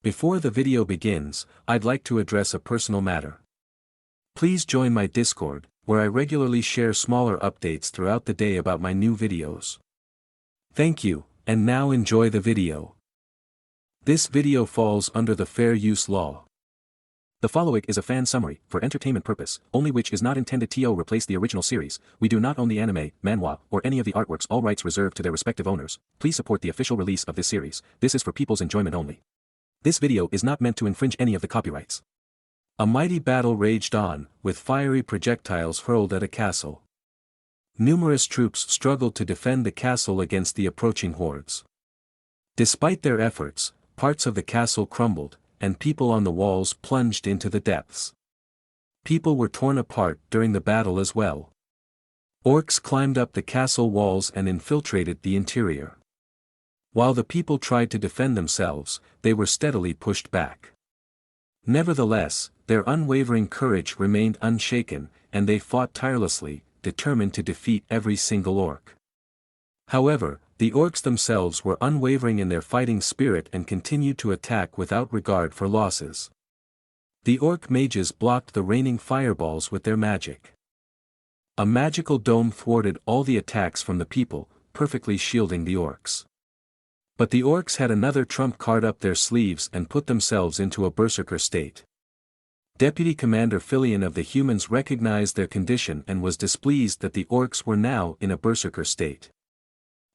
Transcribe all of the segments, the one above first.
Before the video begins, I'd like to address a personal matter. Please join my Discord, where I regularly share smaller updates throughout the day about my new videos. Thank you, and now enjoy the video. This video falls under the fair use law. The FOLLOWIG is a fan summary, for entertainment purpose, only, which is not intended to replace the original series. We do not own the anime, manhwa, or any of the artworks, all rights reserved to their respective owners. Please support the official release of this series. This is for people's enjoyment only. This video is not meant to infringe any of the copyrights. A mighty battle raged on, with fiery projectiles hurled at a castle. Numerous troops struggled to defend the castle against the approaching hordes. Despite their efforts, parts of the castle crumbled, and people on the walls plunged into the depths. People were torn apart during the battle as well. Orcs climbed up the castle walls and infiltrated the interior. While the people tried to defend themselves, they were steadily pushed back. Nevertheless, their unwavering courage remained unshaken, and they fought tirelessly, determined to defeat every single orc. However, the orcs themselves were unwavering in their fighting spirit and continued to attack without regard for losses. The orc mages blocked the raining fireballs with their magic. A magical dome thwarted all the attacks from the people, perfectly shielding the orcs. But the orcs had another trump card up their sleeves and put themselves into a berserker state. Deputy Commander Vivian of the humans recognized their condition and was displeased that the orcs were now in a berserker state.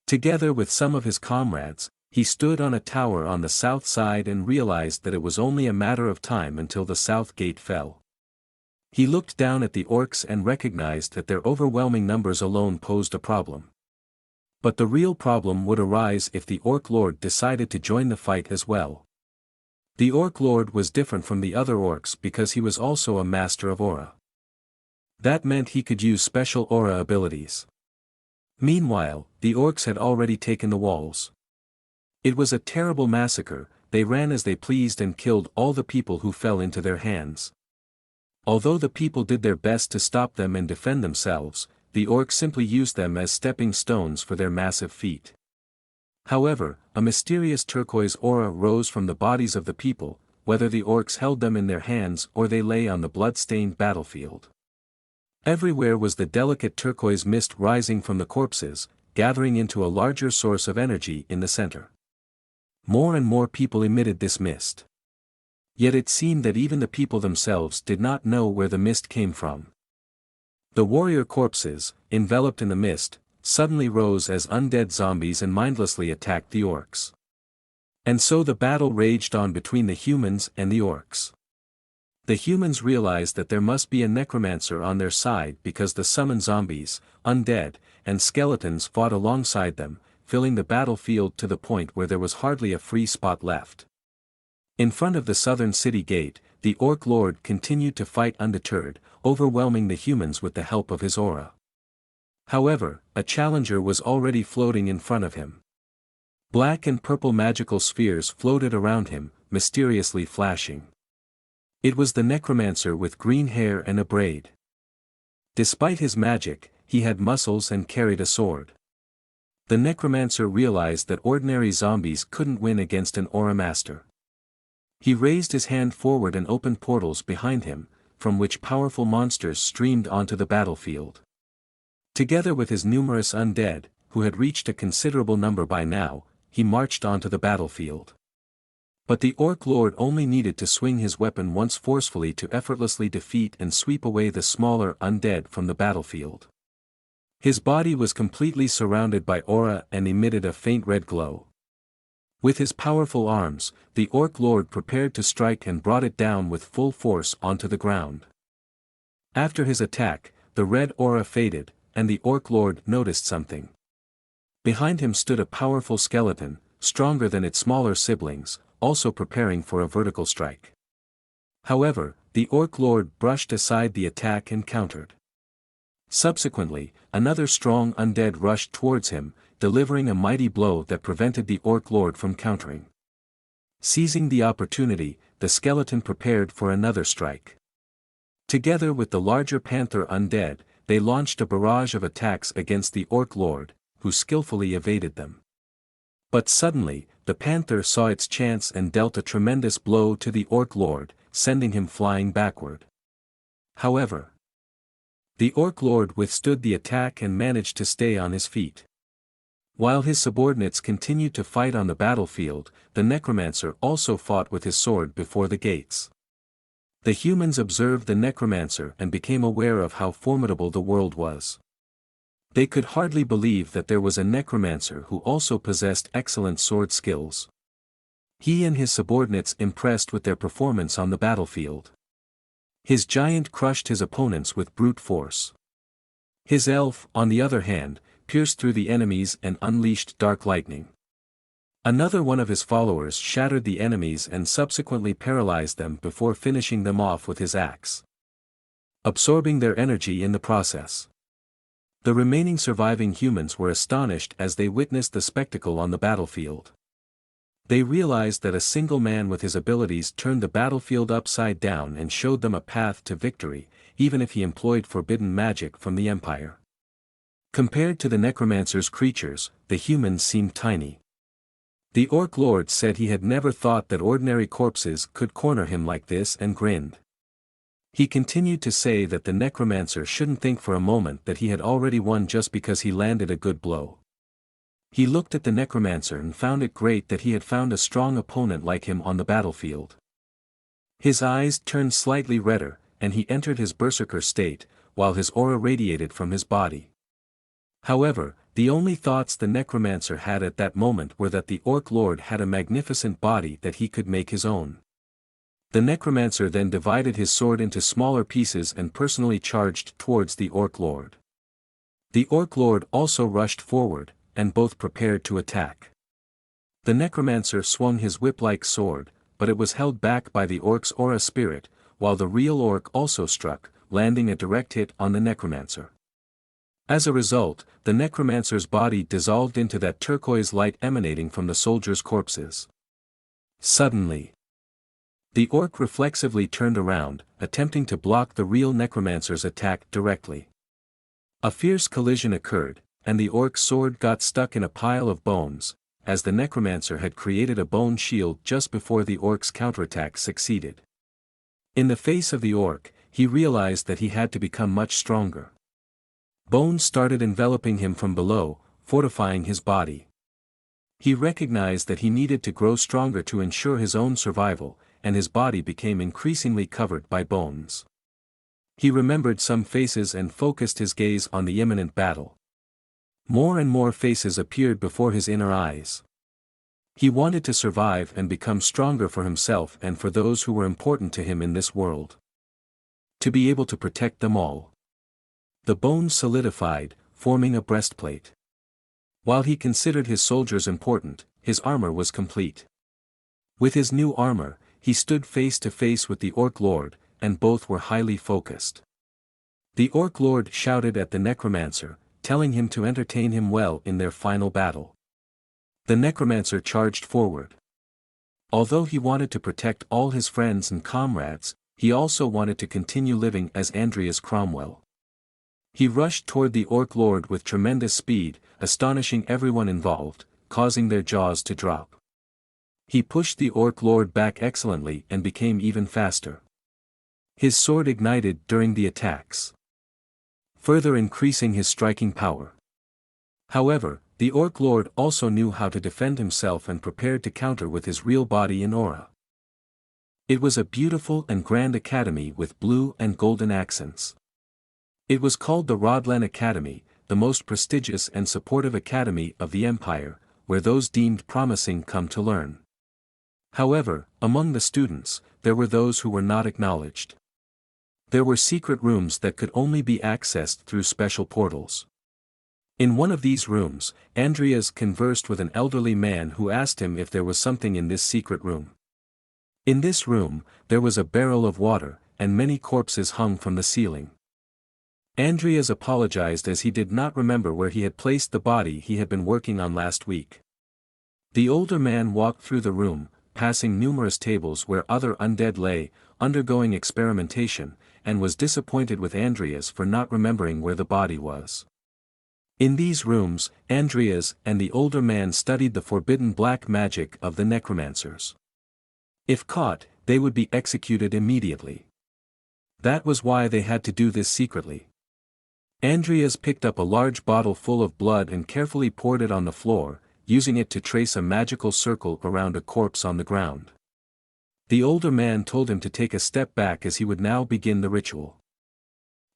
Together with some of his comrades, he stood on a tower on the south side and realized that it was only a matter of time until the south gate fell. He looked down at the orcs and recognized that their overwhelming numbers alone posed a problem. But the real problem would arise if the Orc Lord decided to join the fight as well. The Orc Lord was different from the other orcs because he was also a master of aura. That meant he could use special aura abilities. Meanwhile, the orcs had already taken the walls. It was a terrible massacre. They ran as they pleased and killed all the people who fell into their hands. Although the people did their best to stop them and defend themselves, the orcs simply used them as stepping stones for their massive feat. However, a mysterious turquoise aura rose from the bodies of the people, whether the orcs held them in their hands or they lay on the blood-stained battlefield. Everywhere was the delicate turquoise mist rising from the corpses, gathering into a larger source of energy in the center. More and more people emitted this mist. Yet it seemed that even the people themselves did not know where the mist came from. The warrior corpses, enveloped in the mist, suddenly rose as undead zombies and mindlessly attacked the orcs. And so the battle raged on between the humans and the orcs. The humans realized that there must be a necromancer on their side because the summoned zombies, undead, and skeletons fought alongside them, filling the battlefield to the point where there was hardly a free spot left. In front of the southern city gate, the Orc Lord continued to fight undeterred, overwhelming the humans with the help of his aura. However, a challenger was already floating in front of him. Black and purple magical spheres floated around him, mysteriously flashing. It was the Necromancer with green hair and a braid. Despite his magic, he had muscles and carried a sword. The Necromancer realized that ordinary zombies couldn't win against an aura master. He raised his hand forward and opened portals behind him, from which powerful monsters streamed onto the battlefield. Together with his numerous undead, who had reached a considerable number by now, he marched onto the battlefield. But the Orc Lord only needed to swing his weapon once forcefully to effortlessly defeat and sweep away the smaller undead from the battlefield. His body was completely surrounded by aura and emitted a faint red glow. With his powerful arms, the Orc Lord prepared to strike and brought it down with full force onto the ground. After his attack, the red aura faded, and the Orc Lord noticed something. Behind him stood a powerful skeleton, stronger than its smaller siblings, also preparing for a vertical strike. However, the Orc Lord brushed aside the attack and countered. Subsequently, another strong undead rushed towards him, delivering a mighty blow that prevented the Orc Lord from countering. Seizing the opportunity, the skeleton prepared for another strike. Together with the larger panther undead, they launched a barrage of attacks against the Orc Lord, who skillfully evaded them. But suddenly, the panther saw its chance and dealt a tremendous blow to the orc lord, sending him flying backward. However, the orc lord withstood the attack and managed to stay on his feet. While his subordinates continued to fight on the battlefield, the necromancer also fought with his sword before the gates. The humans observed the necromancer and became aware of how formidable the world was. They could hardly believe that there was a necromancer who also possessed excellent sword skills. He and his subordinates impressed with their performance on the battlefield. His giant crushed his opponents with brute force. His elf, on the other hand, pierced through the enemies and unleashed dark lightning. Another one of his followers shattered the enemies and subsequently paralyzed them before finishing them off with his axe, absorbing their energy in the process. The remaining surviving humans were astonished as they witnessed the spectacle on the battlefield. They realized that a single man with his abilities turned the battlefield upside down and showed them a path to victory, even if he employed forbidden magic from the Empire. Compared to the necromancer's creatures, the humans seemed tiny. The orc lord said he had never thought that ordinary corpses could corner him like this and grinned. He continued to say that the necromancer shouldn't think for a moment that he had already won just because he landed a good blow. He looked at the necromancer and found it great that he had found a strong opponent like him on the battlefield. His eyes turned slightly redder, and he entered his berserker state, while his aura radiated from his body. However, the only thoughts the necromancer had at that moment were that the orc lord had a magnificent body that he could make his own. The necromancer then divided his sword into smaller pieces and personally charged towards the orc lord. The orc lord also rushed forward, and both prepared to attack. The necromancer swung his whip-like sword, but it was held back by the orc's aura spirit, while the real orc also struck, landing a direct hit on the necromancer. As a result, the necromancer's body dissolved into that turquoise light emanating from the soldiers' corpses. Suddenly, the orc reflexively turned around, attempting to block the real necromancer's attack directly. A fierce collision occurred, and the orc's sword got stuck in a pile of bones, as the necromancer had created a bone shield just before the orc's counterattack succeeded. In the face of the orc, he realized that he had to become much stronger. Bones started enveloping him from below, fortifying his body. He recognized that he needed to grow stronger to ensure his own survival, and his body became increasingly covered by bones. He remembered some faces and focused his gaze on the imminent battle. More and more faces appeared before his inner eyes. He wanted to survive and become stronger for himself and for those who were important to him in this world. To be able to protect them all. The bones solidified, forming a breastplate. While he considered his soldiers important, his armor was complete. With his new armor, he stood face to face with the orc lord, and both were highly focused. The orc lord shouted at the necromancer, telling him to entertain him well in their final battle. The necromancer charged forward. Although he wanted to protect all his friends and comrades, he also wanted to continue living as Andrias Cromwell. He rushed toward the orc lord with tremendous speed, astonishing everyone involved, causing their jaws to drop. He pushed the orc lord back excellently and became even faster. His sword ignited during the attacks, further increasing his striking power. However, the orc lord also knew how to defend himself and prepared to counter with his real body and aura. It was a beautiful and grand academy with blue and golden accents. It was called the Rodlen Academy, the most prestigious and supportive academy of the Empire, where those deemed promising come to learn. However, among the students, there were those who were not acknowledged. There were secret rooms that could only be accessed through special portals. In one of these rooms, Andrias conversed with an elderly man who asked him if there was something in this secret room. In this room, there was a barrel of water, and many corpses hung from the ceiling. Andrias apologized as he did not remember where he had placed the body he had been working on last week. The older man walked through the room, passing numerous tables where other undead lay, undergoing experimentation, and was disappointed with Andrias for not remembering where the body was. In these rooms, Andrias and the older man studied the forbidden black magic of the necromancers. If caught, they would be executed immediately. That was why they had to do this secretly. Andrias picked up a large bottle full of blood and carefully poured it on the floor, using it to trace a magical circle around a corpse on the ground. The older man told him to take a step back as he would now begin the ritual.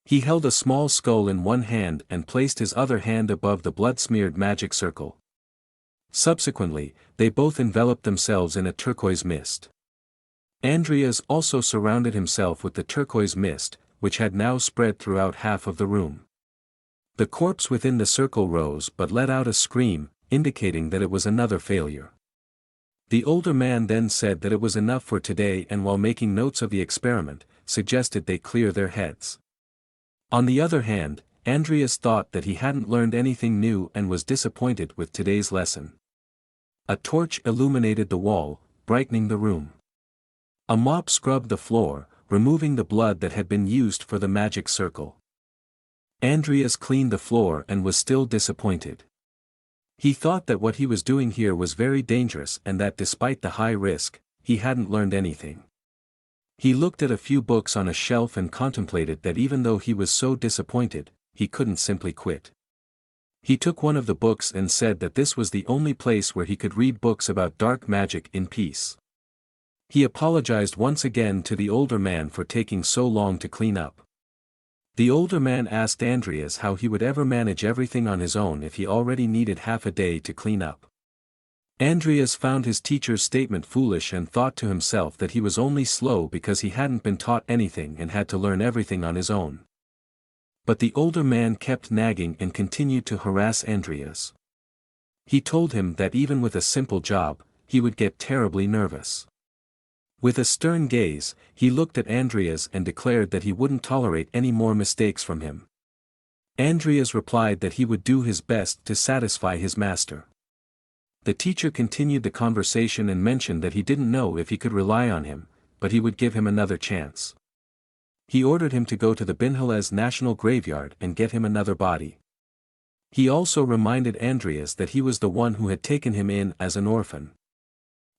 He held a small skull in one hand and placed his other hand above the blood-smeared magic circle. Subsequently, they both enveloped themselves in a turquoise mist. Andrias also surrounded himself with the turquoise mist, which had now spread throughout half of the room. The corpse within the circle rose but let out a scream, indicating that it was another failure. The older man then said that it was enough for today, and while making notes of the experiment, suggested they clear their heads. On the other hand, Andrias thought that he hadn't learned anything new and was disappointed with today's lesson. A torch illuminated the wall, brightening the room. A mop scrubbed the floor, removing the blood that had been used for the magic circle. Andrias cleaned the floor and was still disappointed. He thought that what he was doing here was very dangerous and that despite the high risk, he hadn't learned anything. He looked at a few books on a shelf and contemplated that even though he was so disappointed, he couldn't simply quit. He took one of the books and said that this was the only place where he could read books about dark magic in peace. He apologized once again to the older man for taking so long to clean up. The older man asked Andrias how he would ever manage everything on his own if he already needed half a day to clean up. Andrias found his teacher's statement foolish and thought to himself that he was only slow because he hadn't been taught anything and had to learn everything on his own. But the older man kept nagging and continued to harass Andrias. He told him that even with a simple job, he would get terribly nervous. With a stern gaze, he looked at Andrias and declared that he wouldn't tolerate any more mistakes from him. Andrias replied that he would do his best to satisfy his master. The teacher continued the conversation and mentioned that he didn't know if he could rely on him, but he would give him another chance. He ordered him to go to the Binhalez National Graveyard and get him another body. He also reminded Andrias that he was the one who had taken him in as an orphan.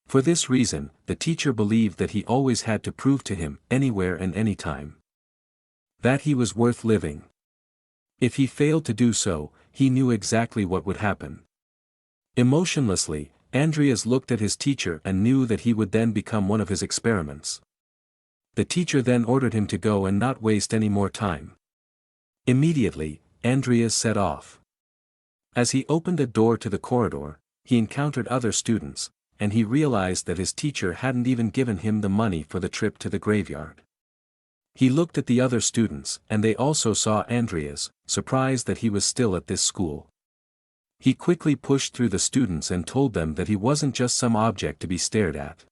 For this reason, the teacher believed that he always had to prove to him, anywhere and anytime, that he was worth living. If he failed to do so, he knew exactly what would happen. Emotionlessly, Andrias looked at his teacher and knew that he would then become one of his experiments. The teacher then ordered him to go and not waste any more time. Immediately, Andrias set off. As he opened a door to the corridor, he encountered other students, and he realized that his teacher hadn't even given him the money for the trip to the graveyard. He looked at the other students, and they also saw Andrias, surprised that he was still at this school. He quickly pushed through the students and told them that he wasn't just some object to be stared at.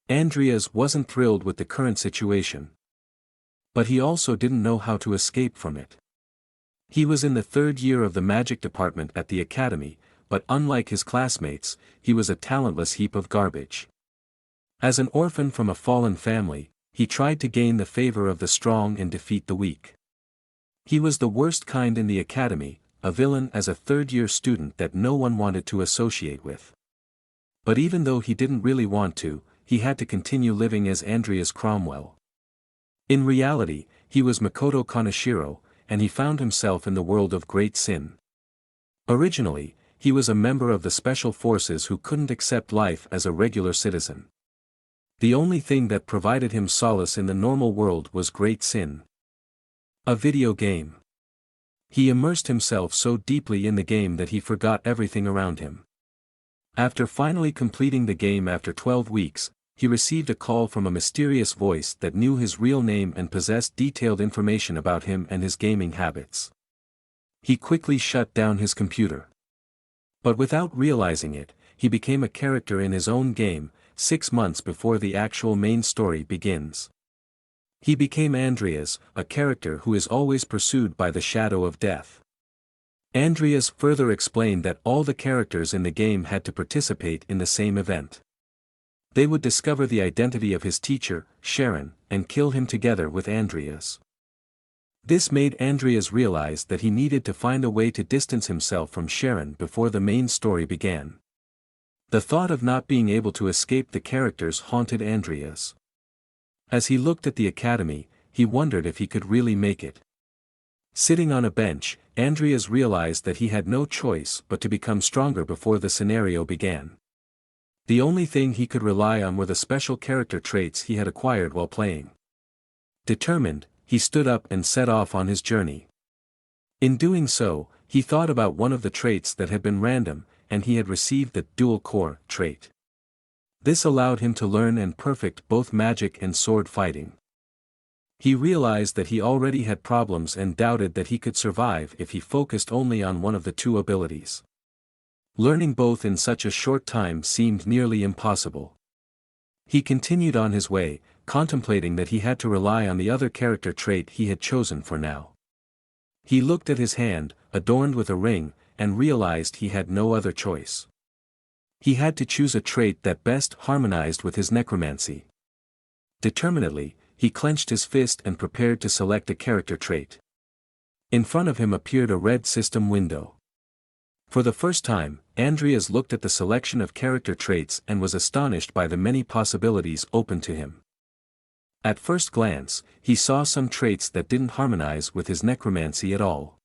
Andrias wasn't thrilled with the current situation. But he also didn't know how to escape from it. He was in the third year of the magic department at the academy, but unlike his classmates, he was a talentless heap of garbage. As an orphan from a fallen family, he tried to gain the favor of the strong and defeat the weak. He was the worst kind in the academy, a villain as a third-year student that no one wanted to associate with. But even though he didn't really want to, he had to continue living as Andrias Cromwell. In reality, he was Makoto Kaneshiro, and he found himself in the world of great sin. Originally, he was a member of the special forces who couldn't accept life as a regular citizen. The only thing that provided him solace in the normal world was great sin. A video game. He immersed himself so deeply in the game that he forgot everything around him. After finally completing the game after 12 weeks, he received a call from a mysterious voice that knew his real name and possessed detailed information about him and his gaming habits. He quickly shut down his computer. But without realizing it, he became a character in his own game, 6 months before the actual main story begins. He became Andrias, a character who is always pursued by the shadow of death. Andrias further explained that all the characters in the game had to participate in the same event. They would discover the identity of his teacher, Sharon, and kill him together with Andrias. This made Andrias realize that he needed to find a way to distance himself from Sharon before the main story began. The thought of not being able to escape the characters haunted Andrias. As he looked at the academy, he wondered if he could really make it. Sitting on a bench, Andrias realized that he had no choice but to become stronger before the scenario began. The only thing he could rely on were the special character traits he had acquired while playing. Determined, he stood up and set off on his journey. In doing so, he thought about one of the traits that had been random, and he had received the dual core trait. This allowed him to learn and perfect both magic and sword fighting. He realized that he already had problems and doubted that he could survive if he focused only on one of the two abilities. Learning both in such a short time seemed nearly impossible. He continued on his way, contemplating that he had to rely on the other character trait he had chosen for now. He looked at his hand, adorned with a ring, and realized he had no other choice. He had to choose a trait that best harmonized with his necromancy. Determinedly, he clenched his fist and prepared to select a character trait. In front of him appeared a red system window. For the first time, Andrias looked at the selection of character traits and was astonished by the many possibilities open to him. At first glance, he saw some traits that didn't harmonize with his necromancy at all.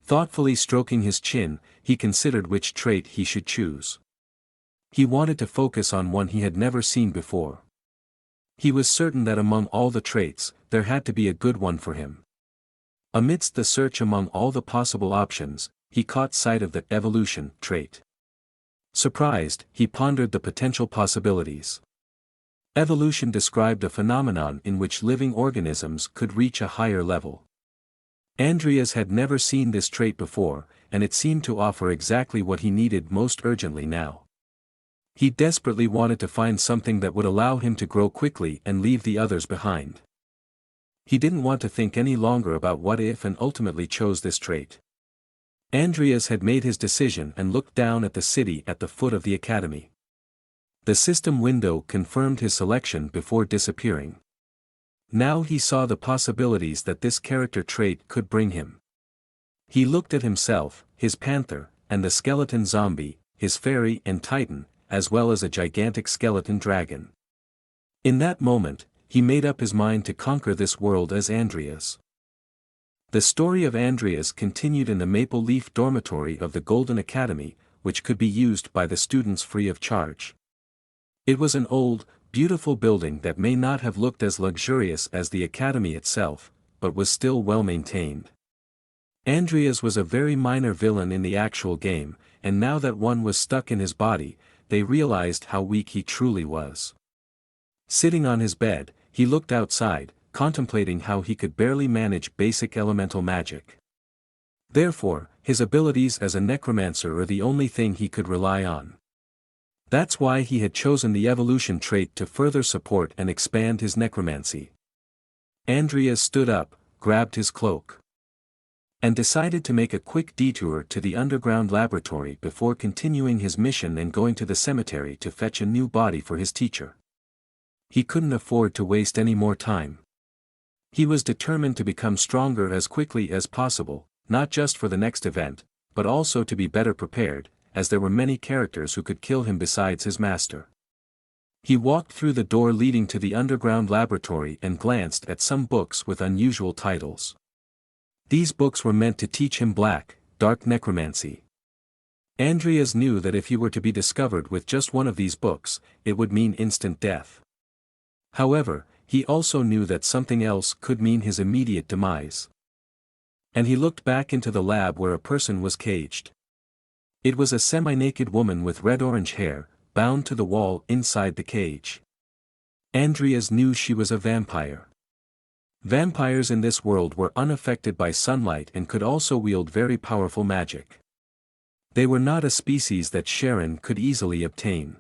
Thoughtfully stroking his chin, he considered which trait he should choose. He wanted to focus on one he had never seen before. He was certain that among all the traits, there had to be a good one for him. Amidst the search among all the possible options, he caught sight of the evolution trait. Surprised, he pondered the potential possibilities. Evolution described a phenomenon in which living organisms could reach a higher level. Andrias had never seen this trait before, and it seemed to offer exactly what he needed most urgently now. He desperately wanted to find something that would allow him to grow quickly and leave the others behind. He didn't want to think any longer about what if and ultimately chose this trait. Andrias had made his decision and looked down at the city at the foot of the academy. The system window confirmed his selection before disappearing. Now he saw the possibilities that this character trait could bring him. He looked at himself, his panther, and the skeleton zombie, his fairy and titan, as well as a gigantic skeleton dragon. In that moment, he made up his mind to conquer this world as Andrias. The story of Andrias continued in the Maple Leaf dormitory of the Golden Academy, which could be used by the students free of charge. It was an old, beautiful building that may not have looked as luxurious as the academy itself, but was still well maintained. Andrias was a very minor villain in the actual game, and now that one was stuck in his body, they realized how weak he truly was. Sitting on his bed, he looked outside, contemplating how he could barely manage basic elemental magic. Therefore, his abilities as a necromancer are the only thing he could rely on. That's why he had chosen the evolution trait to further support and expand his necromancy. Andrias stood up, grabbed his cloak, and decided to make a quick detour to the underground laboratory before continuing his mission and going to the cemetery to fetch a new body for his teacher. He couldn't afford to waste any more time. He was determined to become stronger as quickly as possible, not just for the next event, but also to be better prepared, as there were many characters who could kill him besides his master. He walked through the door leading to the underground laboratory and glanced at some books with unusual titles. These books were meant to teach him dark necromancy. Andrias knew that if he were to be discovered with just one of these books, it would mean instant death. However, he also knew that something else could mean his immediate demise. And he looked back into the lab where a person was caged. It was a semi-naked woman with red-orange hair, bound to the wall inside the cage. Andrias knew she was a vampire. Vampires in this world were unaffected by sunlight and could also wield very powerful magic. They were not a species that Sharon could easily obtain.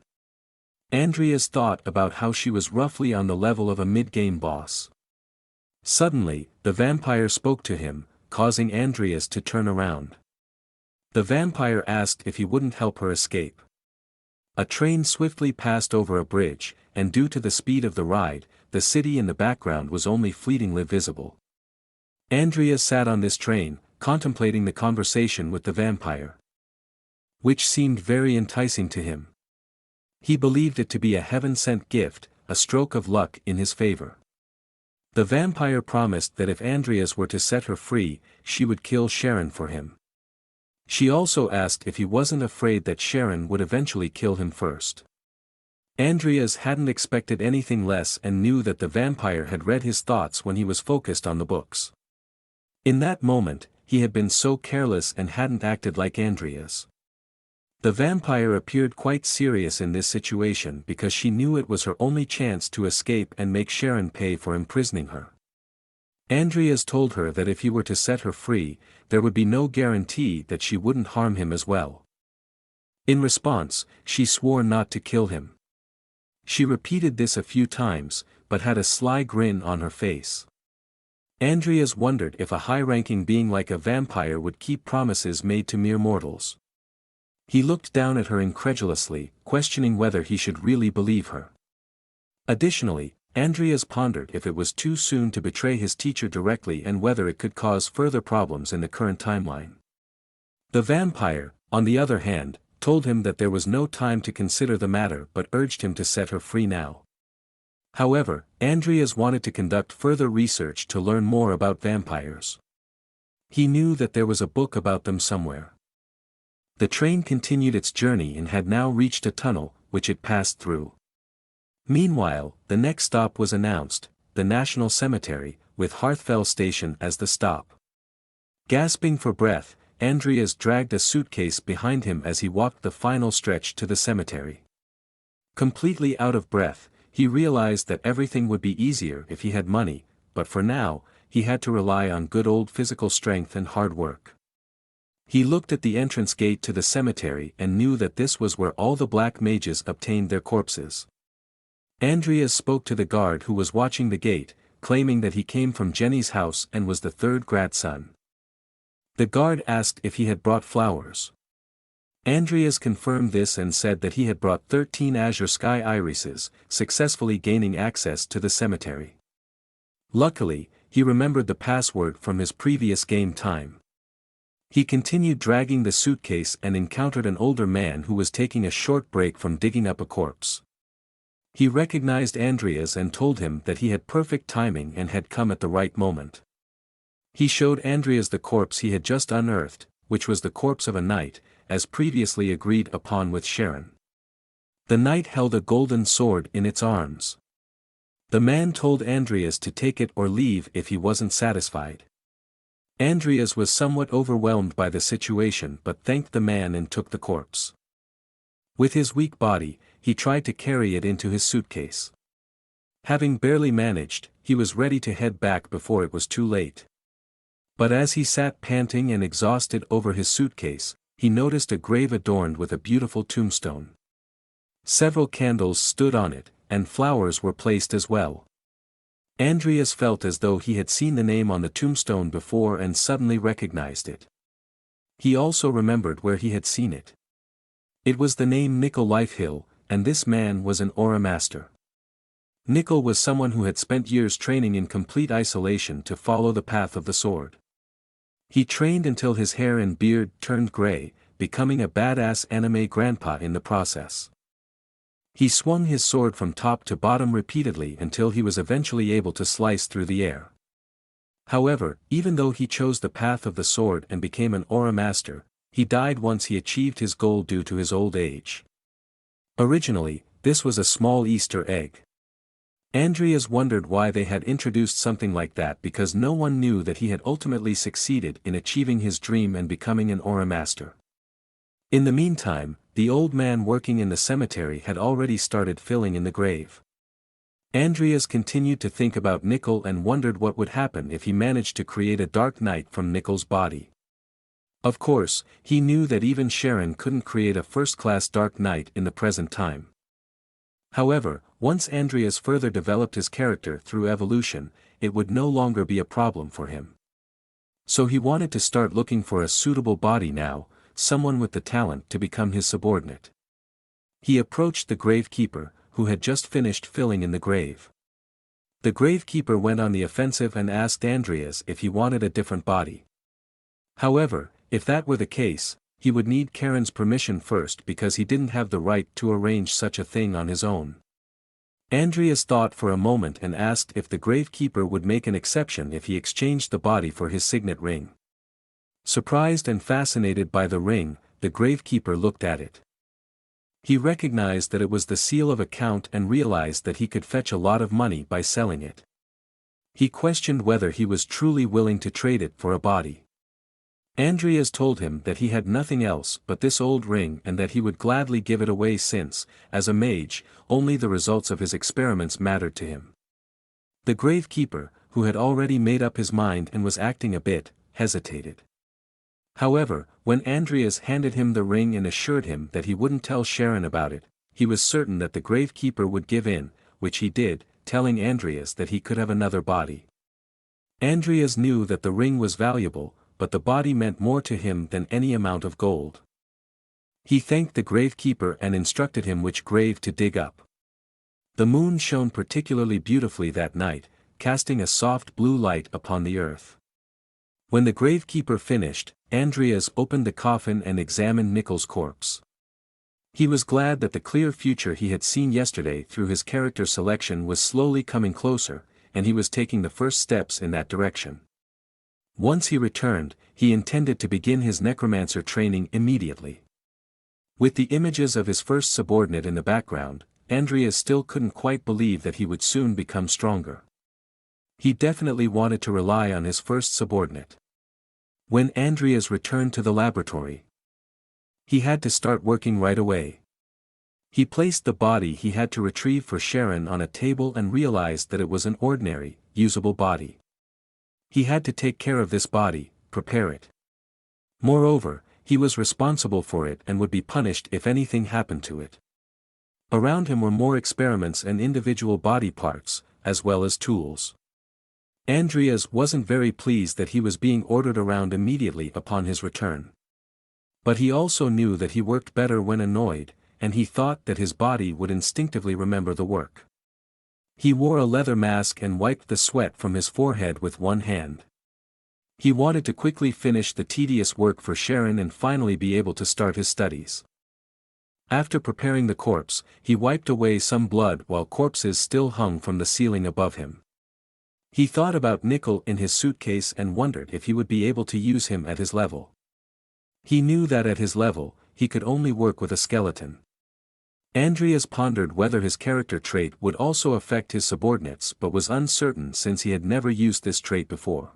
Andrias thought about how she was roughly on the level of a mid-game boss. Suddenly, the vampire spoke to him, causing Andrias to turn around. The vampire asked if he wouldn't help her escape. A train swiftly passed over a bridge, and due to the speed of the ride, the city in the background was only fleetingly visible. Andrias sat on this train, contemplating the conversation with the vampire, which seemed very enticing to him. He believed it to be a heaven-sent gift, a stroke of luck in his favor. The vampire promised that if Andrias were to set her free, she would kill Sharon for him. She also asked if he wasn't afraid that Sharon would eventually kill him first. Andrias hadn't expected anything less and knew that the vampire had read his thoughts when he was focused on the books. In that moment, he had been so careless and hadn't acted like Andrias. The vampire appeared quite serious in this situation because she knew it was her only chance to escape and make Sharon pay for imprisoning her. Andrias told her that if he were to set her free, there would be no guarantee that she wouldn't harm him as well. In response, she swore not to kill him. She repeated this a few times, but had a sly grin on her face. Andrias wondered if a high-ranking being like a vampire would keep promises made to mere mortals. He looked down at her incredulously, questioning whether he should really believe her. Additionally, Andrias pondered if it was too soon to betray his teacher directly and whether it could cause further problems in the current timeline. The vampire, on the other hand, told him that there was no time to consider the matter but urged him to set her free now. However, Andrias wanted to conduct further research to learn more about vampires. He knew that there was a book about them somewhere. The train continued its journey and had now reached a tunnel, which it passed through. Meanwhile, the next stop was announced, the National Cemetery, with Hearthfell Station as the stop. Gasping for breath, Andrias dragged a suitcase behind him as he walked the final stretch to the cemetery. Completely out of breath, he realized that everything would be easier if he had money, but for now, he had to rely on good old physical strength and hard work. He looked at the entrance gate to the cemetery and knew that this was where all the black mages obtained their corpses. Andrias spoke to the guard who was watching the gate, claiming that he came from Jenny's house and was the third grandson. The guard asked if he had brought flowers. Andrias confirmed this and said that he had brought 13 azure sky irises, successfully gaining access to the cemetery. Luckily, he remembered the password from his previous game time. He continued dragging the suitcase and encountered an older man who was taking a short break from digging up a corpse. He recognized Andrias and told him that he had perfect timing and had come at the right moment. He showed Andrias the corpse he had just unearthed, which was the corpse of a knight, as previously agreed upon with Sharon. The knight held a golden sword in its arms. The man told Andrias to take it or leave if he wasn't satisfied. Andrias was somewhat overwhelmed by the situation but thanked the man and took the corpse. With his weak body, he tried to carry it into his suitcase. Having barely managed, he was ready to head back before it was too late. But as he sat panting and exhausted over his suitcase, he noticed a grave adorned with a beautiful tombstone. Several candles stood on it, and flowers were placed as well. Andrias felt as though he had seen the name on the tombstone before and suddenly recognized it. He also remembered where he had seen it. It was the name Nicol Lifehill, and this man was an aura master. Nicol was someone who had spent years training in complete isolation to follow the path of the sword. He trained until his hair and beard turned gray, becoming a badass anime grandpa in the process. He swung his sword from top to bottom repeatedly until he was eventually able to slice through the air. However, even though he chose the path of the sword and became an aura master, he died once he achieved his goal due to his old age. Originally, this was a small Easter egg. Andrias wondered why they had introduced something like that because no one knew that he had ultimately succeeded in achieving his dream and becoming an aura master. In the meantime, the old man working in the cemetery had already started filling in the grave. Andrias continued to think about Nicol and wondered what would happen if he managed to create a dark knight from Nicol's body. Of course, he knew that even Sharon couldn't create a first-class dark knight in the present time. However, once Andrias further developed his character through evolution, it would no longer be a problem for him. So he wanted to start looking for a suitable body now, someone with the talent to become his subordinate. He approached the gravekeeper, who had just finished filling in the grave. The gravekeeper went on the offensive and asked Andrias if he wanted a different body. However, if that were the case, he would need Karen's permission first because he didn't have the right to arrange such a thing on his own. Andrias thought for a moment and asked if the gravekeeper would make an exception if he exchanged the body for his signet ring. Surprised and fascinated by the ring, the gravekeeper looked at it. He recognized that it was the seal of a count and realized that he could fetch a lot of money by selling it. He questioned whether he was truly willing to trade it for a body. Andrias told him that he had nothing else but this old ring and that he would gladly give it away since, as a mage, only the results of his experiments mattered to him. The gravekeeper, who had already made up his mind and was acting a bit, hesitated. However, when Andrias handed him the ring and assured him that he wouldn't tell Sharon about it, he was certain that the gravekeeper would give in, which he did, telling Andrias that he could have another body. Andrias knew that the ring was valuable, but the body meant more to him than any amount of gold. He thanked the gravekeeper and instructed him which grave to dig up. The moon shone particularly beautifully that night, casting a soft blue light upon the earth. When the gravekeeper finished, Andrias opened the coffin and examined Nickel's corpse. He was glad that the clear future he had seen yesterday through his character selection was slowly coming closer, and he was taking the first steps in that direction. Once he returned, he intended to begin his necromancer training immediately. With the images of his first subordinate in the background, Andrias still couldn't quite believe that he would soon become stronger. He definitely wanted to rely on his first subordinate. When Andrias returned to the laboratory, he had to start working right away. He placed the body he had to retrieve for Sharon on a table and realized that it was an ordinary, usable body. He had to take care of this body, prepare it. Moreover, he was responsible for it and would be punished if anything happened to it. Around him were more experiments and individual body parts, as well as tools. Andrias wasn't very pleased that he was being ordered around immediately upon his return. But he also knew that he worked better when annoyed, and he thought that his body would instinctively remember the work. He wore a leather mask and wiped the sweat from his forehead with one hand. He wanted to quickly finish the tedious work for Sharon and finally be able to start his studies. After preparing the corpse, he wiped away some blood while corpses still hung from the ceiling above him. He thought about Nickel in his suitcase and wondered if he would be able to use him at his level. He knew that at his level, he could only work with a skeleton. Andrias pondered whether his character trait would also affect his subordinates but was uncertain since he had never used this trait before.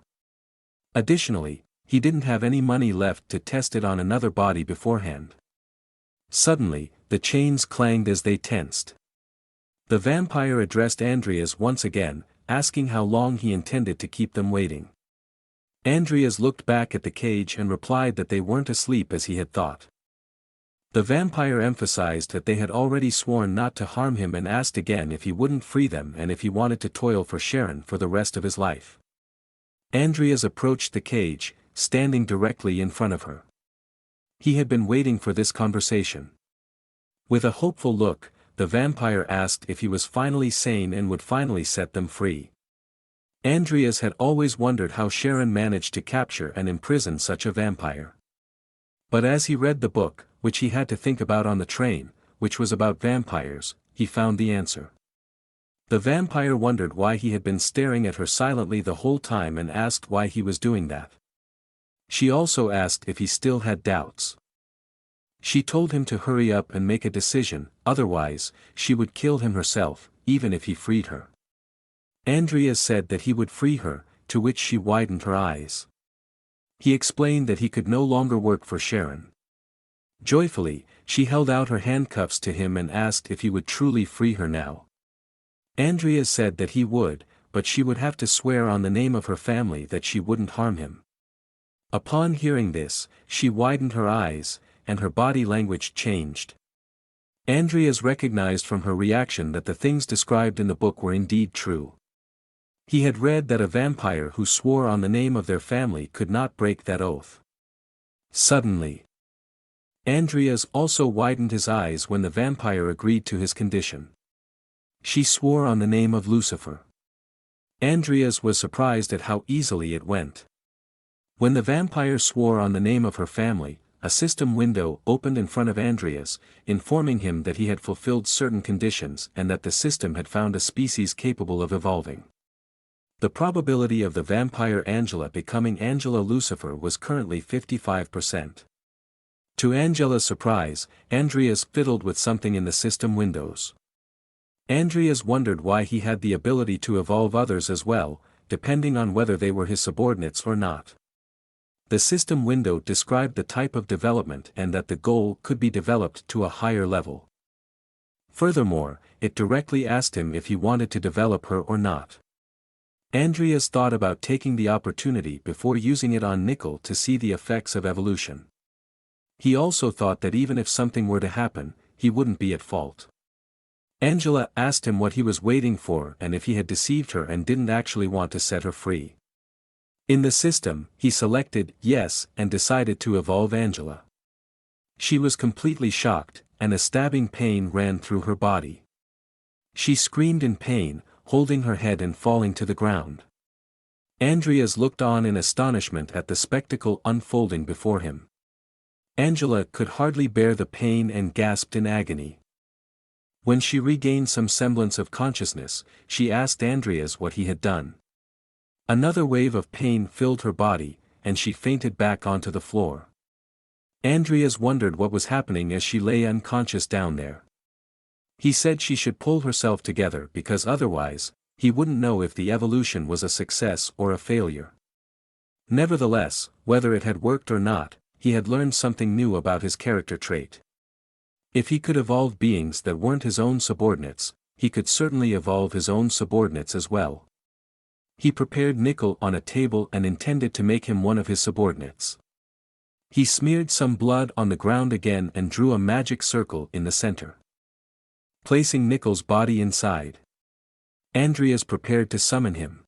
Additionally, he didn't have any money left to test it on another body beforehand. Suddenly, the chains clanged as they tensed. The vampire addressed Andrias once again, asking how long he intended to keep them waiting. Andrias looked back at the cage and replied that they weren't asleep as he had thought. The vampire emphasized that they had already sworn not to harm him and asked again if he wouldn't free them and if he wanted to toil for Sharon for the rest of his life. Andrias approached the cage, standing directly in front of her. He had been waiting for this conversation. With a hopeful look, the vampire asked if he was finally sane and would finally set them free. Andrias had always wondered how Sharon managed to capture and imprison such a vampire. But as he read the book, which he had to think about on the train, which was about vampires, he found the answer. The vampire wondered why he had been staring at her silently the whole time and asked why he was doing that. She also asked if he still had doubts. She told him to hurry up and make a decision, otherwise, she would kill him herself, even if he freed her. Andrias said that he would free her, to which she widened her eyes. He explained that he could no longer work for Sharon. Joyfully, she held out her handcuffs to him and asked if he would truly free her now. Andrias said that he would, but she would have to swear on the name of her family that she wouldn't harm him. Upon hearing this, she widened her eyes, and her body language changed. Andrias recognized from her reaction that the things described in the book were indeed true. He had read that a vampire who swore on the name of their family could not break that oath. Suddenly, Andrias also widened his eyes when the vampire agreed to his condition. She swore on the name of Lucifer. Andrias was surprised at how easily it went. When the vampire swore on the name of her family, a system window opened in front of Andrias, informing him that he had fulfilled certain conditions and that the system had found a species capable of evolving. The probability of the vampire Angela becoming Angela Lucifer was currently 55%. To Angela's surprise, Andrias fiddled with something in the system windows. Andrias wondered why he had the ability to evolve others as well, depending on whether they were his subordinates or not. The system window described the type of development and that the goal could be developed to a higher level. Furthermore, it directly asked him if he wanted to develop her or not. Andrias thought about taking the opportunity before using it on Nickel to see the effects of evolution. He also thought that even if something were to happen, he wouldn't be at fault. Angela asked him what he was waiting for and if he had deceived her and didn't actually want to set her free. In the system, he selected yes and decided to evolve Angela. She was completely shocked, and a stabbing pain ran through her body. She screamed in pain, holding her head and falling to the ground. Andrias looked on in astonishment at the spectacle unfolding before him. Angela could hardly bear the pain and gasped in agony. When she regained some semblance of consciousness, she asked Andrias what he had done. Another wave of pain filled her body, and she fainted back onto the floor. Andrias wondered what was happening as she lay unconscious down there. He said she should pull herself together because otherwise, he wouldn't know if the evolution was a success or a failure. Nevertheless, whether it had worked or not, he had learned something new about his character trait. If he could evolve beings that weren't his own subordinates, he could certainly evolve his own subordinates as well. He prepared Nickel on a table and intended to make him one of his subordinates. He smeared some blood on the ground again and drew a magic circle in the center, placing Nickel's body inside. Andrias prepared to summon him.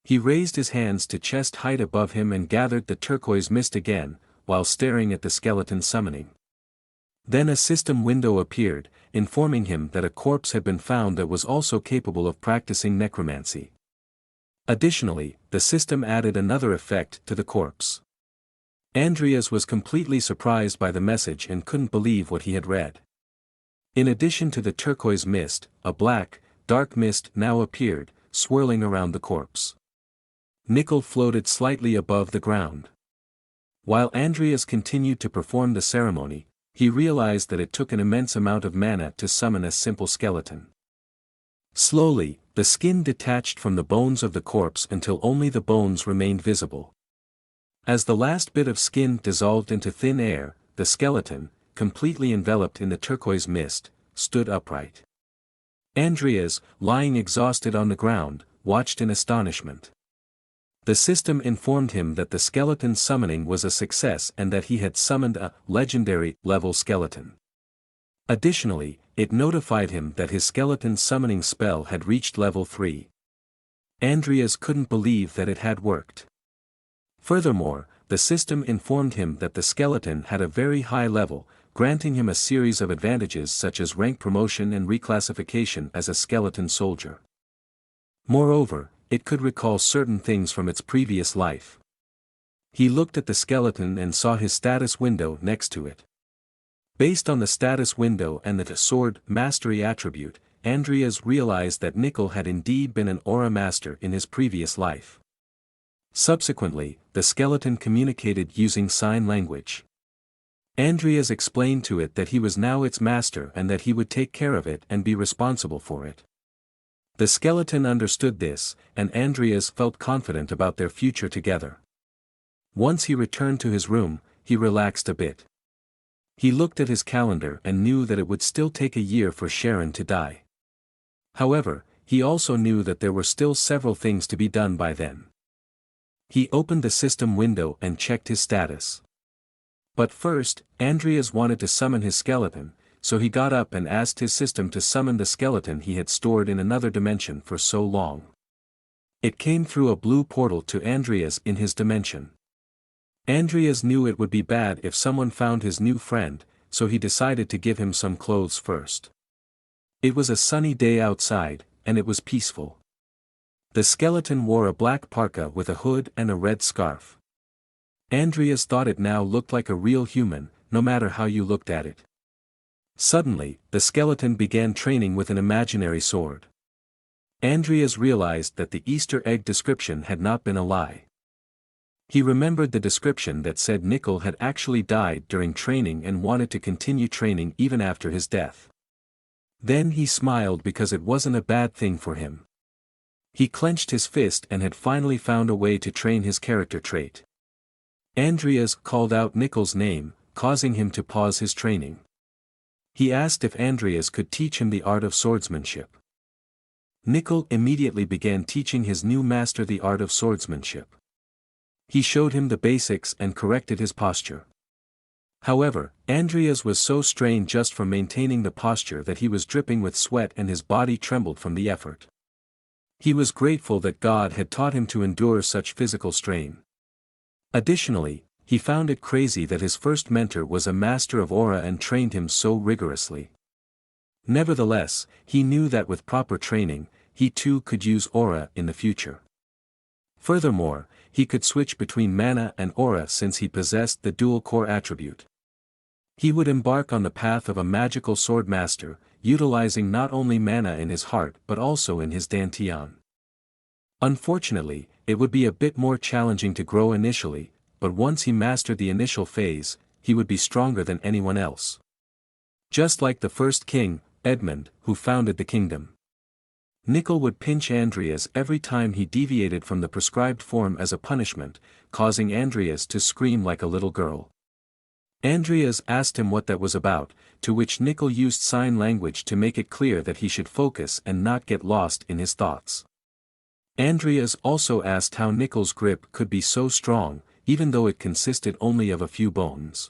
He raised his hands to chest height above him and gathered the turquoise mist again, while staring at the skeleton summoning. Then a system window appeared, informing him that a corpse had been found that was also capable of practicing necromancy. Additionally, the system added another effect to the corpse. Andrias was completely surprised by the message and couldn't believe what he had read. In addition to the turquoise mist, a black, dark mist now appeared, swirling around the corpse. Nickel floated slightly above the ground. While Andrias continued to perform the ceremony, he realized that it took an immense amount of mana to summon a simple skeleton. Slowly, the skin detached from the bones of the corpse until only the bones remained visible. As the last bit of skin dissolved into thin air, the skeleton, completely enveloped in the turquoise mist, stood upright. Andrias, lying exhausted on the ground, watched in astonishment. The system informed him that the skeleton's summoning was a success and that he had summoned a legendary-level skeleton. Additionally, it notified him that his skeleton summoning spell had reached level 3. Andrias couldn't believe that it had worked. Furthermore, the system informed him that the skeleton had a very high level, granting him a series of advantages such as rank promotion and reclassification as a skeleton soldier. Moreover, it could recall certain things from its previous life. He looked at the skeleton and saw his status window next to it. Based on the status window and the sword mastery attribute, Andrias realized that Nickel had indeed been an aura master in his previous life. Subsequently, the skeleton communicated using sign language. Andrias explained to it that he was now its master and that he would take care of it and be responsible for it. The skeleton understood this, and Andrias felt confident about their future together. Once he returned to his room, he relaxed a bit. He looked at his calendar and knew that it would still take a year for Sharon to die. However, he also knew that there were still several things to be done by then. He opened the system window and checked his status. But first, Andrias wanted to summon his skeleton, so he got up and asked his system to summon the skeleton he had stored in another dimension for so long. It came through a blue portal to Andrias in his dimension. Andrias knew it would be bad if someone found his new friend, so he decided to give him some clothes first. It was a sunny day outside, and it was peaceful. The skeleton wore a black parka with a hood and a red scarf. Andrias thought it now looked like a real human, no matter how you looked at it. Suddenly, the skeleton began training with an imaginary sword. Andrias realized that the Easter egg description had not been a lie. He remembered the description that said Nickel had actually died during training and wanted to continue training even after his death. Then he smiled because it wasn't a bad thing for him. He clenched his fist and had finally found a way to train his character trait. Andrias called out Nickel's name, causing him to pause his training. He asked if Andrias could teach him the art of swordsmanship. Nickel immediately began teaching his new master the art of swordsmanship. He showed him the basics and corrected his posture. However, Andrias was so strained just from maintaining the posture that he was dripping with sweat and his body trembled from the effort. He was grateful that God had taught him to endure such physical strain. Additionally, he found it crazy that his first mentor was a master of aura and trained him so rigorously. Nevertheless, he knew that with proper training, he too could use aura in the future. Furthermore, he could switch between mana and aura since he possessed the dual core attribute. He would embark on the path of a magical sword master, utilizing not only mana in his heart but also in his dantian. Unfortunately, it would be a bit more challenging to grow initially, but once he mastered the initial phase, he would be stronger than anyone else. Just like the first king, Edmund, who founded the kingdom. Nickel would pinch Andrias every time he deviated from the prescribed form as a punishment, causing Andrias to scream like a little girl. Andrias asked him what that was about, to which Nickel used sign language to make it clear that he should focus and not get lost in his thoughts. Andrias also asked how Nickel's grip could be so strong, even though it consisted only of a few bones.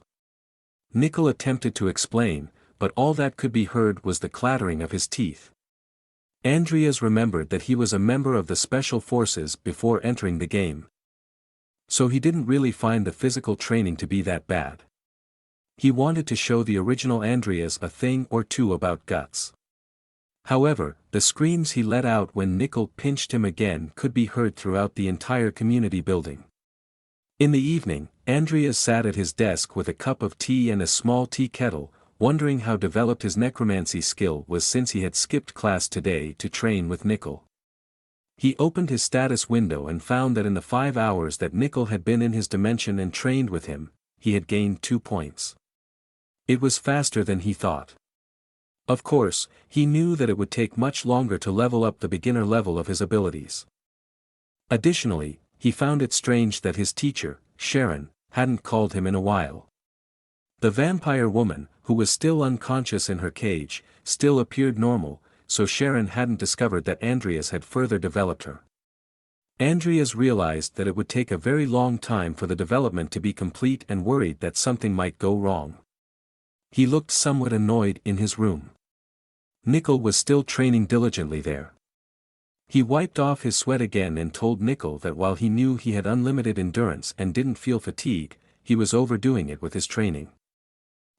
Nickel attempted to explain, but all that could be heard was the clattering of his teeth. Andrias remembered that he was a member of the Special Forces before entering the game. So he didn't really find the physical training to be that bad. He wanted to show the original Andrias a thing or two about guts. However, the screams he let out when Nickel pinched him again could be heard throughout the entire community building. In the evening, Andrias sat at his desk with a cup of tea and a small tea kettle, wondering how developed his necromancy skill was since he had skipped class today to train with Nickel. He opened his status window and found that in the 5 hours that Nickel had been in his dimension and trained with him, he had gained 2 points. It was faster than he thought. Of course, he knew that it would take much longer to level up the beginner level of his abilities. Additionally, he found it strange that his teacher, Sharon, hadn't called him in a while. The vampire woman, who was still unconscious in her cage, still appeared normal, so Sharon hadn't discovered that Andrias had further developed her. Andrias realized that it would take a very long time for the development to be complete and worried that something might go wrong. He looked somewhat annoyed in his room. Nickel was still training diligently there. He wiped off his sweat again and told Nickel that while he knew he had unlimited endurance and didn't feel fatigue, he was overdoing it with his training.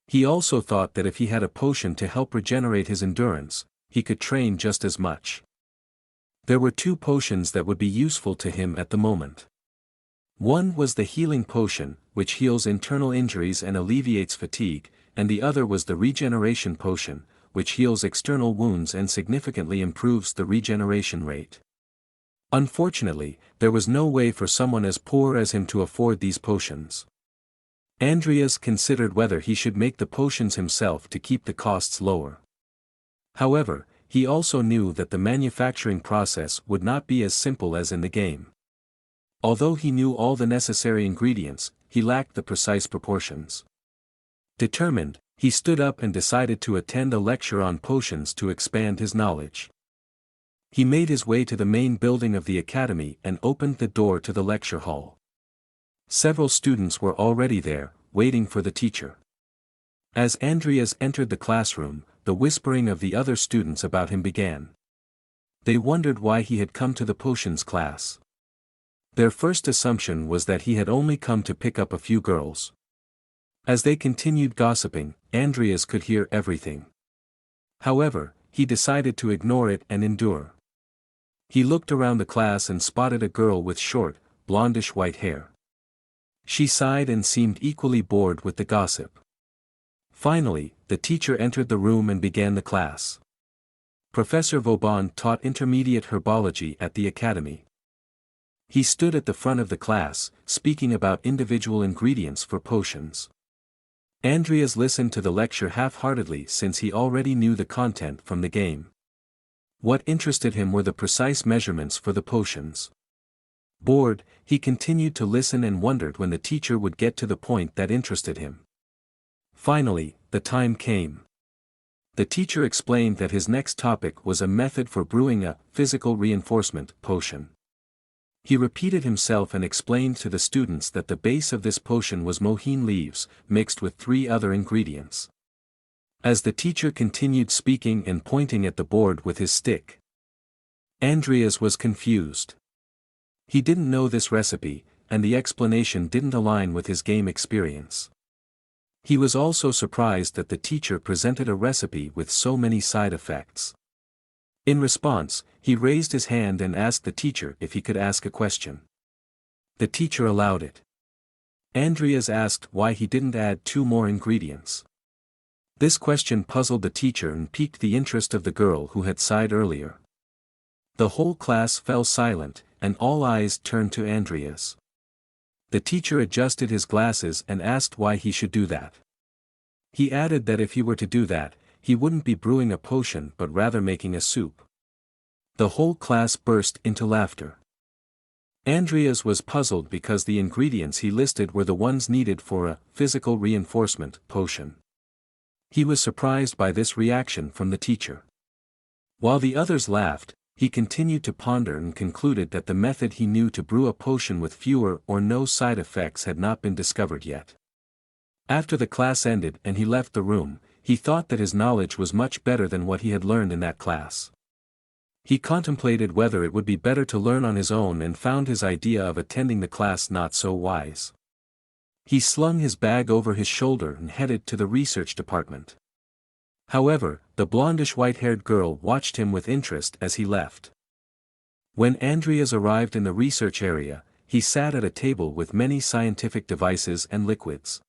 He also thought that if he had a potion to help regenerate his endurance, he could train just as much. There were 2 potions that would be useful to him at the moment. One was the healing potion, which heals internal injuries and alleviates fatigue, and the other was the regeneration potion, which heals external wounds and significantly improves the regeneration rate. Unfortunately, there was no way for someone as poor as him to afford these potions. Andrias considered whether he should make the potions himself to keep the costs lower. However, he also knew that the manufacturing process would not be as simple as in the game. Although he knew all the necessary ingredients, he lacked the precise proportions. Determined, he stood up and decided to attend a lecture on potions to expand his knowledge. He made his way to the main building of the academy and opened the door to the lecture hall. Several students were already there, waiting for the teacher. As Andrias entered the classroom, the whispering of the other students about him began. They wondered why he had come to the potions class. Their first assumption was that he had only come to pick up a few girls. As they continued gossiping, Andrias could hear everything. However, he decided to ignore it and endure. He looked around the class and spotted a girl with short, blondish white hair. She sighed and seemed equally bored with the gossip. Finally, the teacher entered the room and began the class. Professor Vauban taught intermediate herbology at the academy. He stood at the front of the class, speaking about individual ingredients for potions. Andrias listened to the lecture half-heartedly since he already knew the content from the game. What interested him were the precise measurements for the potions. Bored, he continued to listen and wondered when the teacher would get to the point that interested him. Finally, the time came. The teacher explained that his next topic was a method for brewing a physical reinforcement potion. He repeated himself and explained to the students that the base of this potion was mohin leaves, mixed with 3 other ingredients. As the teacher continued speaking and pointing at the board with his stick, Andrias was confused. He didn't know this recipe, and the explanation didn't align with his game experience. He was also surprised that the teacher presented a recipe with so many side effects. In response, he raised his hand and asked the teacher if he could ask a question. The teacher allowed it. Andrias asked why he didn't add 2 more ingredients. This question puzzled the teacher and piqued the interest of the girl who had sighed earlier. The whole class fell silent, and all eyes turned to Andrias. The teacher adjusted his glasses and asked why he should do that. He added that if he were to do that, he wouldn't be brewing a potion but rather making a soup. The whole class burst into laughter. Andrias was puzzled because the ingredients he listed were the ones needed for a physical reinforcement potion. He was surprised by this reaction from the teacher. While the others laughed, he continued to ponder and concluded that the method he knew to brew a potion with fewer or no side effects had not been discovered yet. After the class ended and he left the room, he thought that his knowledge was much better than what he had learned in that class. He contemplated whether it would be better to learn on his own and found his idea of attending the class not so wise. He slung his bag over his shoulder and headed to the research department. However, the blondish white-haired girl watched him with interest as he left. When Andrias arrived in the research area, he sat at a table with many scientific devices and liquids.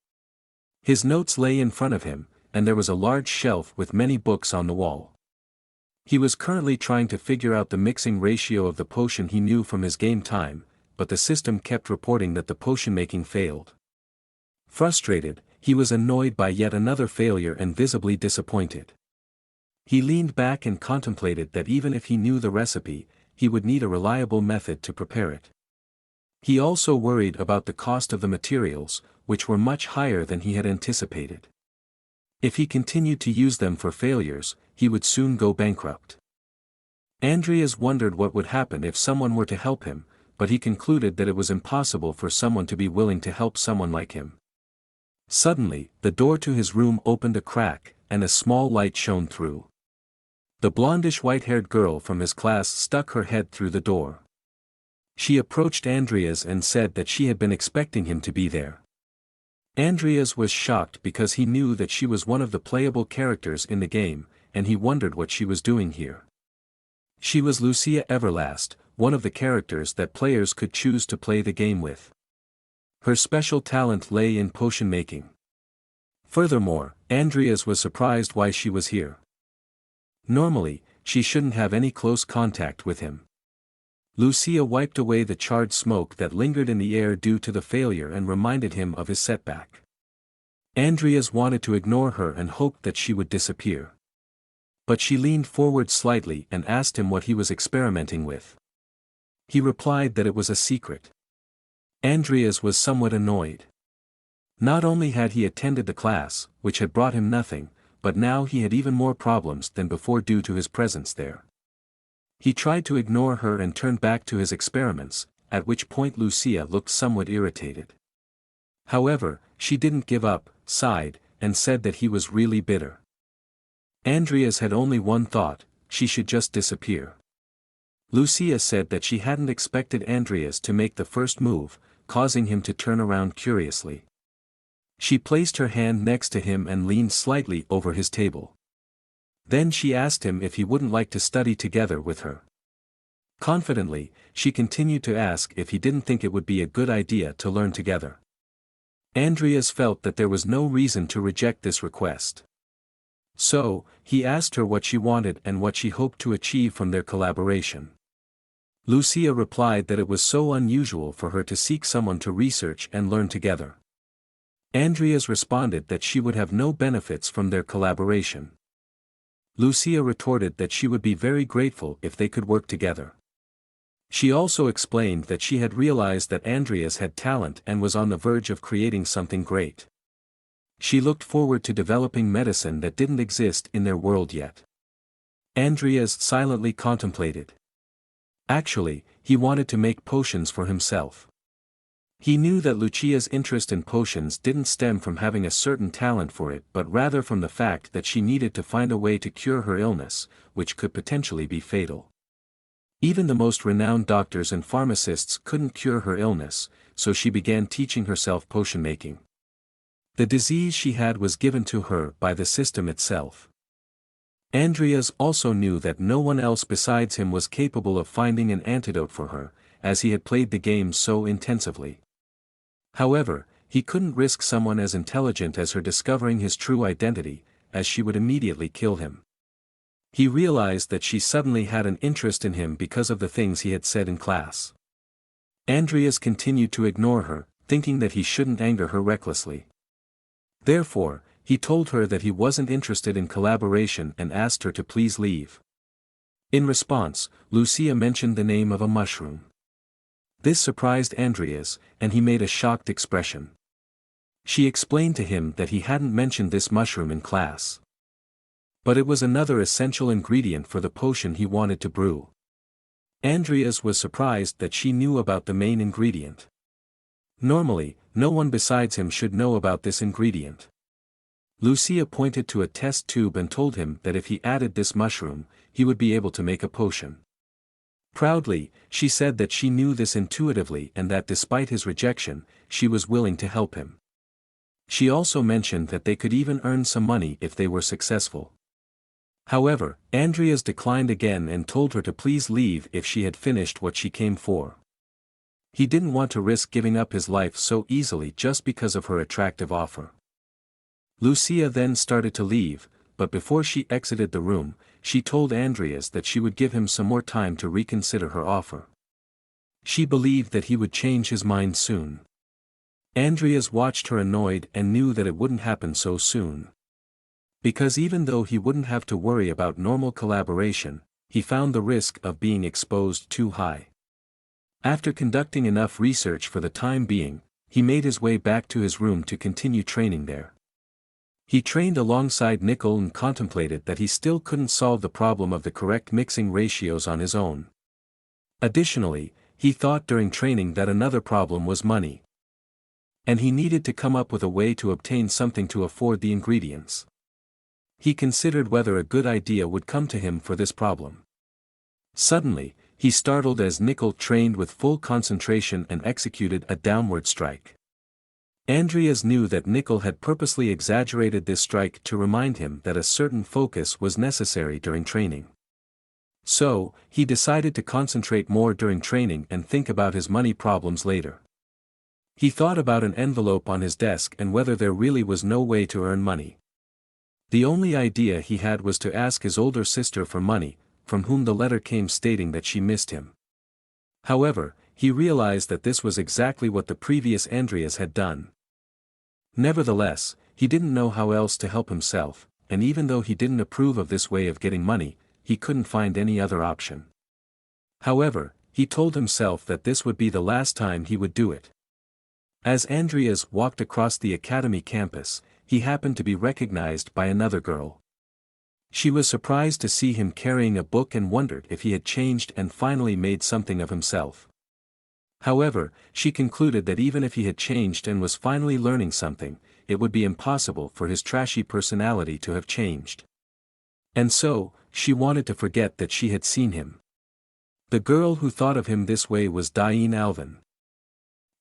His notes lay in front of him, and there was a large shelf with many books on the wall. He was currently trying to figure out the mixing ratio of the potion he knew from his game time, but the system kept reporting that the potion making failed. Frustrated, he was annoyed by yet another failure and visibly disappointed. He leaned back and contemplated that even if he knew the recipe, he would need a reliable method to prepare it. He also worried about the cost of the materials, which were much higher than he had anticipated. If he continued to use them for failures, he would soon go bankrupt. Andrias wondered what would happen if someone were to help him, but he concluded that it was impossible for someone to be willing to help someone like him. Suddenly, the door to his room opened a crack, and a small light shone through. The blondish white-haired girl from his class stuck her head through the door. She approached Andrias and said that she had been expecting him to be there. Andrias was shocked because he knew that she was one of the playable characters in the game, and he wondered what she was doing here. She was Lucia Everlast, one of the characters that players could choose to play the game with. Her special talent lay in potion making. Furthermore, Andrias was surprised why she was here. Normally, she shouldn't have any close contact with him. Lucia wiped away the charred smoke that lingered in the air due to the failure and reminded him of his setback. Andrias wanted to ignore her and hoped that she would disappear. But she leaned forward slightly and asked him what he was experimenting with. He replied that it was a secret. Andrias was somewhat annoyed. Not only had he attended the class, which had brought him nothing, but now he had even more problems than before due to his presence there. He tried to ignore her and turned back to his experiments, at which point Lucia looked somewhat irritated. However, she didn't give up, sighed, and said that he was really bitter. Andrias had only one thought: she should just disappear. Lucia said that she hadn't expected Andrias to make the first move, causing him to turn around curiously. She placed her hand next to him and leaned slightly over his table. Then she asked him if he wouldn't like to study together with her. Confidently, she continued to ask if he didn't think it would be a good idea to learn together. Andrias felt that there was no reason to reject this request. So, he asked her what she wanted and what she hoped to achieve from their collaboration. Lucia replied that it was so unusual for her to seek someone to research and learn together. Andrias responded that she would have no benefits from their collaboration. Lucia retorted that she would be very grateful if they could work together. She also explained that she had realized that Andrias had talent and was on the verge of creating something great. She looked forward to developing medicine that didn't exist in their world yet. Andrias silently contemplated. Actually, he wanted to make potions for himself. He knew that Lucia's interest in potions didn't stem from having a certain talent for it but rather from the fact that she needed to find a way to cure her illness, which could potentially be fatal. Even the most renowned doctors and pharmacists couldn't cure her illness, so she began teaching herself potion making. The disease she had was given to her by the system itself. Andrias also knew that no one else besides him was capable of finding an antidote for her, as he had played the game so intensively. However, he couldn't risk someone as intelligent as her discovering his true identity, as she would immediately kill him. He realized that she suddenly had an interest in him because of the things he had said in class. Andrias continued to ignore her, thinking that he shouldn't anger her recklessly. Therefore, he told her that he wasn't interested in collaboration and asked her to please leave. In response, Lucia mentioned the name of a mushroom. This surprised Andrias, and he made a shocked expression. She explained to him that he hadn't mentioned this mushroom in class. But it was another essential ingredient for the potion he wanted to brew. Andrias was surprised that she knew about the main ingredient. Normally, no one besides him should know about this ingredient. Lucia pointed to a test tube and told him that if he added this mushroom, he would be able to make a potion. Proudly, she said that she knew this intuitively and that despite his rejection, she was willing to help him. She also mentioned that they could even earn some money if they were successful. However, Andrias declined again and told her to please leave if she had finished what she came for. He didn't want to risk giving up his life so easily just because of her attractive offer. Lucia then started to leave, but before she exited the room, she told Andrias that she would give him some more time to reconsider her offer. She believed that he would change his mind soon. Andrias watched her annoyed and knew that it wouldn't happen so soon. Because even though he wouldn't have to worry about normal collaboration, he found the risk of being exposed too high. After conducting enough research for the time being, he made his way back to his room to continue training there. He trained alongside Nickel and contemplated that he still couldn't solve the problem of the correct mixing ratios on his own. Additionally, he thought during training that another problem was money. And he needed to come up with a way to obtain something to afford the ingredients. He considered whether a good idea would come to him for this problem. Suddenly, he startled as Nickel trained with full concentration and executed a downward strike. Andrias knew that Nickel had purposely exaggerated this strike to remind him that a certain focus was necessary during training. So, he decided to concentrate more during training and think about his money problems later. He thought about an envelope on his desk and whether there really was no way to earn money. The only idea he had was to ask his older sister for money, from whom the letter came stating that she missed him. However, he realized that this was exactly what the previous Andrias had done. Nevertheless, he didn't know how else to help himself, and even though he didn't approve of this way of getting money, he couldn't find any other option. However, he told himself that this would be the last time he would do it. As Andrias walked across the academy campus, he happened to be recognized by another girl. She was surprised to see him carrying a book and wondered if he had changed and finally made something of himself. However, she concluded that even if he had changed and was finally learning something, it would be impossible for his trashy personality to have changed. And so, she wanted to forget that she had seen him. The girl who thought of him this way was Bart Alven,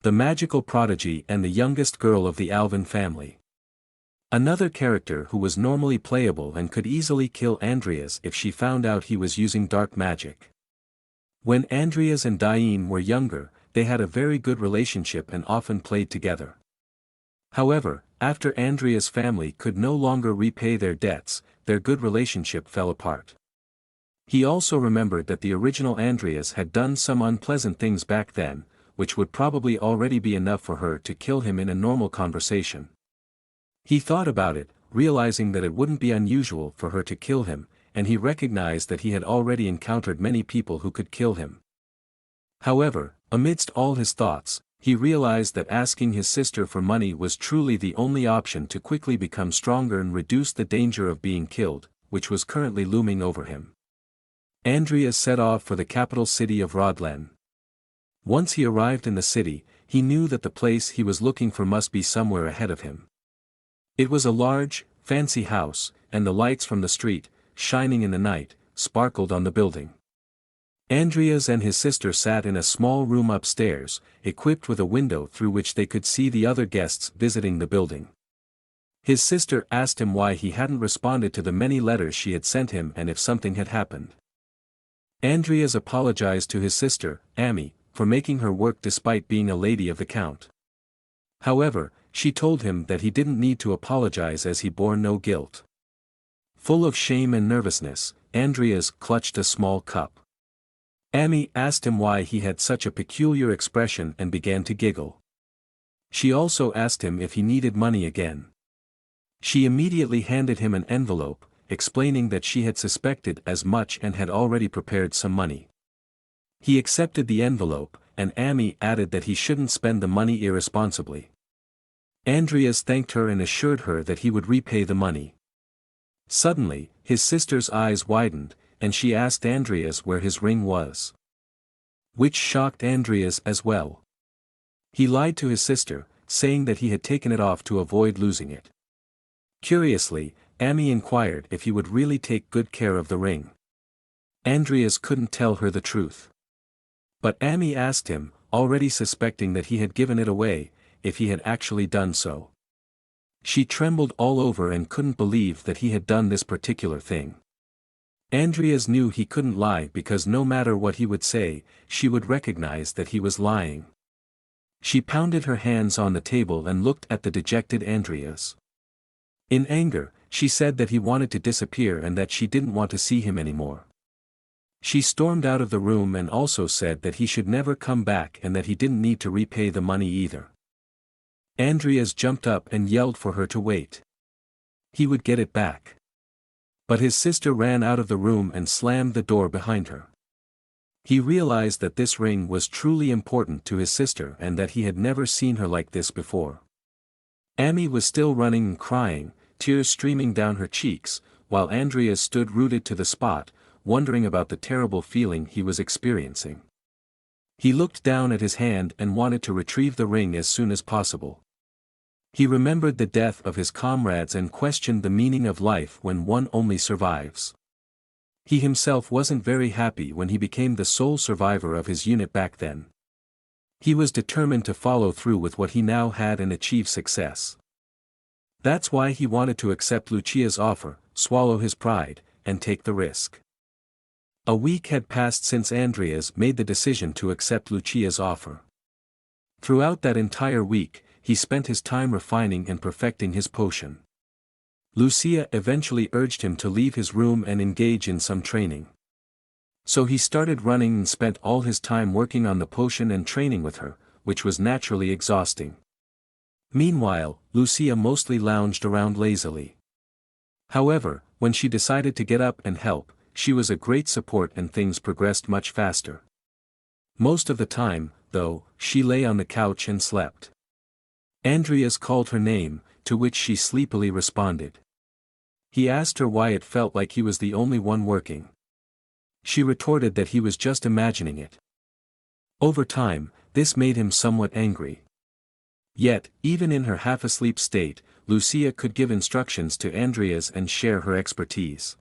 the magical prodigy and the youngest girl of the Alven family. Another character who was normally playable and could easily kill Andrias if she found out he was using dark magic. When Andrias and Diane were younger, they had a very good relationship and often played together. However, after Andrias' family could no longer repay their debts, their good relationship fell apart. He also remembered that the original Andrias had done some unpleasant things back then, which would probably already be enough for her to kill him in a normal conversation. He thought about it, realizing that it wouldn't be unusual for her to kill him, and he recognized that he had already encountered many people who could kill him. However, amidst all his thoughts, he realized that asking his sister for money was truly the only option to quickly become stronger and reduce the danger of being killed, which was currently looming over him. Andrias set off for the capital city of Rodlen. Once he arrived in the city, he knew that the place he was looking for must be somewhere ahead of him. It was a large, fancy house, and the lights from the street, shining in the night, sparkled on the building. Andrias and his sister sat in a small room upstairs, equipped with a window through which they could see the other guests visiting the building. His sister asked him why he hadn't responded to the many letters she had sent him and if something had happened. Andrias apologized to his sister, Amy, for making her work despite being a lady of the count. However, she told him that he didn't need to apologize as he bore no guilt. Full of shame and nervousness, Andrias clutched a small cup. Amy asked him why he had such a peculiar expression and began to giggle. She also asked him if he needed money again. She immediately handed him an envelope, explaining that she had suspected as much and had already prepared some money. He accepted the envelope, and Amy added that he shouldn't spend the money irresponsibly. Andrias thanked her and assured her that he would repay the money. Suddenly, his sister's eyes widened, and she asked Andrias where his ring was. Which shocked Andrias as well. He lied to his sister, saying that he had taken it off to avoid losing it. Curiously, Amy inquired if he would really take good care of the ring. Andrias couldn't tell her the truth. But Amy asked him, already suspecting that he had given it away, if he had actually done so. She trembled all over and couldn't believe that he had done this particular thing. Andrias knew he couldn't lie because no matter what he would say, she would recognize that he was lying. She pounded her hands on the table and looked at the dejected Andrias. In anger, she said that he wanted to disappear and that she didn't want to see him anymore. She stormed out of the room and also said that he should never come back and that he didn't need to repay the money either. Andrias jumped up and yelled for her to wait. He would get it back. But his sister ran out of the room and slammed the door behind her. He realized that this ring was truly important to his sister and that he had never seen her like this before. Amy was still running and crying, tears streaming down her cheeks, while Andrias stood rooted to the spot, wondering about the terrible feeling he was experiencing. He looked down at his hand and wanted to retrieve the ring as soon as possible. He remembered the death of his comrades and questioned the meaning of life when one only survives. He himself wasn't very happy when he became the sole survivor of his unit back then. He was determined to follow through with what he now had and achieve success. That's why he wanted to accept Lucia's offer, swallow his pride, and take the risk. A week had passed since Andrias made the decision to accept Lucia's offer. Throughout that entire week, he spent his time refining and perfecting his potion. Lucia eventually urged him to leave his room and engage in some training. So he started running and spent all his time working on the potion and training with her, which was naturally exhausting. Meanwhile, Lucia mostly lounged around lazily. However, when she decided to get up and help, she was a great support and things progressed much faster. Most of the time, though, she lay on the couch and slept. Andrias called her name, to which she sleepily responded. He asked her why it felt like he was the only one working. She retorted that he was just imagining it. Over time, this made him somewhat angry. Yet, even in her half-asleep state, Lucia could give instructions to Andrias and share her expertise.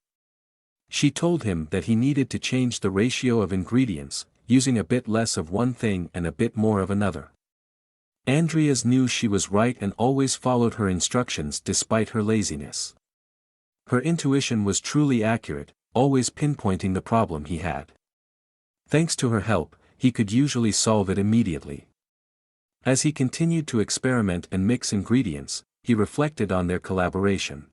She told him that he needed to change the ratio of ingredients, using a bit less of one thing and a bit more of another. Andrias knew she was right and always followed her instructions despite her laziness. Her intuition was truly accurate, always pinpointing the problem he had. Thanks to her help, he could usually solve it immediately. As he continued to experiment and mix ingredients, he reflected on their collaboration.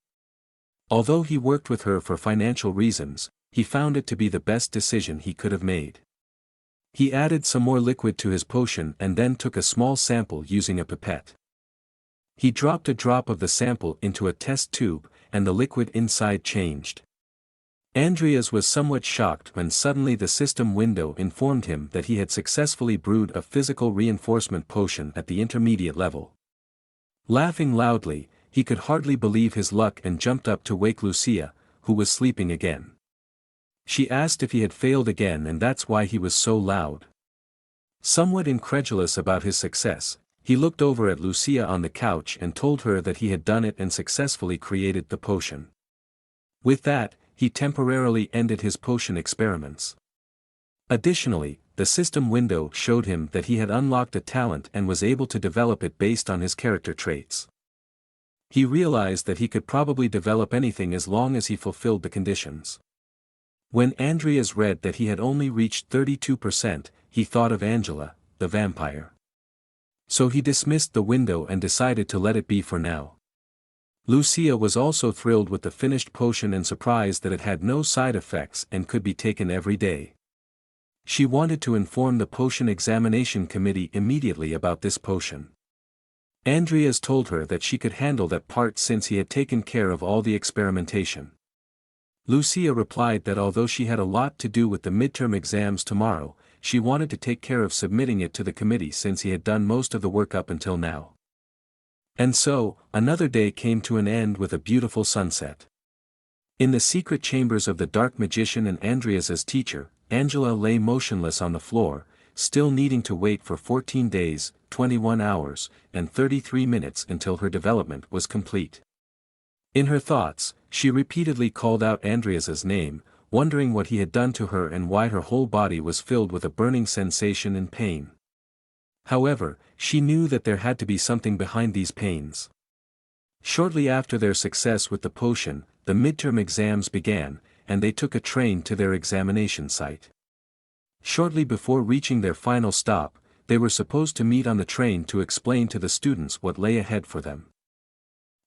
Although he worked with her for financial reasons, he found it to be the best decision he could have made. He added some more liquid to his potion and then took a small sample using a pipette. He dropped a drop of the sample into a test tube, and the liquid inside changed. Andrias was somewhat shocked when suddenly the system window informed him that he had successfully brewed a physical reinforcement potion at the intermediate level. Laughing loudly, he could hardly believe his luck and jumped up to wake Lucia, who was sleeping again. She asked if he had failed again and that's why he was so loud. Somewhat incredulous about his success, he looked over at Lucia on the couch and told her that he had done it and successfully created the potion. With that, he temporarily ended his potion experiments. Additionally, the system window showed him that he had unlocked a talent and was able to develop it based on his character traits. He realized that he could probably develop anything as long as he fulfilled the conditions. When Andrias read that he had only reached 32%, he thought of Angela, the vampire. So he dismissed the window and decided to let it be for now. Lucia was also thrilled with the finished potion and surprised that it had no side effects and could be taken every day. She wanted to inform the potion examination committee immediately about this potion. Andrias told her that she could handle that part since he had taken care of all the experimentation. Lucia replied that although she had a lot to do with the midterm exams tomorrow, she wanted to take care of submitting it to the committee since he had done most of the work up until now. And so, another day came to an end with a beautiful sunset. In the secret chambers of the dark magician and Andrias's teacher, Angela lay motionless on the floor, still needing to wait for 14 days, 21 hours, and 33 minutes until her development was complete. In her thoughts, she repeatedly called out Andrias's name, wondering what he had done to her and why her whole body was filled with a burning sensation and pain. However, she knew that there had to be something behind these pains. Shortly after their success with the potion, the midterm exams began, and they took a train to their examination site. Shortly before reaching their final stop, they were supposed to meet on the train to explain to the students what lay ahead for them.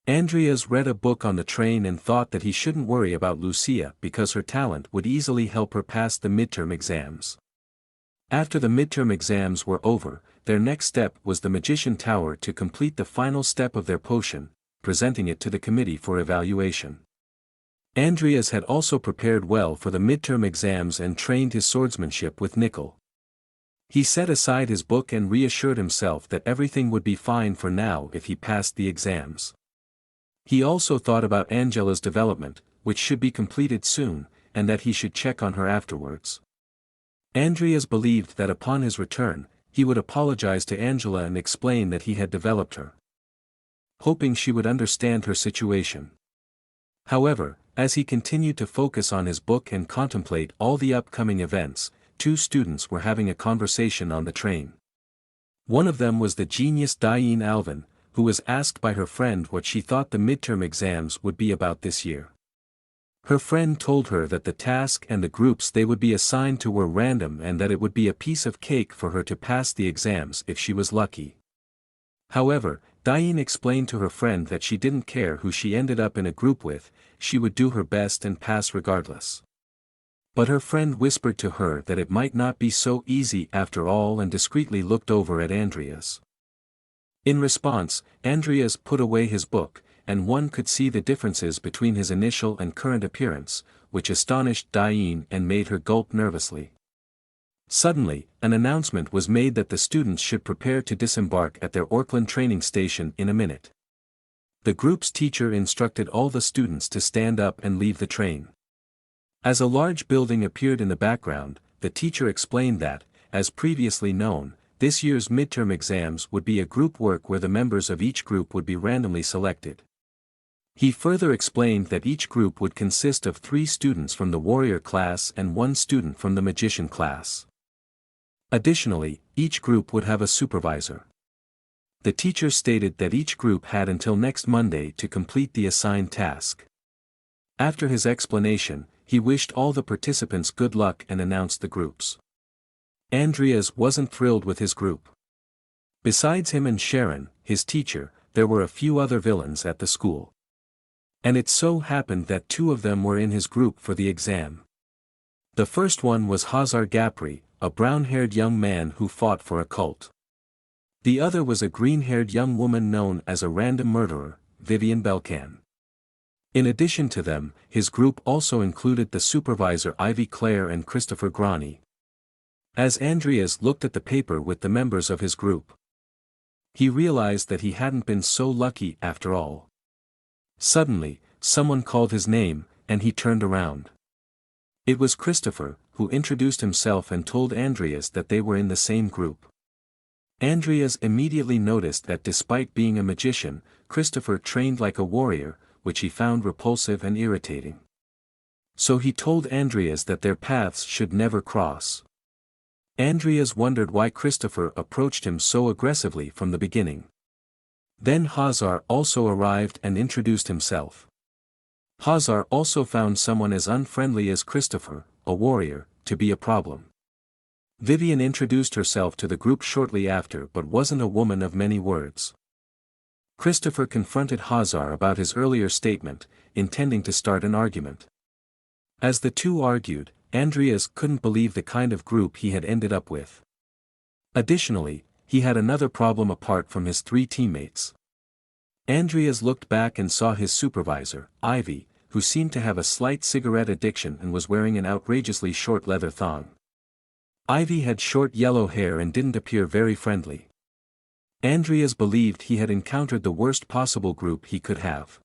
Andrias read a book on the train and thought that he shouldn't worry about Lucia because her talent would easily help her pass the midterm exams. After the midterm exams were over, their next step was the Magician Tower to complete the final step of their potion, presenting it to the committee for evaluation. Andrias had also prepared well for the midterm exams and trained his swordsmanship with nickel. He set aside his book and reassured himself that everything would be fine for now if he passed the exams. He also thought about Angela's development, which should be completed soon, and that he should check on her afterwards. Andrias believed that upon his return, he would apologize to Angela and explain that he had developed her, hoping she would understand her situation. However, as he continued to focus on his book and contemplate all the upcoming events, two students were having a conversation on the train. One of them was the genius Bart Alven, who was asked by her friend what she thought the midterm exams would be about this year. Her friend told her that the task and the groups they would be assigned to were random and that it would be a piece of cake for her to pass the exams if she was lucky. However, Diane explained to her friend that she didn't care who she ended up in a group with, she would do her best and pass regardless. But her friend whispered to her that it might not be so easy after all and discreetly looked over at Andrias. In response, Andrias put away his book, and one could see the differences between his initial and current appearance, which astonished Diane and made her gulp nervously. Suddenly, an announcement was made that the students should prepare to disembark at their Orkland training station in a minute. The group's teacher instructed all the students to stand up and leave the train. As a large building appeared in the background, the teacher explained that, as previously known, this year's midterm exams would be a group work where the members of each group would be randomly selected. He further explained that each group would consist of 3 students from the warrior class and 1 student from the magician class. Additionally, each group would have a supervisor. The teacher stated that each group had until next Monday to complete the assigned task. After his explanation, he wished all the participants good luck and announced the groups. Andrias wasn't thrilled with his group. Besides him and Sharon, his teacher, there were a few other villains at the school. And it so happened that two of them were in his group for the exam. The first one was Hazar Gapri, a brown-haired young man who fought for a cult. The other was a green-haired young woman known as a random murderer, Vivian Belcan. In addition to them, his group also included the supervisor Ivy Clare and Christopher Grani. As Andrias looked at the paper with the members of his group, he realized that he hadn't been so lucky after all. Suddenly, someone called his name, and he turned around. It was Christopher, who introduced himself and told Andrias that they were in the same group. Andrias immediately noticed that despite being a magician, Christopher trained like a warrior, which he found repulsive and irritating. So he told Andrias that their paths should never cross. Andrias wondered why Christopher approached him so aggressively from the beginning. Then Hazar also arrived and introduced himself. Hazar also found someone as unfriendly as Christopher, a warrior, to be a problem. Vivian introduced herself to the group shortly after but wasn't a woman of many words. Christopher confronted Hazar about his earlier statement, intending to start an argument. As the two argued, Andrias couldn't believe the kind of group he had ended up with. Additionally, he had another problem apart from his three teammates. Andrias looked back and saw his supervisor, Ivy, who seemed to have a slight cigarette addiction and was wearing an outrageously short leather thong. Ivy had short yellow hair and didn't appear very friendly. Andrias believed he had encountered the worst possible group he could have.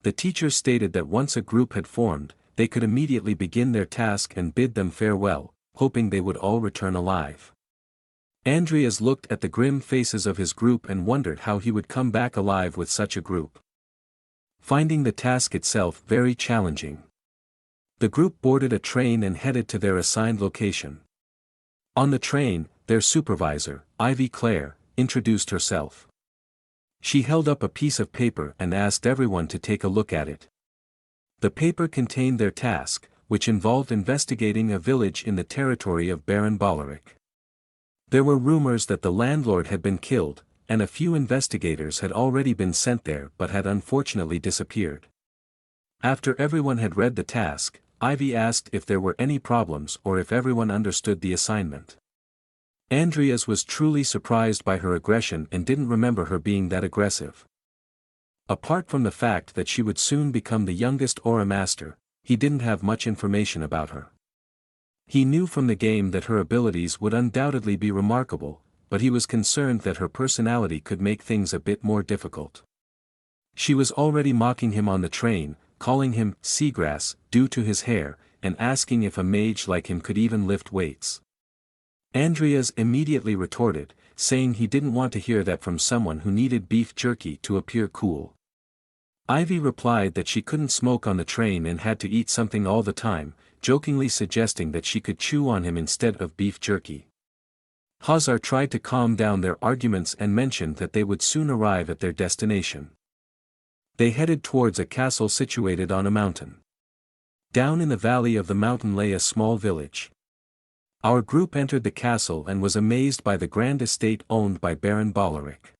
The teacher stated that once a group had formed, they could immediately begin their task and bid them farewell, hoping they would all return alive. Andrias looked at the grim faces of his group and wondered how he would come back alive with such a group. Finding the task itself very challenging, the group boarded a train and headed to their assigned location. On the train, their supervisor, Ivy Clare, introduced herself. She held up a piece of paper and asked everyone to take a look at it. The paper contained their task, which involved investigating a village in the territory of Baron Bollorick. There were rumors that the landlord had been killed, and a few investigators had already been sent there but had unfortunately disappeared. After everyone had read the task, Ivy asked if there were any problems or if everyone understood the assignment. Andrias was truly surprised by her aggression and didn't remember her being that aggressive. Apart from the fact that she would soon become the youngest Aura Master, he didn't have much information about her. He knew from the game that her abilities would undoubtedly be remarkable, but he was concerned that her personality could make things a bit more difficult. She was already mocking him on the train, calling him seagrass due to his hair, and asking if a mage like him could even lift weights. Andrias immediately retorted, saying he didn't want to hear that from someone who needed beef jerky to appear cool. Ivy replied that she couldn't smoke on the train and had to eat something all the time, jokingly suggesting that she could chew on him instead of beef jerky. Hazar tried to calm down their arguments and mentioned that they would soon arrive at their destination. They headed towards a castle situated on a mountain. Down in the valley of the mountain lay a small village. Our group entered the castle and was amazed by the grand estate owned by Baron Bollorick.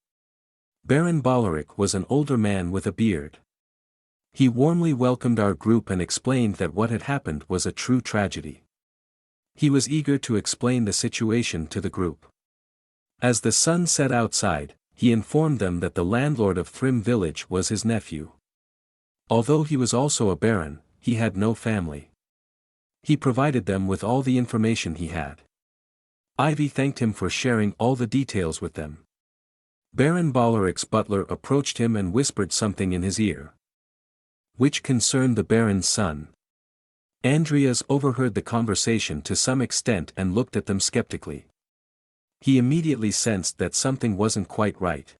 Baron Bollorick was an older man with a beard. He warmly welcomed our group and explained that what had happened was a true tragedy. He was eager to explain the situation to the group. As the sun set outside, he informed them that the landlord of Thrym village was his nephew. Although he was also a baron, he had no family. He provided them with all the information he had. Ivy thanked him for sharing all the details with them. Baron Bollorick's butler approached him and whispered something in his ear, which concerned the baron's son. Andrias overheard the conversation to some extent and looked at them skeptically. He immediately sensed that something wasn't quite right.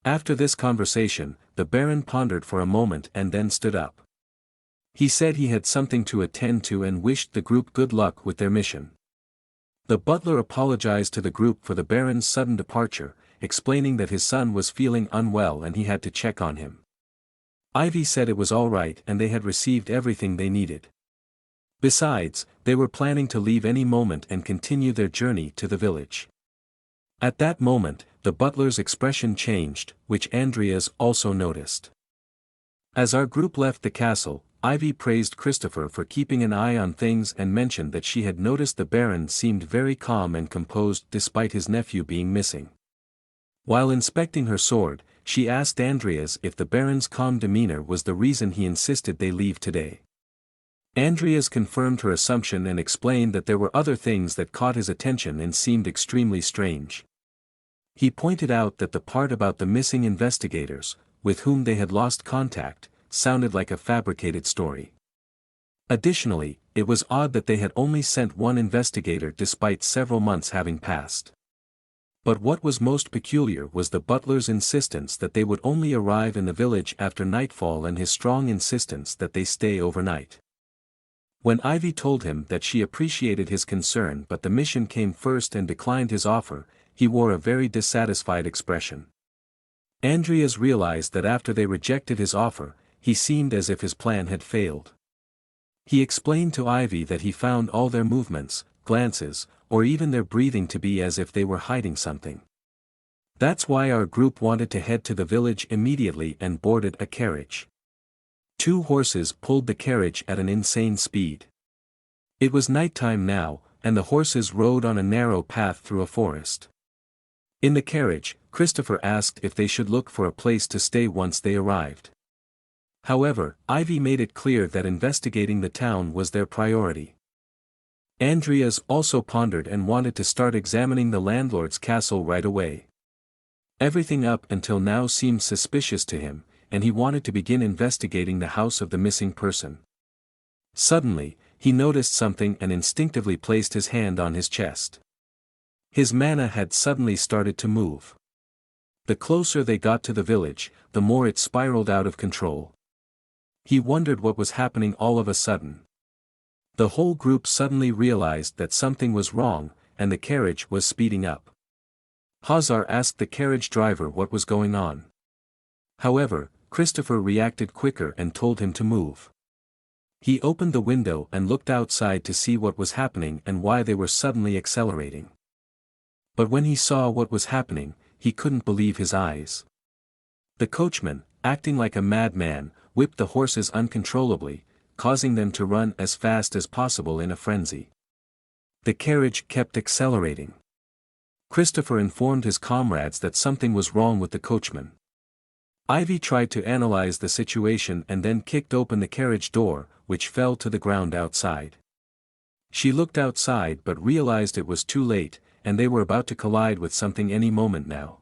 After this conversation, the baron pondered for a moment and then stood up. He said he had something to attend to and wished the group good luck with their mission. The butler apologized to the group for the baron's sudden departure, explaining that his son was feeling unwell and he had to check on him. Ivy said it was all right and they had received everything they needed. Besides, they were planning to leave any moment and continue their journey to the village. At that moment, the butler's expression changed, which Andrias also noticed. As our group left the castle, Ivy praised Christopher for keeping an eye on things and mentioned that she had noticed the Baron seemed very calm and composed despite his nephew being missing. While inspecting her sword, she asked Andrias if the Baron's calm demeanor was the reason he insisted they leave today. Andrias confirmed her assumption and explained that there were other things that caught his attention and seemed extremely strange. He pointed out that the part about the missing investigators, with whom they had lost contact, sounded like a fabricated story. Additionally, it was odd that they had only sent one investigator despite several months having passed. But what was most peculiar was the butler's insistence that they would only arrive in the village after nightfall and his strong insistence that they stay overnight. When Ivy told him that she appreciated his concern but the mission came first and declined his offer, he wore a very dissatisfied expression. Andrias realized that after they rejected his offer, he seemed as if his plan had failed. He explained to Ivy that he found all their movements, glances, or even their breathing to be as if they were hiding something. That's why our group wanted to head to the village immediately and boarded a carriage. 2 horses pulled the carriage at an insane speed. It was nighttime now, and the horses rode on a narrow path through a forest. In the carriage, Christopher asked if they should look for a place to stay once they arrived. However, Ivy made it clear that investigating the town was their priority. Andrias also pondered and wanted to start examining the landlord's castle right away. Everything up until now seemed suspicious to him, and he wanted to begin investigating the house of the missing person. Suddenly, he noticed something and instinctively placed his hand on his chest. His mana had suddenly started to move. The closer they got to the village, the more it spiraled out of control. He wondered what was happening all of a sudden. The whole group suddenly realized that something was wrong, and the carriage was speeding up. Hazar asked the carriage driver what was going on. However, Christopher reacted quicker and told him to move. He opened the window and looked outside to see what was happening and why they were suddenly accelerating. But when he saw what was happening, he couldn't believe his eyes. The coachman, acting like a madman, whipped the horses uncontrollably, causing them to run as fast as possible in a frenzy. The carriage kept accelerating. Christopher informed his comrades that something was wrong with the coachman. Ivy tried to analyze the situation and then kicked open the carriage door, which fell to the ground outside. She looked outside but realized it was too late, and they were about to collide with something any moment now.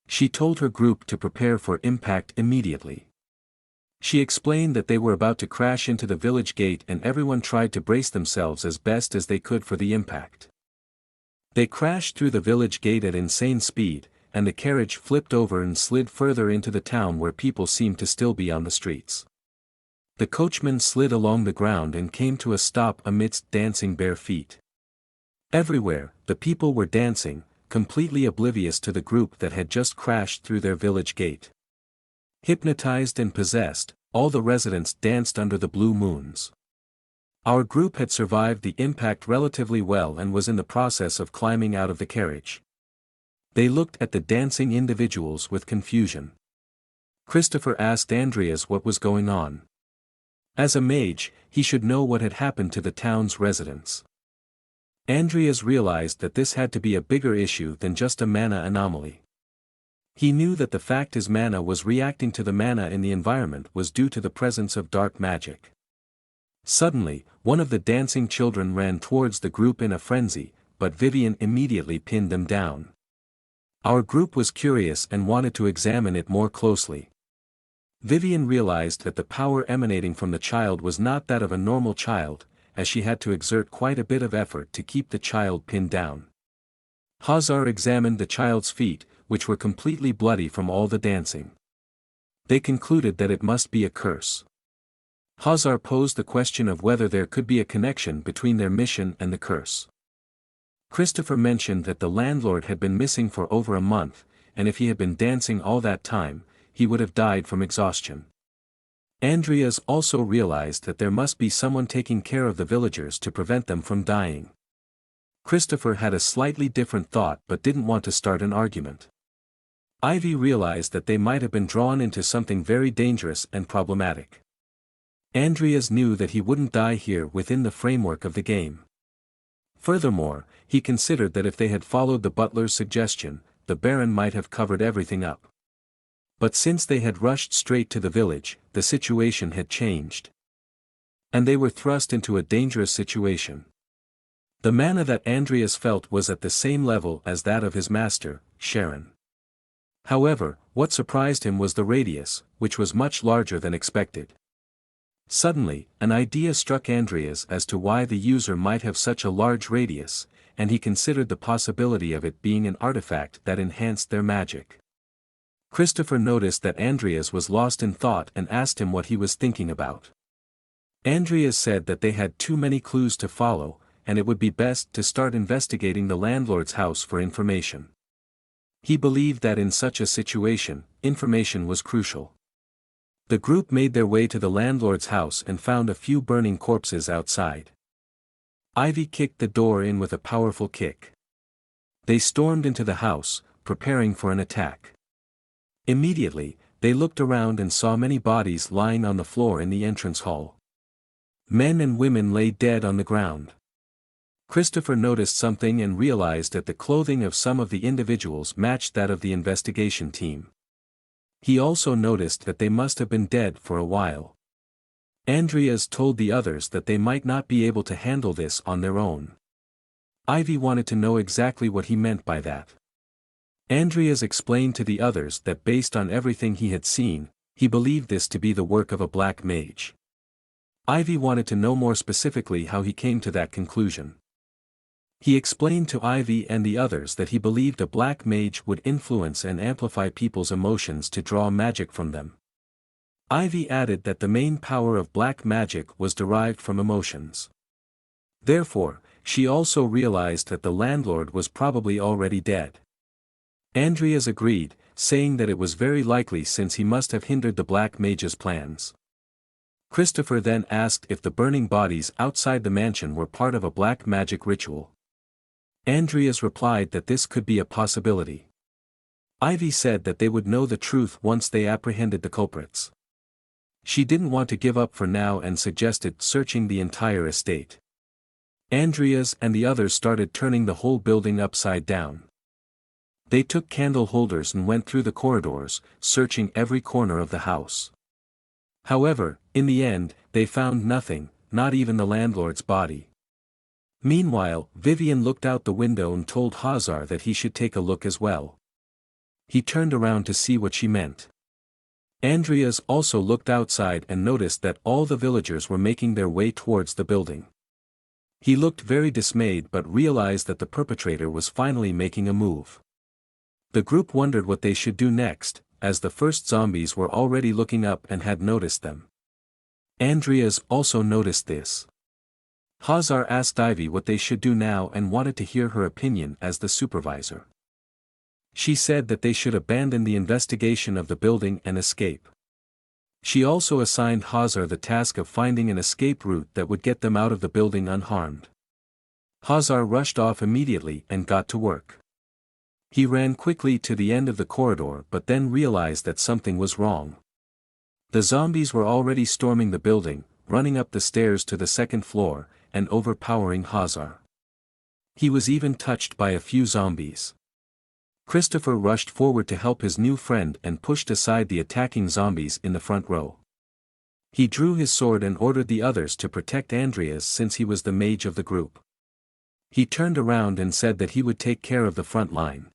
She told her group to prepare for impact immediately. She explained that they were about to crash into the village gate and everyone tried to brace themselves as best as they could for the impact. They crashed through the village gate at insane speed, and the carriage flipped over and slid further into the town where people seemed to still be on the streets. The coachman slid along the ground and came to a stop amidst dancing bare feet. Everywhere, the people were dancing, completely oblivious to the group that had just crashed through their village gate. Hypnotized and possessed, all the residents danced under the blue moons. Our group had survived the impact relatively well and was in the process of climbing out of the carriage. They looked at the dancing individuals with confusion. Christopher asked Andrias what was going on. As a mage, he should know what had happened to the town's residents. Andrias realized that this had to be a bigger issue than just a mana anomaly. He knew that the fact his mana was reacting to the mana in the environment was due to the presence of dark magic. Suddenly, one of the dancing children ran towards the group in a frenzy, but Vivian immediately pinned them down. Our group was curious and wanted to examine it more closely. Vivian realized that the power emanating from the child was not that of a normal child, as she had to exert quite a bit of effort to keep the child pinned down. Hazar examined the child's feet, which were completely bloody from all the dancing. They concluded that it must be a curse. Hazar posed the question of whether there could be a connection between their mission and the curse. Christopher mentioned that the landlord had been missing for over a month, and if he had been dancing all that time, he would have died from exhaustion. Andrias also realized that there must be someone taking care of the villagers to prevent them from dying. Christopher had a slightly different thought but didn't want to start an argument. Ivy realized that they might have been drawn into something very dangerous and problematic. Andrias knew that he wouldn't die here within the framework of the game. Furthermore, he considered that if they had followed the butler's suggestion, the Baron might have covered everything up. But since they had rushed straight to the village, the situation had changed. And they were thrust into a dangerous situation. The mana that Andrias felt was at the same level as that of his master, Sharon. However, what surprised him was the radius, which was much larger than expected. Suddenly, an idea struck Andrias as to why the user might have such a large radius, and he considered the possibility of it being an artifact that enhanced their magic. Christopher noticed that Andrias was lost in thought and asked him what he was thinking about. Andrias said that they had too many clues to follow, and it would be best to start investigating the landlord's house for information. He believed that in such a situation, information was crucial. The group made their way to the landlord's house and found a few burning corpses outside. Ivy kicked the door in with a powerful kick. They stormed into the house, preparing for an attack. Immediately, they looked around and saw many bodies lying on the floor in the entrance hall. Men and women lay dead on the ground. Christopher noticed something and realized that the clothing of some of the individuals matched that of the investigation team. He also noticed that they must have been dead for a while. Andrias told the others that they might not be able to handle this on their own. Ivy wanted to know exactly what he meant by that. Andrias explained to the others that based on everything he had seen, he believed this to be the work of a black mage. Ivy wanted to know more specifically how he came to that conclusion. He explained to Ivy and the others that he believed a black mage would influence and amplify people's emotions to draw magic from them. Ivy added that the main power of black magic was derived from emotions. Therefore, she also realized that the landlord was probably already dead. Andrias agreed, saying that it was very likely since he must have hindered the black mage's plans. Christopher then asked if the burning bodies outside the mansion were part of a black magic ritual. Andrias replied that this could be a possibility. Ivy said that they would know the truth once they apprehended the culprits. She didn't want to give up for now and suggested searching the entire estate. Andrias and the others started turning the whole building upside down. They took candle holders and went through the corridors, searching every corner of the house. However, in the end, they found nothing, not even the landlord's body. Meanwhile, Vivian looked out the window and told Hazar that he should take a look as well. He turned around to see what she meant. Andrias also looked outside and noticed that all the villagers were making their way towards the building. He looked very dismayed but realized that the perpetrator was finally making a move. The group wondered what they should do next, as the first zombies were already looking up and had noticed them. Andrias also noticed this. Hazar asked Ivy what they should do now and wanted to hear her opinion as the supervisor. She said that they should abandon the investigation of the building and escape. She also assigned Hazar the task of finding an escape route that would get them out of the building unharmed. Hazar rushed off immediately and got to work. He ran quickly to the end of the corridor but then realized that something was wrong. The zombies were already storming the building, running up the stairs to the second floor, and overpowering Hazar. He was even touched by a few zombies. Christopher rushed forward to help his new friend and pushed aside the attacking zombies in the front row. He drew his sword and ordered the others to protect Andrias since he was the mage of the group. He turned around and said that he would take care of the front line.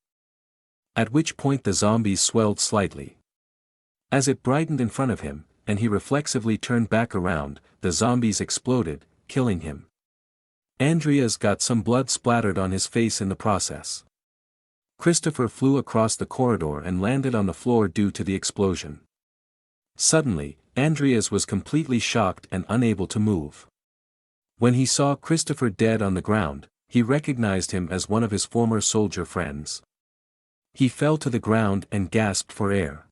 At which point the zombies swelled slightly. As it brightened in front of him, and he reflexively turned back around, the zombies exploded, killing him. Andrias got some blood splattered on his face in the process. Christopher flew across the corridor and landed on the floor due to the explosion. Suddenly, Andrias was completely shocked and unable to move. When he saw Christopher dead on the ground, he recognized him as one of his former soldier friends. He fell to the ground and gasped for air.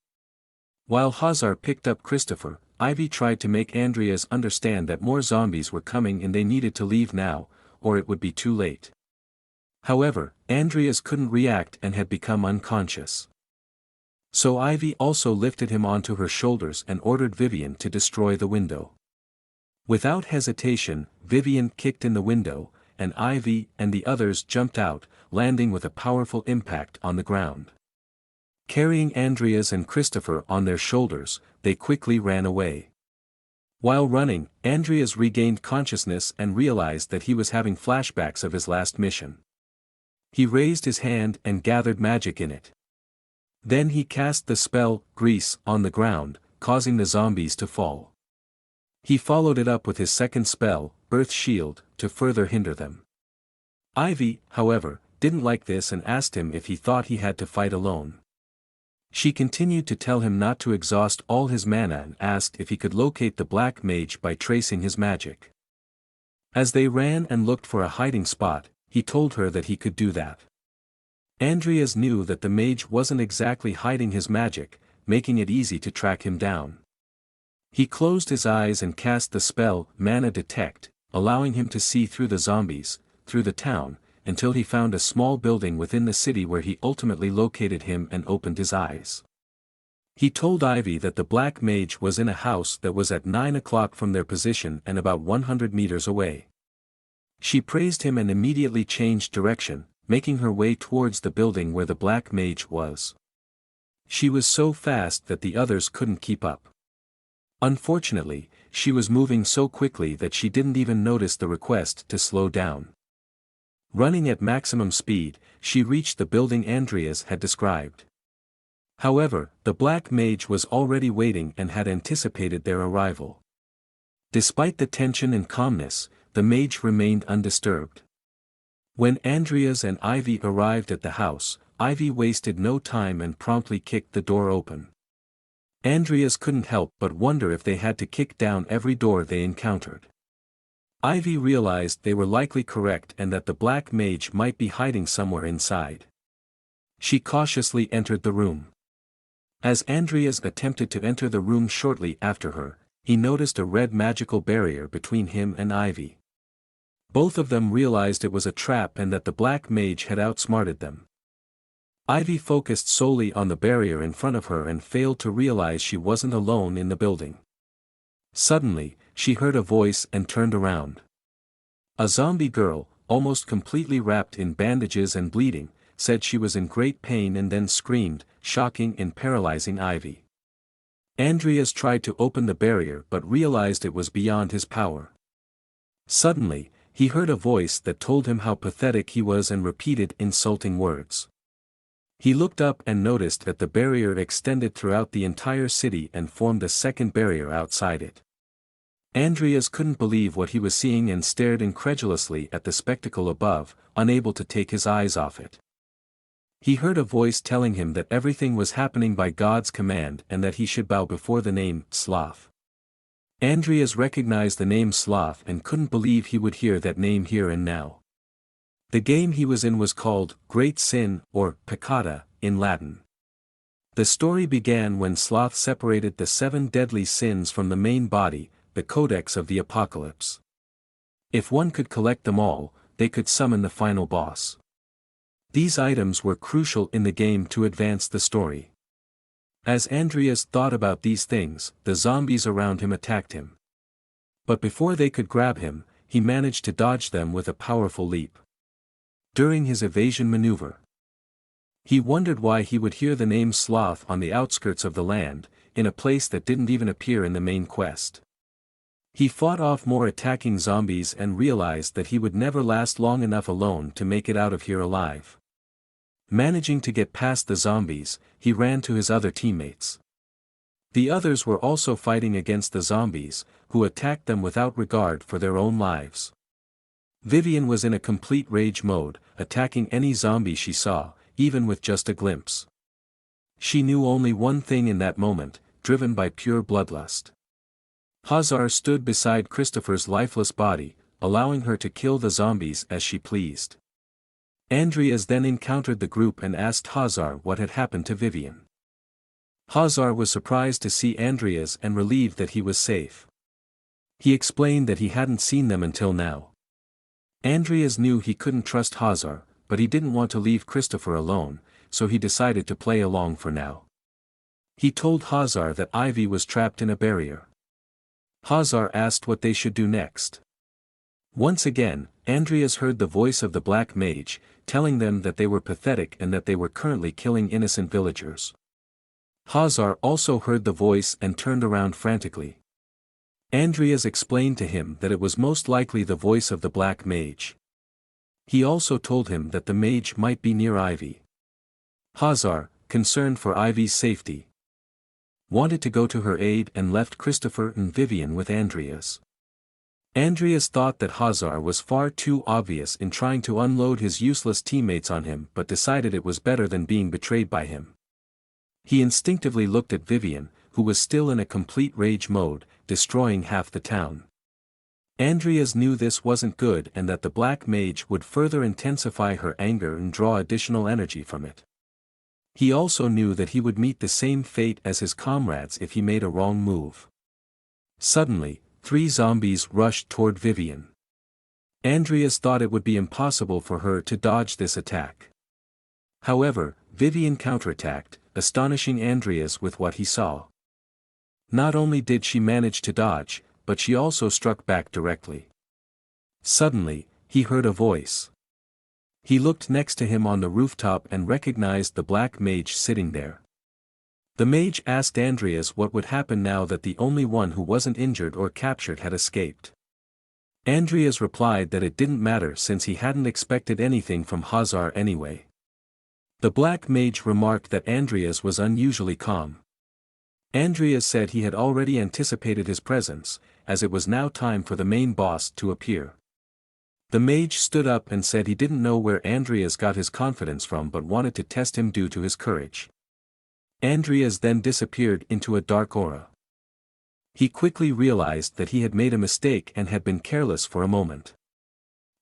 While Hazar picked up Christopher, Ivy tried to make Andrias understand that more zombies were coming and they needed to leave now, or it would be too late. However, Andrias couldn't react and had become unconscious. So Ivy also lifted him onto her shoulders and ordered Vivian to destroy the window. Without hesitation, Vivian kicked in the window, and Ivy and the others jumped out, landing with a powerful impact on the ground. Carrying Andrias and Christopher on their shoulders, they quickly ran away. While running, Andrias regained consciousness and realized that he was having flashbacks of his last mission. He raised his hand and gathered magic in it. Then he cast the spell, Grease, on the ground, causing the zombies to fall. He followed it up with his second spell, Earth Shield, to further hinder them. Ivy, however, didn't like this and asked him if he thought he had to fight alone. She continued to tell him not to exhaust all his mana and asked if he could locate the black mage by tracing his magic. As they ran and looked for a hiding spot, he told her that he could do that. Andrias knew that the mage wasn't exactly hiding his magic, making it easy to track him down. He closed his eyes and cast the spell, Mana Detect, allowing him to see through the zombies, through the town, until he found a small building within the city where he ultimately located him and opened his eyes. He told Ivy that the black mage was in a house that was at 9 o'clock from their position and about 100 meters away. She praised him and immediately changed direction, making her way towards the building where the black mage was. She was so fast that the others couldn't keep up. Unfortunately, she was moving so quickly that she didn't even notice the request to slow down. Running at maximum speed, she reached the building Andrias had described. However, the black mage was already waiting and had anticipated their arrival. Despite the tension and calmness, the mage remained undisturbed. When Andrias and Ivy arrived at the house, Ivy wasted no time and promptly kicked the door open. Andrias couldn't help but wonder if they had to kick down every door they encountered. Ivy realized they were likely correct and that the black mage might be hiding somewhere inside. She cautiously entered the room. As Andrias attempted to enter the room shortly after her, he noticed a red magical barrier between him and Ivy. Both of them realized it was a trap and that the black mage had outsmarted them. Ivy focused solely on the barrier in front of her and failed to realize she wasn't alone in the building. Suddenly, she heard a voice and turned around. A zombie girl, almost completely wrapped in bandages and bleeding, said she was in great pain and then screamed, shocking and paralyzing Ivy. Andrias tried to open the barrier but realized it was beyond his power. Suddenly, he heard a voice that told him how pathetic he was and repeated insulting words. He looked up and noticed that the barrier extended throughout the entire city and formed a second barrier outside it. Andrias couldn't believe what he was seeing and stared incredulously at the spectacle above, unable to take his eyes off it. He heard a voice telling him that everything was happening by God's command and that he should bow before the name, Sloth. Andrias recognized the name Sloth and couldn't believe he would hear that name here and now. The game he was in was called Great Sin, or Peccata, in Latin. The story began when Sloth separated the 7 deadly sins from the main body, the Codex of the Apocalypse. If one could collect them all, they could summon the final boss. These items were crucial in the game to advance the story. As Andrias thought about these things, the zombies around him attacked him. But before they could grab him, he managed to dodge them with a powerful leap. During his evasion maneuver, he wondered why he would hear the name Sloth on the outskirts of the land, in a place that didn't even appear in the main quest. He fought off more attacking zombies and realized that he would never last long enough alone to make it out of here alive. Managing to get past the zombies, he ran to his other teammates. The others were also fighting against the zombies, who attacked them without regard for their own lives. Vivian was in a complete rage mode, attacking any zombie she saw, even with just a glimpse. She knew only one thing in that moment, driven by pure bloodlust. Hazar stood beside Christopher's lifeless body, allowing her to kill the zombies as she pleased. Andrias then encountered the group and asked Hazar what had happened to Vivian. Hazar was surprised to see Andrias and relieved that he was safe. He explained that he hadn't seen them until now. Andrias knew he couldn't trust Hazar, but he didn't want to leave Christopher alone, so he decided to play along for now. He told Hazar that Ivy was trapped in a barrier. Hazar asked what they should do next. Once again, Andrias heard the voice of the Black Mage, telling them that they were pathetic and that they were currently killing innocent villagers. Hazar also heard the voice and turned around frantically. Andrias explained to him that it was most likely the voice of the Black Mage. He also told him that the mage might be near Ivy. Hazar, concerned for Ivy's safety, wanted to go to her aid and left Christopher and Vivian with Andrias. Andrias thought that Hazar was far too obvious in trying to unload his useless teammates on him but decided it was better than being betrayed by him. He instinctively looked at Vivian, who was still in a complete rage mode, destroying half the town. Andrias knew this wasn't good and that the Black Mage would further intensify her anger and draw additional energy from it. He also knew that he would meet the same fate as his comrades if he made a wrong move. Suddenly, 3 zombies rushed toward Vivian. Andrias thought it would be impossible for her to dodge this attack. However, Vivian counterattacked, astonishing Andrias with what he saw. Not only did she manage to dodge, but she also struck back directly. Suddenly, he heard a voice. He looked next to him on the rooftop and recognized the Black Mage sitting there. The mage asked Andrias what would happen now that the only one who wasn't injured or captured had escaped. Andrias replied that it didn't matter since he hadn't expected anything from Hazar anyway. The Black Mage remarked that Andrias was unusually calm. Andrias said he had already anticipated his presence, as it was now time for the main boss to appear. The mage stood up and said he didn't know where Andrias got his confidence from but wanted to test him due to his courage. Andrias then disappeared into a dark aura. He quickly realized that he had made a mistake and had been careless for a moment.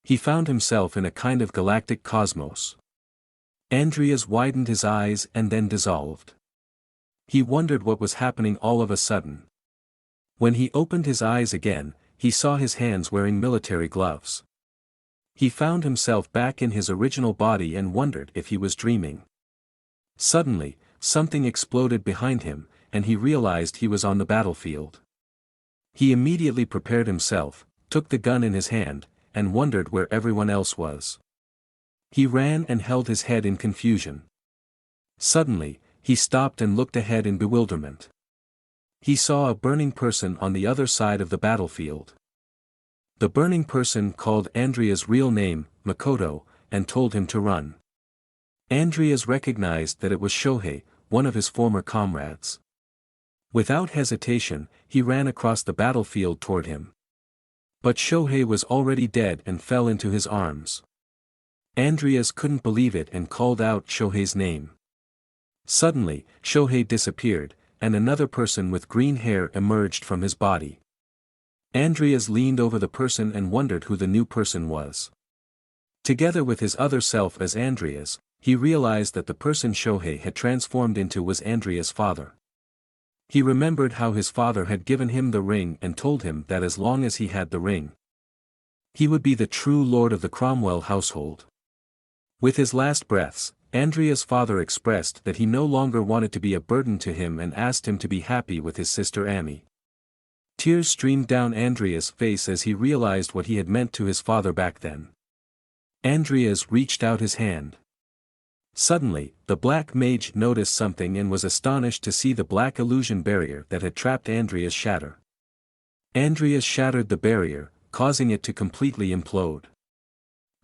He found himself in a kind of galactic cosmos. Andrias widened his eyes and then dissolved. He wondered what was happening all of a sudden. When he opened his eyes again, he saw his hands wearing military gloves. He found himself back in his original body and wondered if he was dreaming. Suddenly, something exploded behind him, and he realized he was on the battlefield. He immediately prepared himself, took the gun in his hand, and wondered where everyone else was. He ran and held his head in confusion. Suddenly, he stopped and looked ahead in bewilderment. He saw a burning person on the other side of the battlefield. The burning person called Andrias' real name, Makoto, and told him to run. Andrias recognized that it was Shohei, one of his former comrades. Without hesitation, he ran across the battlefield toward him. But Shohei was already dead and fell into his arms. Andrias couldn't believe it and called out Shohei's name. Suddenly, Shohei disappeared, and another person with green hair emerged from his body. Andrias leaned over the person and wondered who the new person was. Together with his other self as Andrias, he realized that the person Shohei had transformed into was Andrias' father. He remembered how his father had given him the ring and told him that as long as he had the ring, he would be the true lord of the Cromwell household. With his last breaths, Andrias' father expressed that he no longer wanted to be a burden to him and asked him to be happy with his sister Amy. Tears streamed down Andrias' face as he realized what he had meant to his father back then. Andrias reached out his hand. Suddenly, the Black Mage noticed something and was astonished to see the black illusion barrier that had trapped Andrias shatter. Andrias shattered the barrier, causing it to completely implode.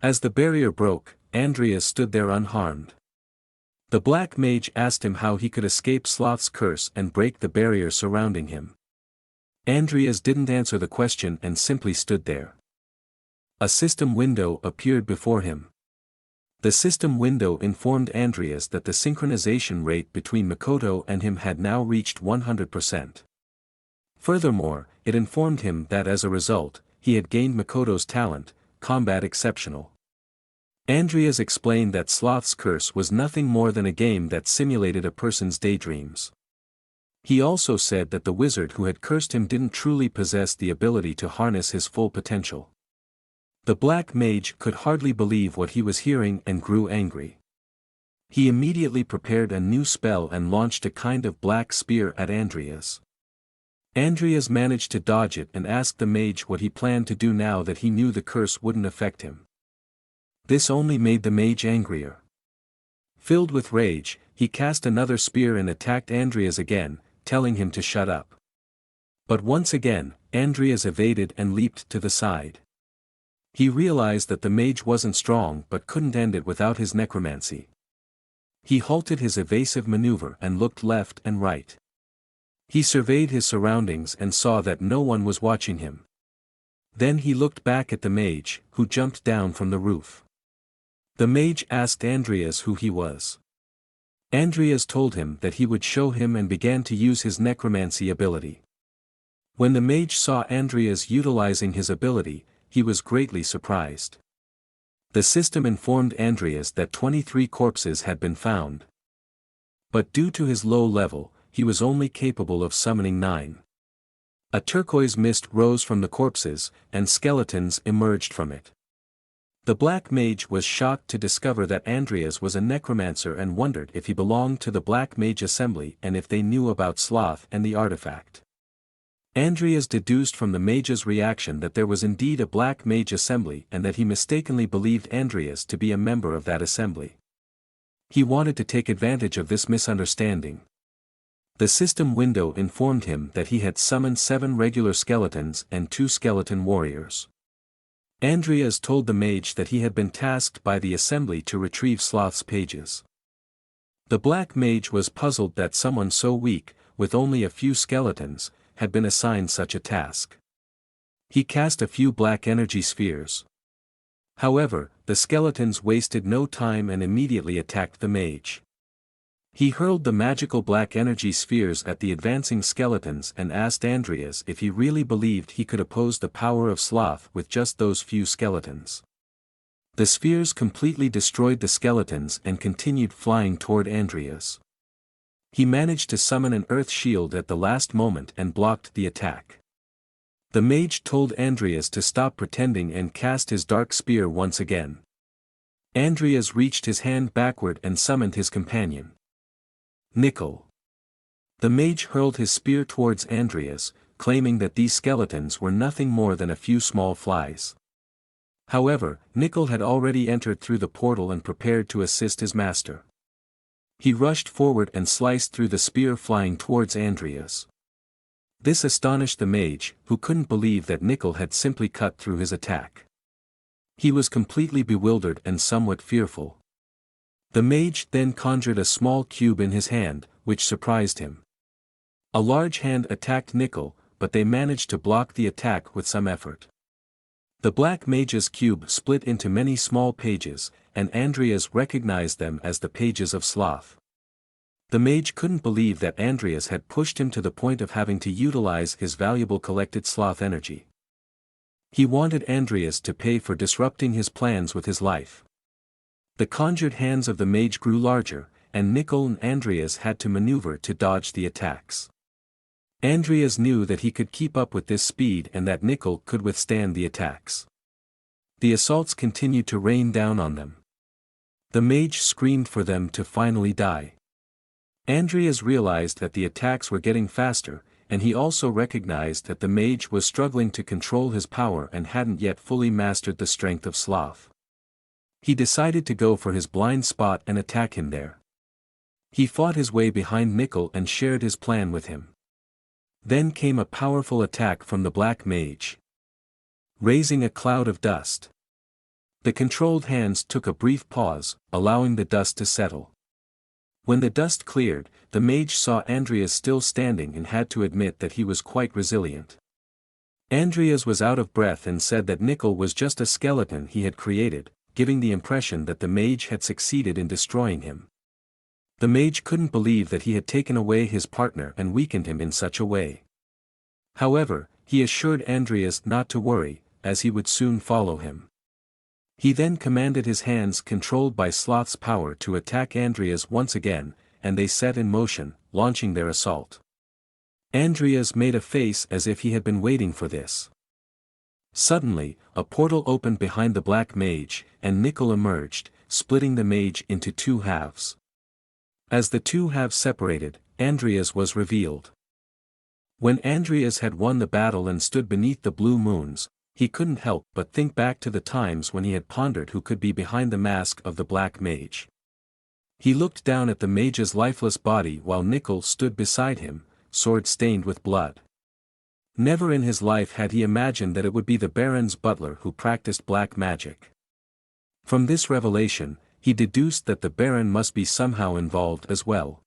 As the barrier broke, Andrias stood there unharmed. The Black Mage asked him how he could escape Sloth's curse and break the barrier surrounding him. Andrias didn't answer the question and simply stood there. A system window appeared before him. The system window informed Andrias that the synchronization rate between Makoto and him had now reached 100%. Furthermore, it informed him that as a result, he had gained Makoto's talent, Combat Exceptional. Andrias explained that Sloth's curse was nothing more than a game that simulated a person's daydreams. He also said that the wizard who had cursed him didn't truly possess the ability to harness his full potential. The black mage could hardly believe what he was hearing and grew angry. He immediately prepared a new spell and launched a kind of black spear at Andrias. Andrias managed to dodge it and asked the mage what he planned to do now that he knew the curse wouldn't affect him. This only made the mage angrier. Filled with rage, he cast another spear and attacked Andrias again, telling him to shut up. But once again, Andrias evaded and leaped to the side. He realized that the mage wasn't strong but couldn't end it without his necromancy. He halted his evasive maneuver and looked left and right. He surveyed his surroundings and saw that no one was watching him. Then he looked back at the mage, who jumped down from the roof. The mage asked Andrias who he was. Andrias told him that he would show him and began to use his necromancy ability. When the mage saw Andrias utilizing his ability, he was greatly surprised. The system informed Andrias that 23 corpses had been found. But due to his low level, he was only capable of summoning 9. A turquoise mist rose from the corpses, and skeletons emerged from it. The black mage was shocked to discover that Andrias was a necromancer and wondered if he belonged to the Black Mage Assembly and if they knew about Sloth and the artifact. Andrias deduced from the mage's reaction that there was indeed a Black Mage Assembly and that he mistakenly believed Andrias to be a member of that assembly. He wanted to take advantage of this misunderstanding. The system window informed him that he had summoned 7 regular skeletons and 2 skeleton warriors. Andrias told the mage that he had been tasked by the assembly to retrieve Sloth's pages. The black mage was puzzled that someone so weak, with only a few skeletons, had been assigned such a task. He cast a few black energy spheres. However, the skeletons wasted no time and immediately attacked the mage. He hurled the magical black energy spheres at the advancing skeletons and asked Andrias if he really believed he could oppose the power of Sloth with just those few skeletons. The spheres completely destroyed the skeletons and continued flying toward Andrias. He managed to summon an earth shield at the last moment and blocked the attack. The mage told Andrias to stop pretending and cast his dark spear once again. Andrias reached his hand backward and summoned his companion. Nickel. The mage hurled his spear towards Andrias, claiming that these skeletons were nothing more than a few small flies. However, Nickel had already entered through the portal and prepared to assist his master. He rushed forward and sliced through the spear flying towards Andrias. This astonished the mage, who couldn't believe that Nickel had simply cut through his attack. He was completely bewildered and somewhat fearful. The mage then conjured a small cube in his hand, which surprised him. A large hand attacked Nickel, but they managed to block the attack with some effort. The black mage's cube split into many small pages, and Andrias recognized them as the pages of Sloth. The mage couldn't believe that Andrias had pushed him to the point of having to utilize his valuable collected Sloth energy. He wanted Andrias to pay for disrupting his plans with his life. The conjured hands of the mage grew larger, and Nickel and Andrias had to maneuver to dodge the attacks. Andrias knew that he could keep up with this speed and that Nickel could withstand the attacks. The assaults continued to rain down on them. The mage screamed for them to finally die. Andrias realized that the attacks were getting faster, and he also recognized that the mage was struggling to control his power and hadn't yet fully mastered the strength of Sloth. He decided to go for his blind spot and attack him there. He fought his way behind Nickel and shared his plan with him. Then came a powerful attack from the black mage, raising a cloud of dust. The controlled hands took a brief pause, allowing the dust to settle. When the dust cleared, the mage saw Andrias still standing and had to admit that he was quite resilient. Andrias was out of breath and said that Nickel was just a skeleton he had created, giving the impression that the mage had succeeded in destroying him. The mage couldn't believe that he had taken away his partner and weakened him in such a way. However, he assured Andrias not to worry, as he would soon follow him. He then commanded his hands controlled by Sloth's power to attack Andrias once again, and they set in motion, launching their assault. Andrias made a face as if he had been waiting for this. Suddenly, a portal opened behind the black mage, and Nickel emerged, splitting the mage into two halves. As the two halves separated, Andrias was revealed. When Andrias had won the battle and stood beneath the blue moons, he couldn't help but think back to the times when he had pondered who could be behind the mask of the black mage. He looked down at the mage's lifeless body while Nickel stood beside him, sword stained with blood. Never in his life had he imagined that it would be the Baron's butler who practiced black magic. From this revelation, he deduced that the Baron must be somehow involved as well.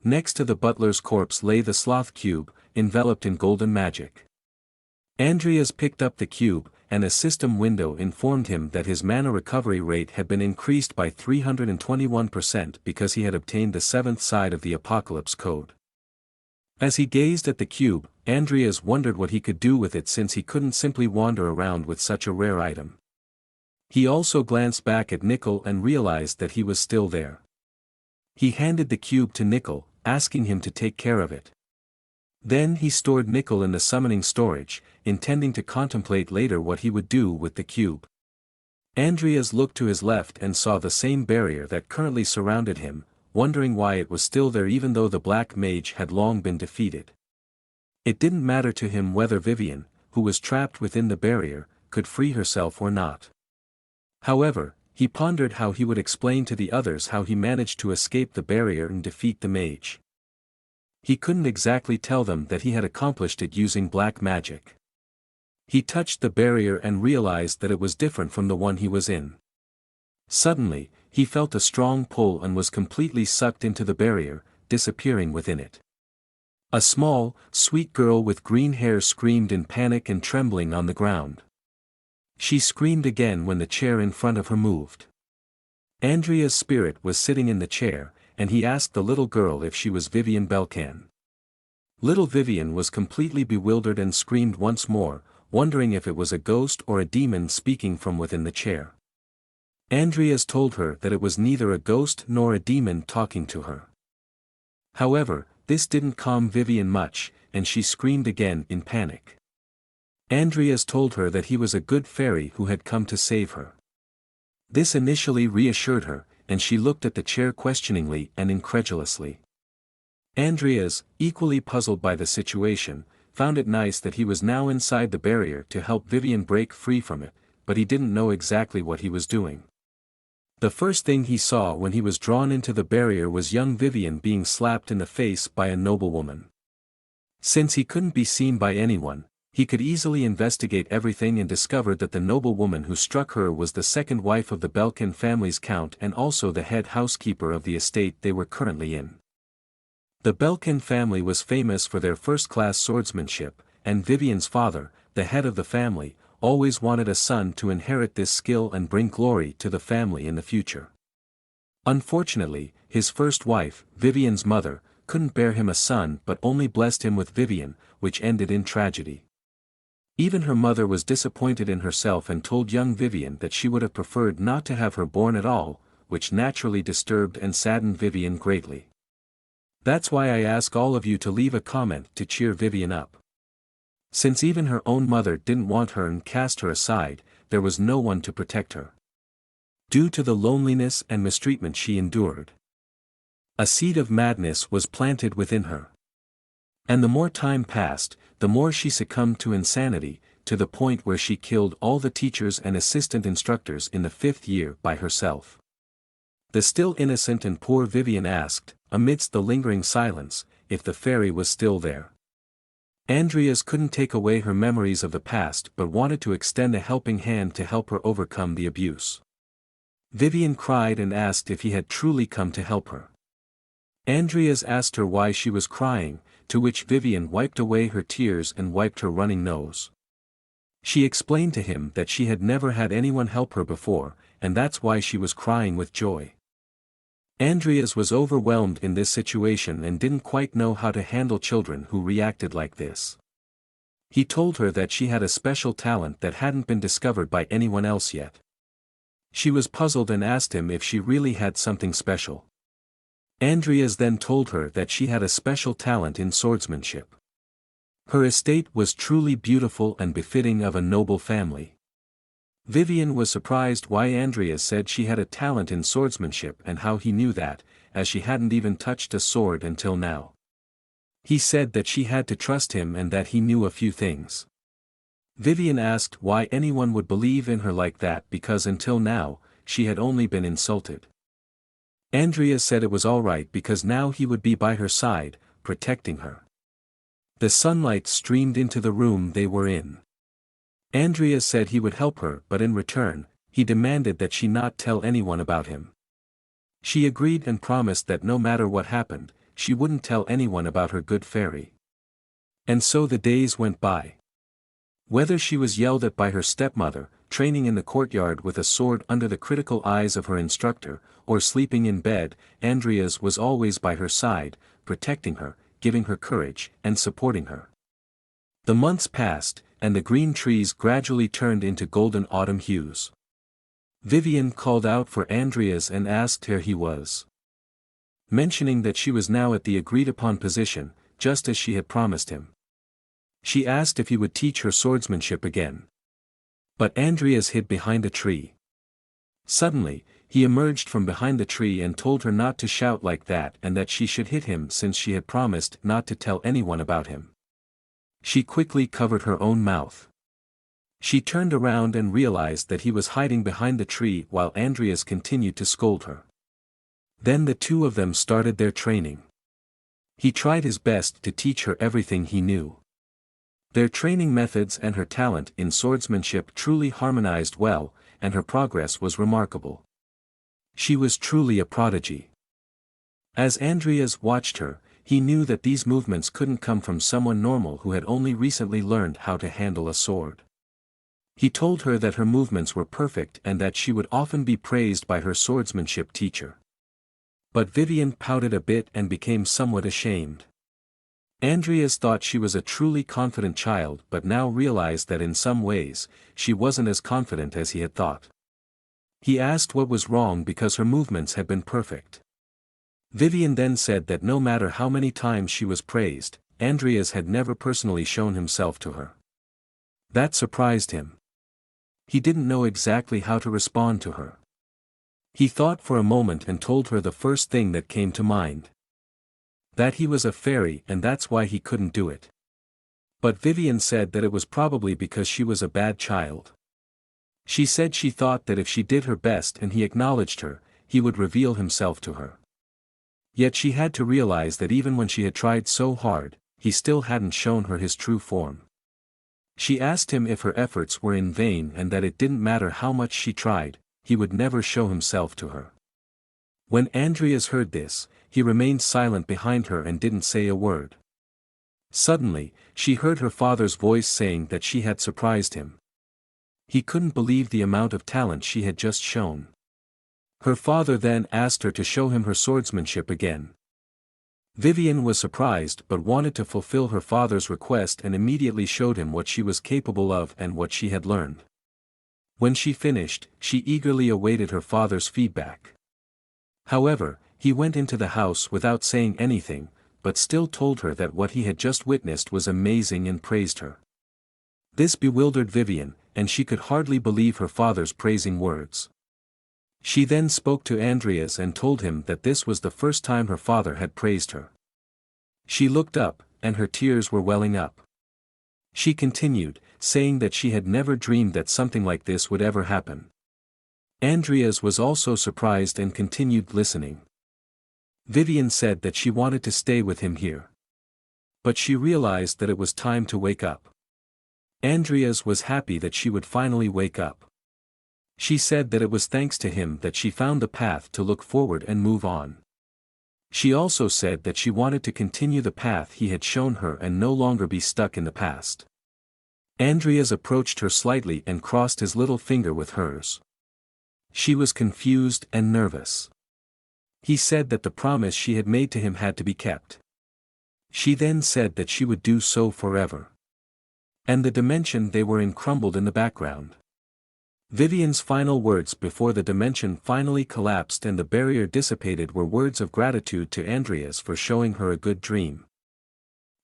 Next to the butler's corpse lay the sloth cube, enveloped in golden magic. Andrias picked up the cube, and a system window informed him that his mana recovery rate had been increased by 321% because he had obtained the 7th side of the Apocalypse Code. As he gazed at the cube, Andrias wondered what he could do with it since he couldn't simply wander around with such a rare item. He also glanced back at Nickel and realized that he was still there. He handed the cube to Nickel, asking him to take care of it. Then he stored Nickel in the summoning storage, intending to contemplate later what he would do with the cube. Andrias looked to his left and saw the same barrier that currently surrounded him, wondering why it was still there even though the black mage had long been defeated. It didn't matter to him whether Vivian, who was trapped within the barrier, could free herself or not. However, he pondered how he would explain to the others how he managed to escape the barrier and defeat the mage. He couldn't exactly tell them that he had accomplished it using black magic. He touched the barrier and realized that it was different from the one he was in. Suddenly, he felt a strong pull and was completely sucked into the barrier, disappearing within it. A small, sweet girl with green hair screamed in panic and trembling on the ground. She screamed again when the chair in front of her moved. Andria's spirit was sitting in the chair, and he asked the little girl if she was Vivian Belcan. Little Vivian was completely bewildered and screamed once more, wondering if it was a ghost or a demon speaking from within the chair. Andrias told her that it was neither a ghost nor a demon talking to her. However, this didn't calm Vivian much, and she screamed again in panic. Andrias told her that he was a good fairy who had come to save her. This initially reassured her, and she looked at the chair questioningly and incredulously. Andrias, equally puzzled by the situation, found it nice that he was now inside the barrier to help Vivian break free from it, but he didn't know exactly what he was doing. The first thing he saw when he was drawn into the barrier was young Vivian being slapped in the face by a noblewoman. Since he couldn't be seen by anyone, he could easily investigate everything and discovered that the noblewoman who struck her was the second wife of the Belcan family's count and also the head housekeeper of the estate they were currently in. The Belcan family was famous for their first-class swordsmanship, and Vivian's father, the head of the family, always wanted a son to inherit this skill and bring glory to the family in the future. Unfortunately, his first wife, Vivian's mother, couldn't bear him a son but only blessed him with Vivian, which ended in tragedy. Even her mother was disappointed in herself and told young Vivian that she would have preferred not to have her born at all, which naturally disturbed and saddened Vivian greatly. That's why I ask all of you to leave a comment to cheer Vivian up. Since even her own mother didn't want her and cast her aside, there was no one to protect her. Due to the loneliness and mistreatment she endured, a seed of madness was planted within her. And the more time passed, the more she succumbed to insanity, to the point where she killed all the teachers and assistant instructors in the 5th year by herself. The still innocent and poor Vivian asked, amidst the lingering silence, if the fairy was still there. Andrias couldn't take away her memories of the past but wanted to extend a helping hand to help her overcome the abuse. Vivian cried and asked if he had truly come to help her. Andrias asked her why she was crying, to which Vivian wiped away her tears and wiped her running nose. She explained to him that she had never had anyone help her before, and that's why she was crying with joy. Andrias was overwhelmed in this situation and didn't quite know how to handle children who reacted like this. He told her that she had a special talent that hadn't been discovered by anyone else yet. She was puzzled and asked him if she really had something special. Andrias then told her that she had a special talent in swordsmanship. Her estate was truly beautiful and befitting of a noble family. Vivian was surprised why Andrias said she had a talent in swordsmanship and how he knew that, as she hadn't even touched a sword until now. He said that she had to trust him and that he knew a few things. Vivian asked why anyone would believe in her like that because until now, she had only been insulted. Andrias said it was alright because now he would be by her side, protecting her. The sunlight streamed into the room they were in. Andrias said he would help her but in return, he demanded that she not tell anyone about him. She agreed and promised that no matter what happened, she wouldn't tell anyone about her good fairy. And so the days went by. Whether she was yelled at by her stepmother, training in the courtyard with a sword under the critical eyes of her instructor, or sleeping in bed, Andrias was always by her side, protecting her, giving her courage, and supporting her. The months passed, and the green trees gradually turned into golden autumn hues. Vivian called out for Andrias and asked where he was. Mentioning that she was now at the agreed-upon position, just as she had promised him. She asked if he would teach her swordsmanship again. But Andrias hid behind a tree. Suddenly, he emerged from behind the tree and told her not to shout like that and that she should hit him since she had promised not to tell anyone about him. She quickly covered her own mouth. She turned around and realized that he was hiding behind the tree while Andrias continued to scold her. Then the two of them started their training. He tried his best to teach her everything he knew. Their training methods and her talent in swordsmanship truly harmonized well, and her progress was remarkable. She was truly a prodigy. As Andrias watched her, he knew that these movements couldn't come from someone normal who had only recently learned how to handle a sword. He told her that her movements were perfect and that she would often be praised by her swordsmanship teacher. But Vivian pouted a bit and became somewhat ashamed. Andrias thought she was a truly confident child but now realized that in some ways, she wasn't as confident as he had thought. He asked what was wrong because her movements had been perfect. Vivian then said that no matter how many times she was praised, Andrias had never personally shown himself to her. That surprised him. He didn't know exactly how to respond to her. He thought for a moment and told her the first thing that came to mind. That he was a fairy and that's why he couldn't do it. But Vivian said that it was probably because she was a bad child. She said she thought that if she did her best and he acknowledged her, he would reveal himself to her. Yet she had to realize that even when she had tried so hard, he still hadn't shown her his true form. She asked him if her efforts were in vain and that it didn't matter how much she tried, he would never show himself to her. When Andrias heard this, he remained silent behind her and didn't say a word. Suddenly, she heard her father's voice saying that she had surprised him. He couldn't believe the amount of talent she had just shown. Her father then asked her to show him her swordsmanship again. Vivian was surprised but wanted to fulfill her father's request and immediately showed him what she was capable of and what she had learned. When she finished, she eagerly awaited her father's feedback. However, he went into the house without saying anything, but still told her that what he had just witnessed was amazing and praised her. This bewildered Vivian, and she could hardly believe her father's praising words. She then spoke to Andrias and told him that this was the first time her father had praised her. She looked up, and her tears were welling up. She continued, saying that she had never dreamed that something like this would ever happen. Andrias was also surprised and continued listening. Vivian said that she wanted to stay with him here. But she realized that it was time to wake up. Andrias was happy that she would finally wake up. She said that it was thanks to him that she found the path to look forward and move on. She also said that she wanted to continue the path he had shown her and no longer be stuck in the past. Andrias approached her slightly and crossed his little finger with hers. She was confused and nervous. He said that the promise she had made to him had to be kept. She then said that she would do so forever. And the dimension they were in crumbled in the background. Vivian's final words before the dimension finally collapsed and the barrier dissipated were words of gratitude to Andrias for showing her a good dream.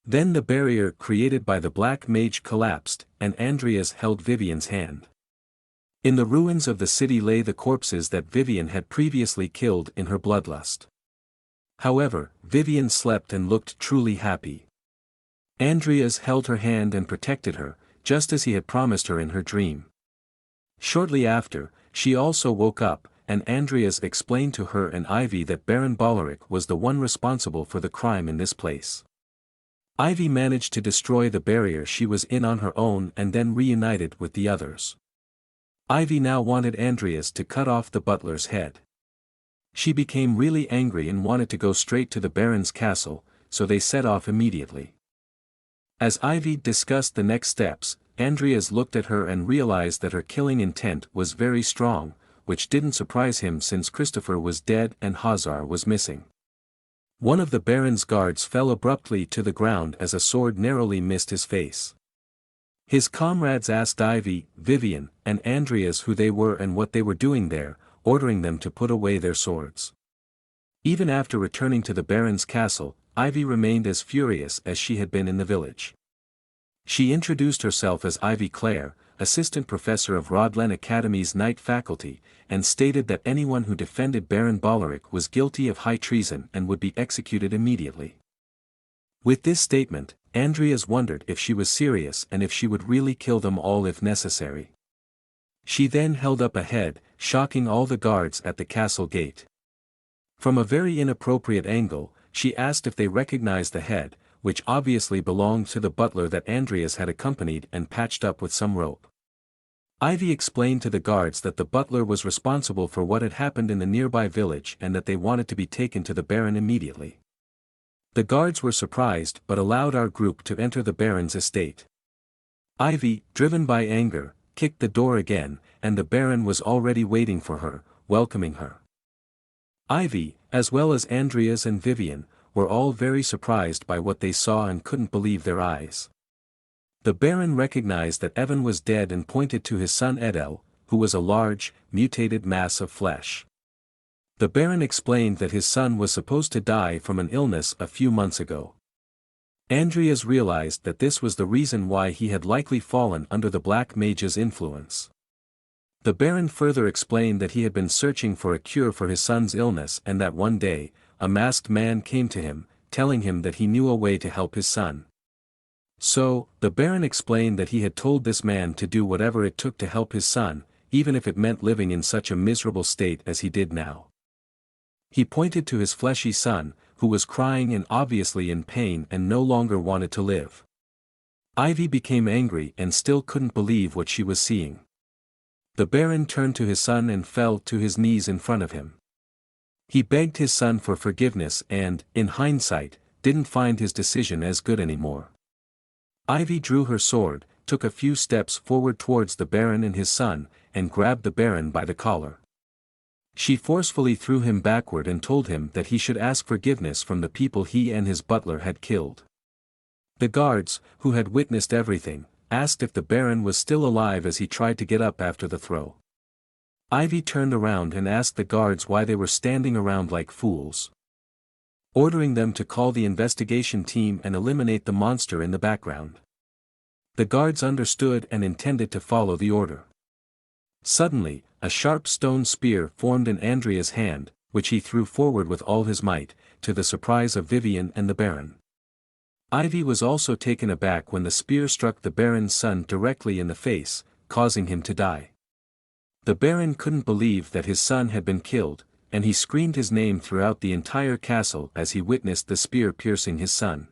Then the barrier created by the black mage collapsed, and Andrias held Vivian's hand. In the ruins of the city lay the corpses that Vivian had previously killed in her bloodlust. However, Vivian slept and looked truly happy. Andrias held her hand and protected her, just as he had promised her in her dream. Shortly after, she also woke up, and Andrias explained to her and Ivy that Baron Bollorick was the one responsible for the crime in this place. Ivy managed to destroy the barrier she was in on her own and then reunited with the others. Ivy now wanted Andrias to cut off the butler's head. She became really angry and wanted to go straight to the Baron's castle, so they set off immediately. As Ivy discussed the next steps, Andrias looked at her and realized that her killing intent was very strong, which didn't surprise him since Christopher was dead and Hazar was missing. One of the Baron's guards fell abruptly to the ground as a sword narrowly missed his face. His comrades asked Ivy, Vivian, and Andrias who they were and what they were doing there, ordering them to put away their swords. Even after returning to the Baron's castle, Ivy remained as furious as she had been in the village. She introduced herself as Ivy Clare, assistant professor of Rodlen Academy's night faculty, and stated that anyone who defended Baron Bollorick was guilty of high treason and would be executed immediately. With this statement, Andrias wondered if she was serious and if she would really kill them all if necessary. She then held up a head, shocking all the guards at the castle gate. From a very inappropriate angle, she asked if they recognized the head, which obviously belonged to the butler that Andrias had accompanied and patched up with some rope. Ivy explained to the guards that the butler was responsible for what had happened in the nearby village and that they wanted to be taken to the Baron immediately. The guards were surprised but allowed our group to enter the Baron's estate. Ivy, driven by anger, kicked the door again, and the Baron was already waiting for her, welcoming her. Ivy, as well as Andrias and Vivian, were all very surprised by what they saw and couldn't believe their eyes. The Baron recognized that Evan was dead and pointed to his son Edel, who was a large, mutated mass of flesh. The Baron explained that his son was supposed to die from an illness a few months ago. Andrias realized that this was the reason why he had likely fallen under the Black Mage's influence. The Baron further explained that he had been searching for a cure for his son's illness and that one day, a masked man came to him, telling him that he knew a way to help his son. So, the Baron explained that he had told this man to do whatever it took to help his son, even if it meant living in such a miserable state as he did now. He pointed to his fleshy son, who was crying and obviously in pain and no longer wanted to live. Ivy became angry and still couldn't believe what she was seeing. The Baron turned to his son and fell to his knees in front of him. He begged his son for forgiveness and, in hindsight, didn't find his decision as good anymore. Ivy drew her sword, took a few steps forward towards the Baron and his son, and grabbed the Baron by the collar. She forcefully threw him backward and told him that he should ask forgiveness from the people he and his butler had killed. The guards, who had witnessed everything, asked if the Baron was still alive as he tried to get up after the throw. Ivy turned around and asked the guards why they were standing around like fools, ordering them to call the investigation team and eliminate the monster in the background. The guards understood and intended to follow the order. Suddenly, a sharp stone spear formed in Andrias' hand, which he threw forward with all his might, to the surprise of Vivian and the Baron. Ivy was also taken aback when the spear struck the Baron's son directly in the face, causing him to die. The Baron couldn't believe that his son had been killed, and he screamed his name throughout the entire castle as he witnessed the spear piercing his son.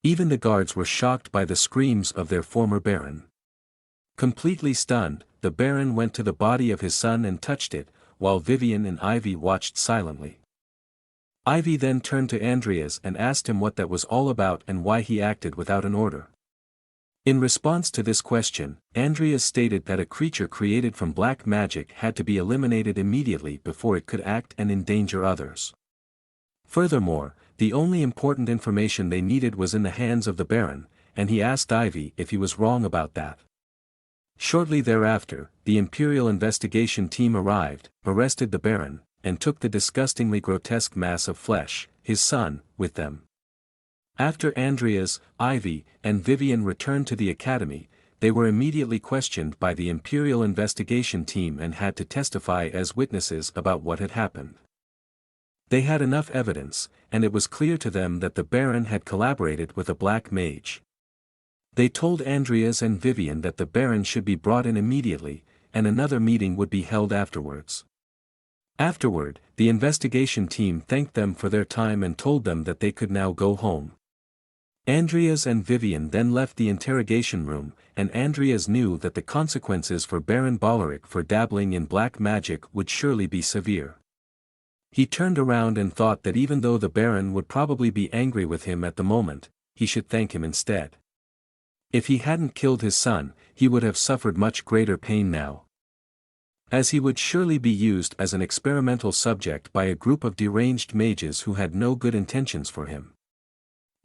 Even the guards were shocked by the screams of their former Baron. Completely stunned, the Baron went to the body of his son and touched it, while Vivian and Ivy watched silently. Ivy then turned to Andrias and asked him what that was all about and why he acted without an order. In response to this question, Andrias stated that a creature created from black magic had to be eliminated immediately before it could act and endanger others. Furthermore, the only important information they needed was in the hands of the Baron, and he asked Ivy if he was wrong about that. Shortly thereafter, the Imperial investigation team arrived, arrested the Baron, and took the disgustingly grotesque mass of flesh, his son, with them. After Andrias, Ivy, and Vivian returned to the academy, they were immediately questioned by the Imperial investigation team and had to testify as witnesses about what had happened. They had enough evidence, and it was clear to them that the Baron had collaborated with a black mage. They told Andrias and Vivian that the Baron should be brought in immediately, and another meeting would be held afterwards. Afterward, the investigation team thanked them for their time and told them that they could now go home. Andrias and Vivian then left the interrogation room, and Andrias knew that the consequences for Baron Bollorick for dabbling in black magic would surely be severe. He turned around and thought that even though the Baron would probably be angry with him at the moment, he should thank him instead. If he hadn't killed his son, he would have suffered much greater pain now, as he would surely be used as an experimental subject by a group of deranged mages who had no good intentions for him.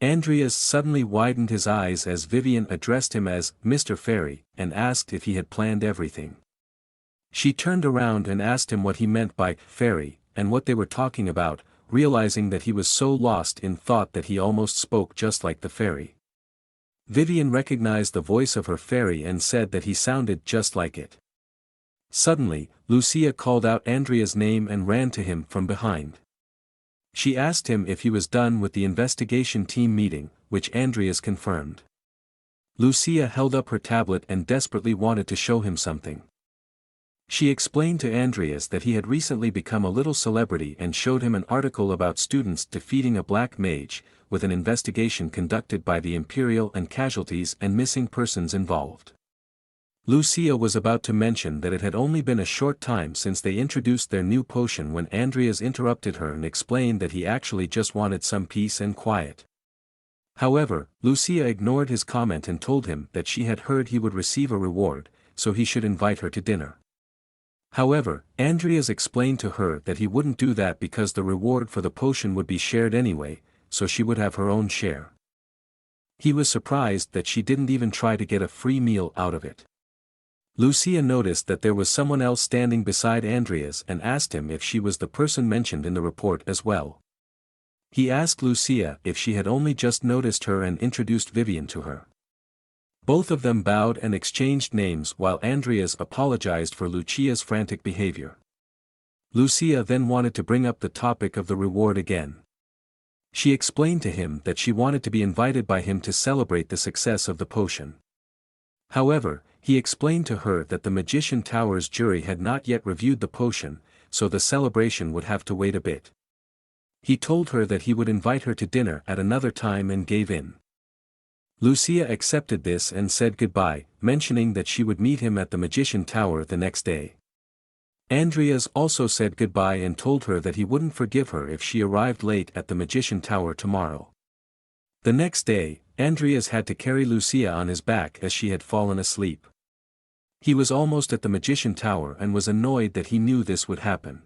Andrias suddenly widened his eyes as Vivian addressed him as Mr. Fairy, and asked if he had planned everything. She turned around and asked him what he meant by fairy, and what they were talking about, realizing that he was so lost in thought that he almost spoke just like the fairy. Vivian recognized the voice of her fairy and said that he sounded just like it. Suddenly, Lucia called out Andrias' name and ran to him from behind. She asked him if he was done with the investigation team meeting, which Andrias confirmed. Lucia held up her tablet and desperately wanted to show him something. She explained to Andrias that he had recently become a little celebrity and showed him an article about students defeating a black mage, with an investigation conducted by the Imperial and casualties and missing persons involved. Lucia was about to mention that it had only been a short time since they introduced their new potion when Andrias interrupted her and explained that he actually just wanted some peace and quiet. However, Lucia ignored his comment and told him that she had heard he would receive a reward, so he should invite her to dinner. However, Andrias explained to her that he wouldn't do that because the reward for the potion would be shared anyway, so she would have her own share. He was surprised that she didn't even try to get a free meal out of it. Lucia noticed that there was someone else standing beside Andrias and asked him if she was the person mentioned in the report as well. He asked Lucia if she had only just noticed her and introduced Vivian to her. Both of them bowed and exchanged names while Andrias apologized for Lucia's frantic behavior. Lucia then wanted to bring up the topic of the reward again. She explained to him that she wanted to be invited by him to celebrate the success of the potion. However, he explained to her that the Magician Tower's jury had not yet reviewed the potion, so the celebration would have to wait a bit. He told her that he would invite her to dinner at another time and gave in. Lucia accepted this and said goodbye, mentioning that she would meet him at the Magician Tower the next day. Andrias also said goodbye and told her that he wouldn't forgive her if she arrived late at the Magician Tower tomorrow. The next day, Andrias had to carry Lucia on his back as she had fallen asleep. He was almost at the Magician Tower and was annoyed that he knew this would happen.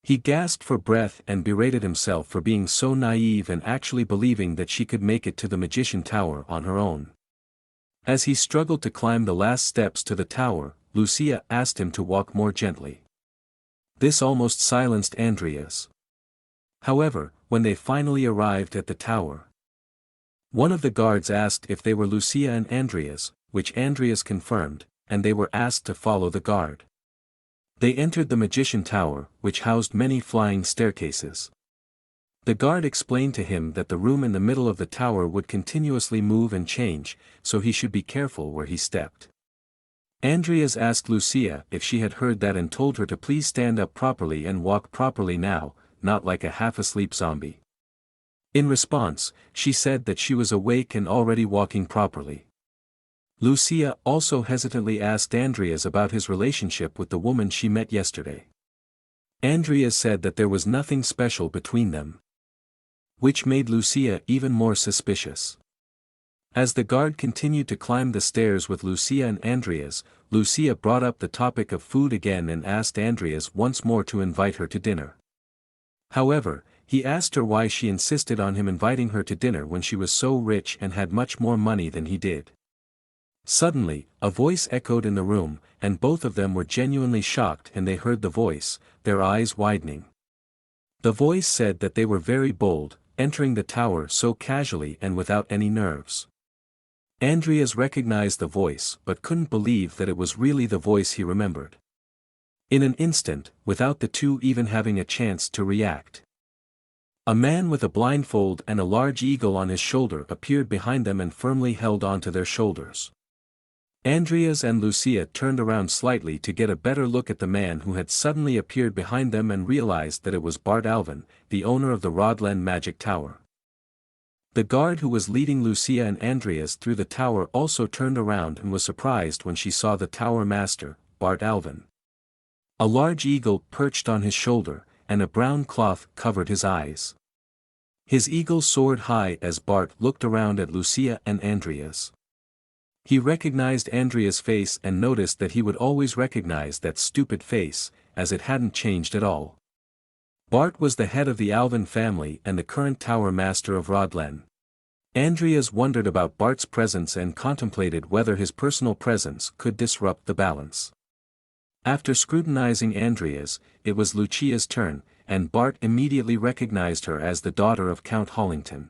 He gasped for breath and berated himself for being so naive and actually believing that she could make it to the Magician Tower on her own. As he struggled to climb the last steps to the tower, Lucia asked him to walk more gently. This almost silenced Andrias. However, when they finally arrived at the tower, one of the guards asked if they were Lucia and Andrias, which Andrias confirmed, and they were asked to follow the guard. They entered the Magician Tower, which housed many flying staircases. The guard explained to him that the room in the middle of the tower would continuously move and change, so he should be careful where he stepped. Andrias asked Lucia if she had heard that and told her to please stand up properly and walk properly now, not like a half-asleep zombie. In response, she said that she was awake and already walking properly. Lucia also hesitantly asked Andrias about his relationship with the woman she met yesterday. Andrias said that there was nothing special between them, which made Lucia even more suspicious. As the guard continued to climb the stairs with Lucia and Andrias, Lucia brought up the topic of food again and asked Andrias once more to invite her to dinner. However, he asked her why she insisted on him inviting her to dinner when she was so rich and had much more money than he did. Suddenly, a voice echoed in the room, and both of them were genuinely shocked and they heard the voice, their eyes widening. The voice said that they were very bold, entering the tower so casually and without any nerves. Andrias recognized the voice but couldn't believe that it was really the voice he remembered. In an instant, without the two even having a chance to react, a man with a blindfold and a large eagle on his shoulder appeared behind them and firmly held onto their shoulders. Andrias and Lucia turned around slightly to get a better look at the man who had suddenly appeared behind them and realized that it was Bart Alven, the owner of the Rodlen Magic Tower. The guard who was leading Lucia and Andrias through the tower also turned around and was surprised when she saw the tower master, Bart Alven. A large eagle perched on his shoulder, and a brown cloth covered his eyes. His eagle soared high as Bart looked around at Lucia and Andrias. He recognized Andrias' face and noticed that he would always recognize that stupid face, as it hadn't changed at all. Bart was the head of the Alven family and the current tower master of Rodlen. Andrias wondered about Bart's presence and contemplated whether his personal presence could disrupt the balance. After scrutinizing Andrias, it was Lucia's turn, and Bart immediately recognized her as the daughter of Count Hollington.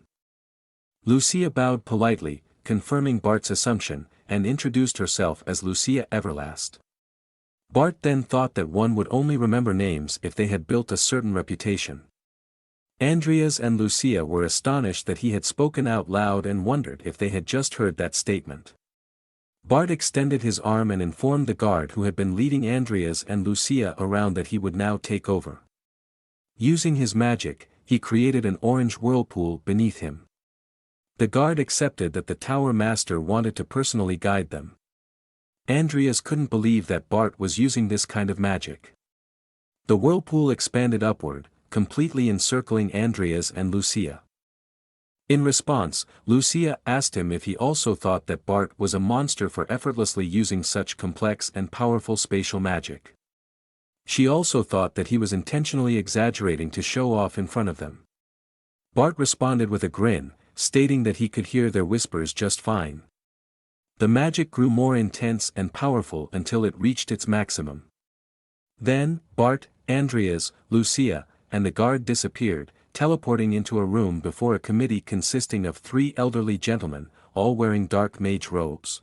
Lucia bowed politely, confirming Bart's assumption, and introduced herself as Lucia Everlast. Bart then thought that one would only remember names if they had built a certain reputation. Andrias and Lucia were astonished that he had spoken out loud and wondered if they had just heard that statement. Bart extended his arm and informed the guard who had been leading Andrias and Lucia around that he would now take over. Using his magic, he created an orange whirlpool beneath him. The guard accepted that the tower master wanted to personally guide them. Andrias couldn't believe that Bart was using this kind of magic. The whirlpool expanded upward, completely encircling Andrias and Lucia. In response, Lucia asked him if he also thought that Bart was a monster for effortlessly using such complex and powerful spatial magic. She also thought that he was intentionally exaggerating to show off in front of them. Bart responded with a grin, stating that he could hear their whispers just fine. The magic grew more intense and powerful until it reached its maximum. Then, Bart, Andrias, Lucia, and the guard disappeared, teleporting into a room before a committee consisting of 3 elderly gentlemen, all wearing dark mage robes.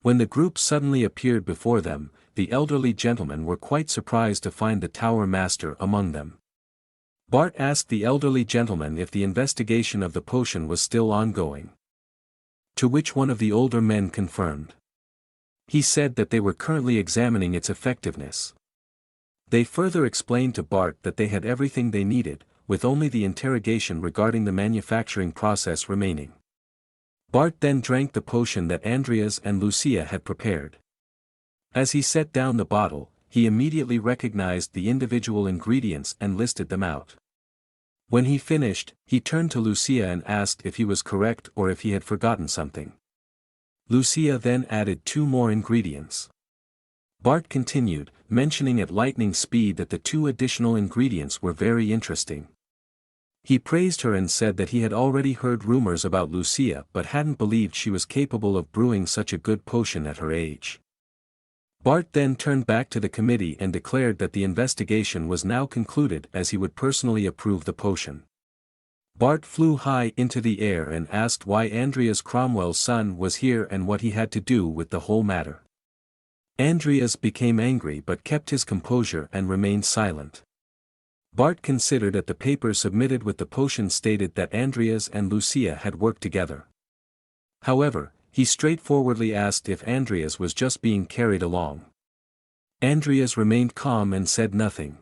When the group suddenly appeared before them, the elderly gentlemen were quite surprised to find the tower master among them. Bart asked the elderly gentleman if the investigation of the potion was still ongoing. To which one of the older men confirmed. He said that they were currently examining its effectiveness. They further explained to Bart that they had everything they needed, with only the interrogation regarding the manufacturing process remaining. Bart then drank the potion that Andrias and Lucia had prepared. As he set down the bottle, he immediately recognized the individual ingredients and listed them out. When he finished, he turned to Lucia and asked if he was correct or if he had forgotten something. Lucia then added 2 more ingredients. Bart continued, mentioning at lightning speed that the 2 additional ingredients were very interesting. He praised her and said that he had already heard rumors about Lucia but hadn't believed she was capable of brewing such a good potion at her age. Bart then turned back to the committee and declared that the investigation was now concluded as he would personally approve the potion. Bart flew high into the air and asked why Andrias Cromwell's son was here and what he had to do with the whole matter. Andrias became angry but kept his composure and remained silent. Bart considered that the papers submitted with the potion stated that Andrias and Lucia had worked together. However, he straightforwardly asked if Andrias was just being carried along. Andrias remained calm and said nothing.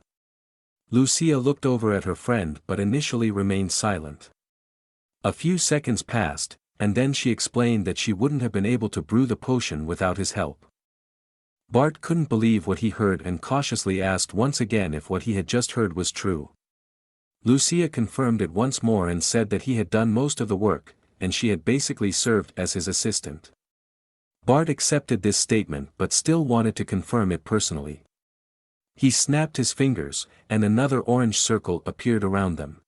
Lucia looked over at her friend but initially remained silent. A few seconds passed, and then she explained that she wouldn't have been able to brew the potion without his help. Bart couldn't believe what he heard and cautiously asked once again if what he had just heard was true. Lucia confirmed it once more and said that he had done most of the work, and she had basically served as his assistant. Bart accepted this statement but still wanted to confirm it personally. He snapped his fingers, and another orange circle appeared around them.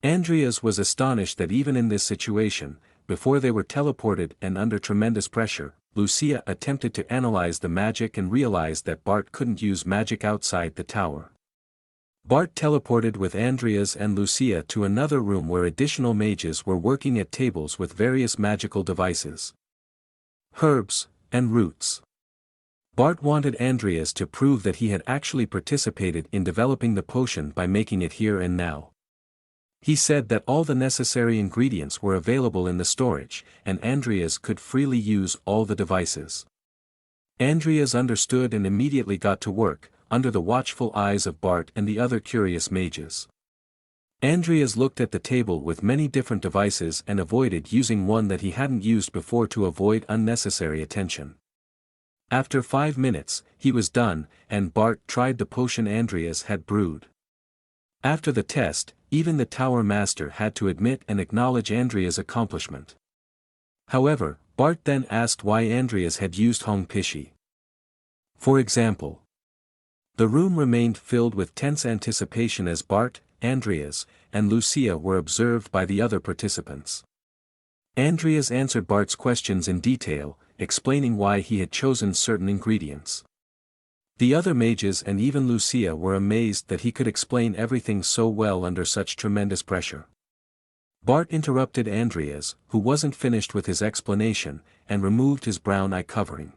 Andrias was astonished that even in this situation, before they were teleported and under tremendous pressure, Lucia attempted to analyze the magic and realized that Bart couldn't use magic outside the tower. Bart teleported with Andrias and Lucia to another room where additional mages were working at tables with various magical devices, herbs, and roots. Bart wanted Andrias to prove that he had actually participated in developing the potion by making it here and now. He said that all the necessary ingredients were available in the storage, and Andrias could freely use all the devices. Andrias understood and immediately got to work, under the watchful eyes of Bart and the other curious mages. Andrias looked at the table with many different devices and avoided using one that he hadn't used before to avoid unnecessary attention. After 5 minutes, he was done, and Bart tried the potion Andrias had brewed. After the test, even the tower master had to admit and acknowledge Andrias' accomplishment. However, Bart then asked why Andrias had used Hong Pishi. For example, the room remained filled with tense anticipation as Bart, Andrias, and Lucia were observed by the other participants. Andrias answered Bart's questions in detail, explaining why he had chosen certain ingredients. The other mages and even Lucia were amazed that he could explain everything so well under such tremendous pressure. Bart interrupted Andrias, who wasn't finished with his explanation, and removed his brown eye covering.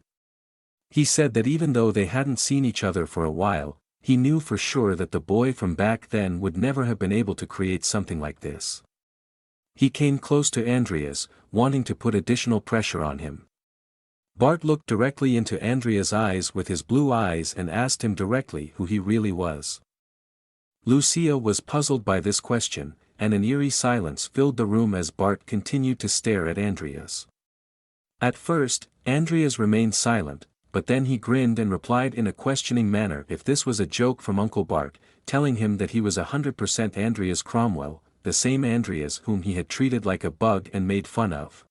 He said that even though they hadn't seen each other for a while, he knew for sure that the boy from back then would never have been able to create something like this. He came close to Andrias, wanting to put additional pressure on him. Bart looked directly into Andrias' eyes with his blue eyes and asked him directly who he really was. Lucia was puzzled by this question, and an eerie silence filled the room as Bart continued to stare at Andrias. At first, Andrias remained silent, but then he grinned and replied in a questioning manner if this was a joke from Uncle Bart, telling him that he was 100% Andrias Cromwell, the same Andrias whom he had treated like a bug and made fun of.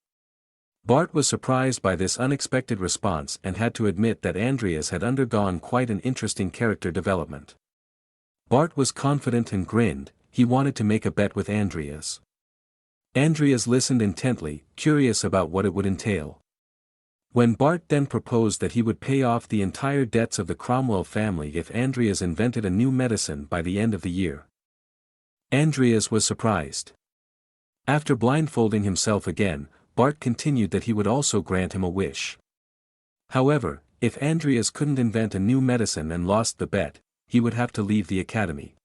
Bart was surprised by this unexpected response and had to admit that Andrias had undergone quite an interesting character development. Bart was confident and grinned, he wanted to make a bet with Andrias. Andrias listened intently, curious about what it would entail. When Bart then proposed that he would pay off the entire debts of the Cromwell family if Andrias invented a new medicine by the end of the year, Andrias was surprised. After blindfolding himself again, Bart continued that he would also grant him a wish. However, if Andrias couldn't invent a new medicine and lost the bet, he would have to leave the academy.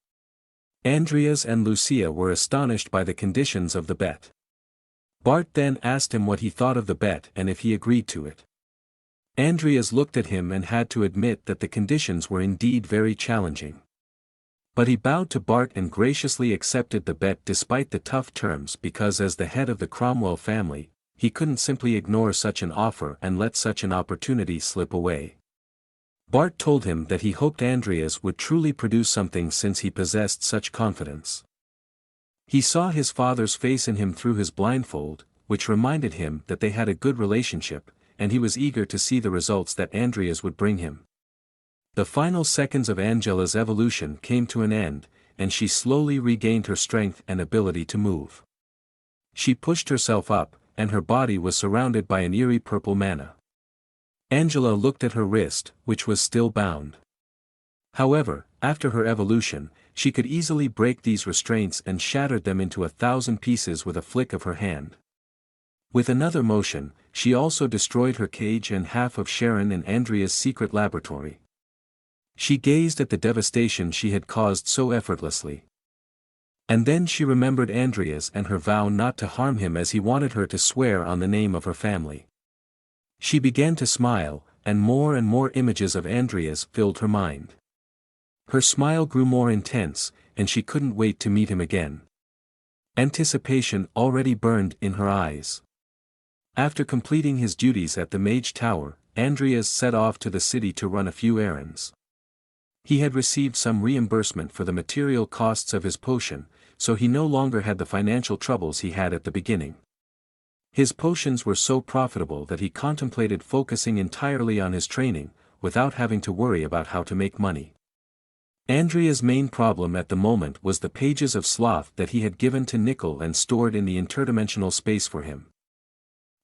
Andrias and Lucia were astonished by the conditions of the bet. Bart then asked him what he thought of the bet and if he agreed to it. Andrias looked at him and had to admit that the conditions were indeed very challenging. But he bowed to Bart and graciously accepted the bet despite the tough terms because as the head of the Cromwell family, he couldn't simply ignore such an offer and let such an opportunity slip away. Bart told him that he hoped Andrias would truly produce something since he possessed such confidence. He saw his father's face in him through his blindfold, which reminded him that they had a good relationship, and he was eager to see the results that Andrias would bring him. The final seconds of Angela's evolution came to an end, and she slowly regained her strength and ability to move. She pushed herself up, and her body was surrounded by an eerie purple mana. Angela looked at her wrist, which was still bound. However, after her evolution, she could easily break these restraints and shattered them into 1,000 pieces with a flick of her hand. With another motion, she also destroyed her cage and half of Sharon and Andrias' secret laboratory. She gazed at the devastation she had caused so effortlessly. And then she remembered Andrias and her vow not to harm him as he wanted her to swear on the name of her family. She began to smile, and more images of Andrias filled her mind. Her smile grew more intense, and she couldn't wait to meet him again. Anticipation already burned in her eyes. After completing his duties at the Mage Tower, Andrias set off to the city to run a few errands. He had received some reimbursement for the material costs of his potion, so he no longer had the financial troubles he had at the beginning. His potions were so profitable that he contemplated focusing entirely on his training, without having to worry about how to make money. Andrias' main problem at the moment was the pages of sloth that he had given to Nickel and stored in the interdimensional space for him.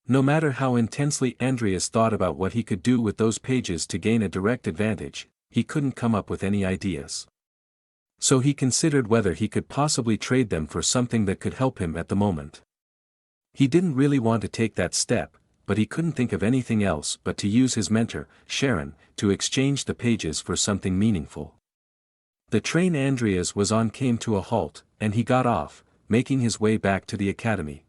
No matter how intensely Andrias thought about what he could do with those pages to gain a direct advantage, he couldn't come up with any ideas. So he considered whether he could possibly trade them for something that could help him at the moment. He didn't really want to take that step, but he couldn't think of anything else but to use his mentor, Sharon, to exchange the pages for something meaningful. The train Andrias was on came to a halt, and he got off, making his way back to the academy.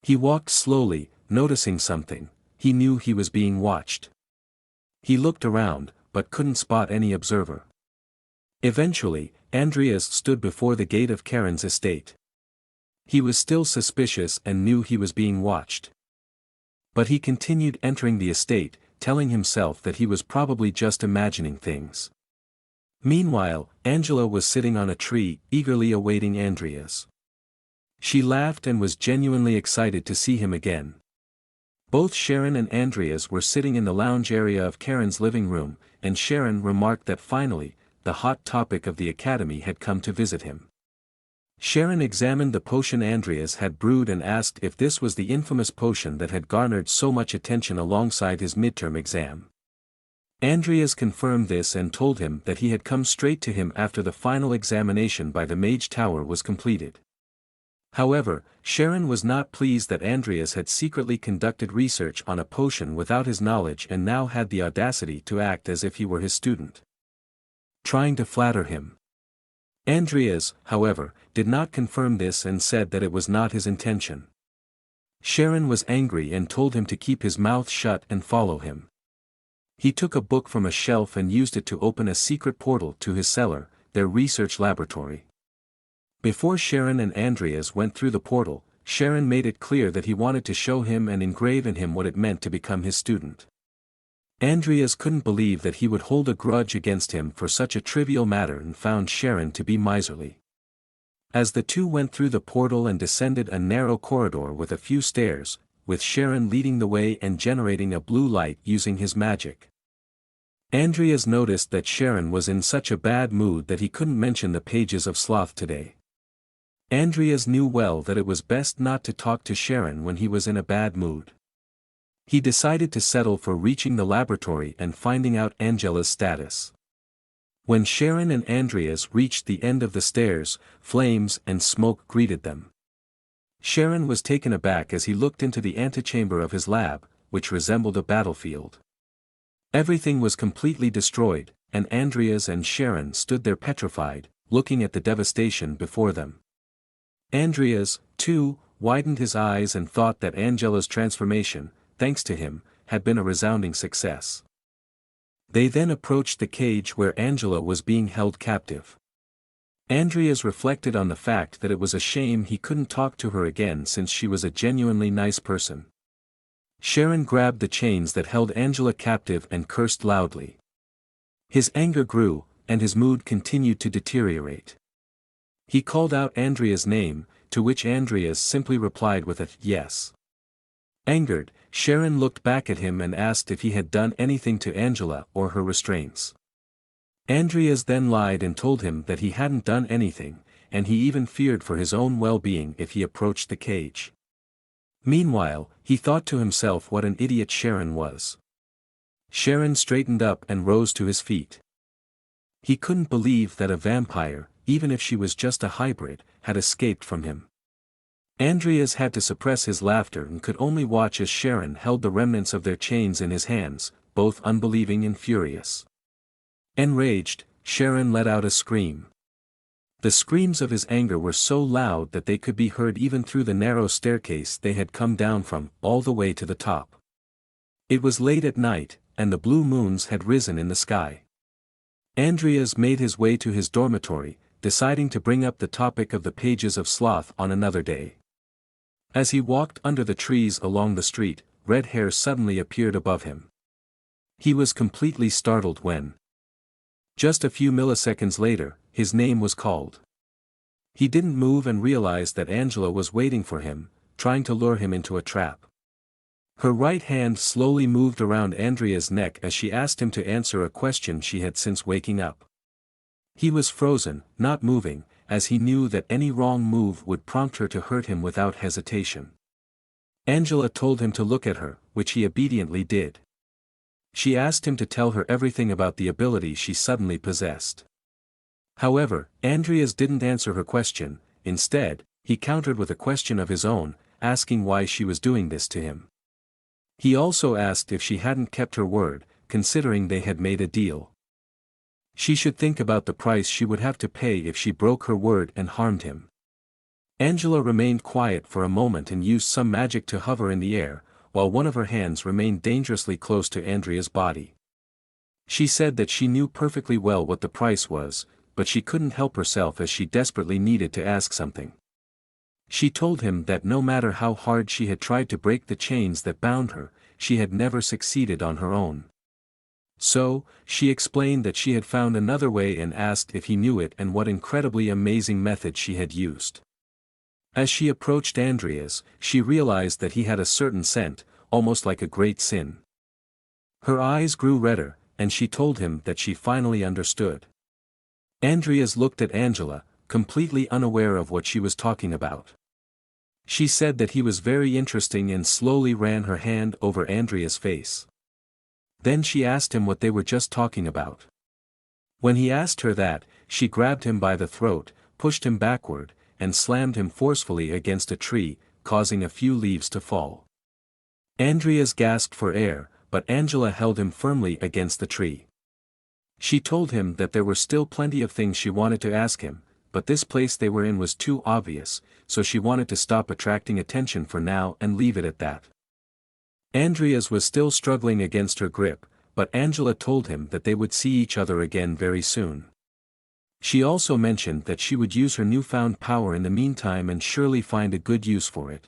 He walked slowly, noticing something. He knew he was being watched. He looked around, but couldn't spot any observer. Eventually, Andrias stood before the gate of Karen's estate. He was still suspicious and knew he was being watched. But he continued entering the estate, telling himself that he was probably just imagining things. Meanwhile, Angela was sitting on a tree, eagerly awaiting Andrias. She laughed and was genuinely excited to see him again. Both Sharon and Andrias were sitting in the lounge area of Karen's living room, and Sharon remarked that finally, the hot topic of the academy had come to visit him. Sharon examined the potion Andrias had brewed and asked if this was the infamous potion that had garnered so much attention alongside his midterm exam. Andrias confirmed this and told him that he had come straight to him after the final examination by the Mage Tower was completed. However, Sharon was not pleased that Andrias had secretly conducted research on a potion without his knowledge and now had the audacity to act as if he were his student, trying to flatter him. Andrias, however, did not confirm this and said that it was not his intention. Sharon was angry and told him to keep his mouth shut and follow him. He took a book from a shelf and used it to open a secret portal to his cellar, their research laboratory. Before Sharon and Andrias went through the portal, Sharon made it clear that he wanted to show him and engrave in him what it meant to become his student. Andrias couldn't believe that he would hold a grudge against him for such a trivial matter and found Sharon to be miserly. As the two went through the portal and descended a narrow corridor with a few stairs, with Sharon leading the way and generating a blue light using his magic. Andrias noticed that Sharon was in such a bad mood that he couldn't mention the pages of sloth today. Andrias knew well that it was best not to talk to Sharon when he was in a bad mood. He decided to settle for reaching the laboratory and finding out Angela's status. When Sharon and Andrias reached the end of the stairs, flames and smoke greeted them. Sharon was taken aback as he looked into the antechamber of his lab, which resembled a battlefield. Everything was completely destroyed, and Andrias and Sharon stood there petrified, looking at the devastation before them. Andrias, too, widened his eyes and thought that Angela's transformation, thanks to him, had been a resounding success. They then approached the cage where Angela was being held captive. Andrias reflected on the fact that it was a shame he couldn't talk to her again since she was a genuinely nice person. Sharon grabbed the chains that held Angela captive and cursed loudly. His anger grew, and his mood continued to deteriorate. He called out Andrias' name, to which Andrias simply replied with a yes. Angered, Sharon looked back at him and asked if he had done anything to Angela or her restraints. Andrias then lied and told him that he hadn't done anything, and he even feared for his own well-being if he approached the cage. Meanwhile, he thought to himself what an idiot Sharon was. Sharon straightened up and rose to his feet. He couldn't believe that a vampire, even if she was just a hybrid, had escaped from him. Andrias had to suppress his laughter and could only watch as Sharon held the remnants of their chains in his hands, both unbelieving and furious. Enraged, Sharon let out a scream. The screams of his anger were so loud that they could be heard even through the narrow staircase they had come down from, all the way to the top. It was late at night, and the blue moons had risen in the sky. Andrias made his way to his dormitory, deciding to bring up the topic of the pages of sloth on another day. As he walked under the trees along the street, red hair suddenly appeared above him. He was completely startled when, just a few milliseconds later, his name was called. He didn't move and realized that Angela was waiting for him, trying to lure him into a trap. Her right hand slowly moved around Andrias' neck as she asked him to answer a question she had since waking up. He was frozen, not moving, as he knew that any wrong move would prompt her to hurt him without hesitation. Angela told him to look at her, which he obediently did. She asked him to tell her everything about the ability she suddenly possessed. However, Andrias didn't answer her question. Instead, he countered with a question of his own, asking why she was doing this to him. He also asked if she hadn't kept her word, considering they had made a deal. She should think about the price she would have to pay if she broke her word and harmed him. Angela remained quiet for a moment and used some magic to hover in the air, while one of her hands remained dangerously close to Andrias' body. She said that she knew perfectly well what the price was, but she couldn't help herself as she desperately needed to ask something. She told him that no matter how hard she had tried to break the chains that bound her, she had never succeeded on her own. So, she explained that she had found another way and asked if he knew it and what incredibly amazing method she had used. As she approached Andrias, she realized that he had a certain scent, almost like a great sin. Her eyes grew redder, and she told him that she finally understood. Andrias looked at Angela, completely unaware of what she was talking about. She said that he was very interesting and slowly ran her hand over Andrias' face. Then she asked him what they were just talking about. When he asked her that, she grabbed him by the throat, pushed him backward, and slammed him forcefully against a tree, causing a few leaves to fall. Andrias gasped for air, but Angela held him firmly against the tree. She told him that there were still plenty of things she wanted to ask him, but this place they were in was too obvious, so she wanted to stop attracting attention for now and leave it at that. Andrias was still struggling against her grip, but Angela told him that they would see each other again very soon. She also mentioned that she would use her newfound power in the meantime and surely find a good use for it.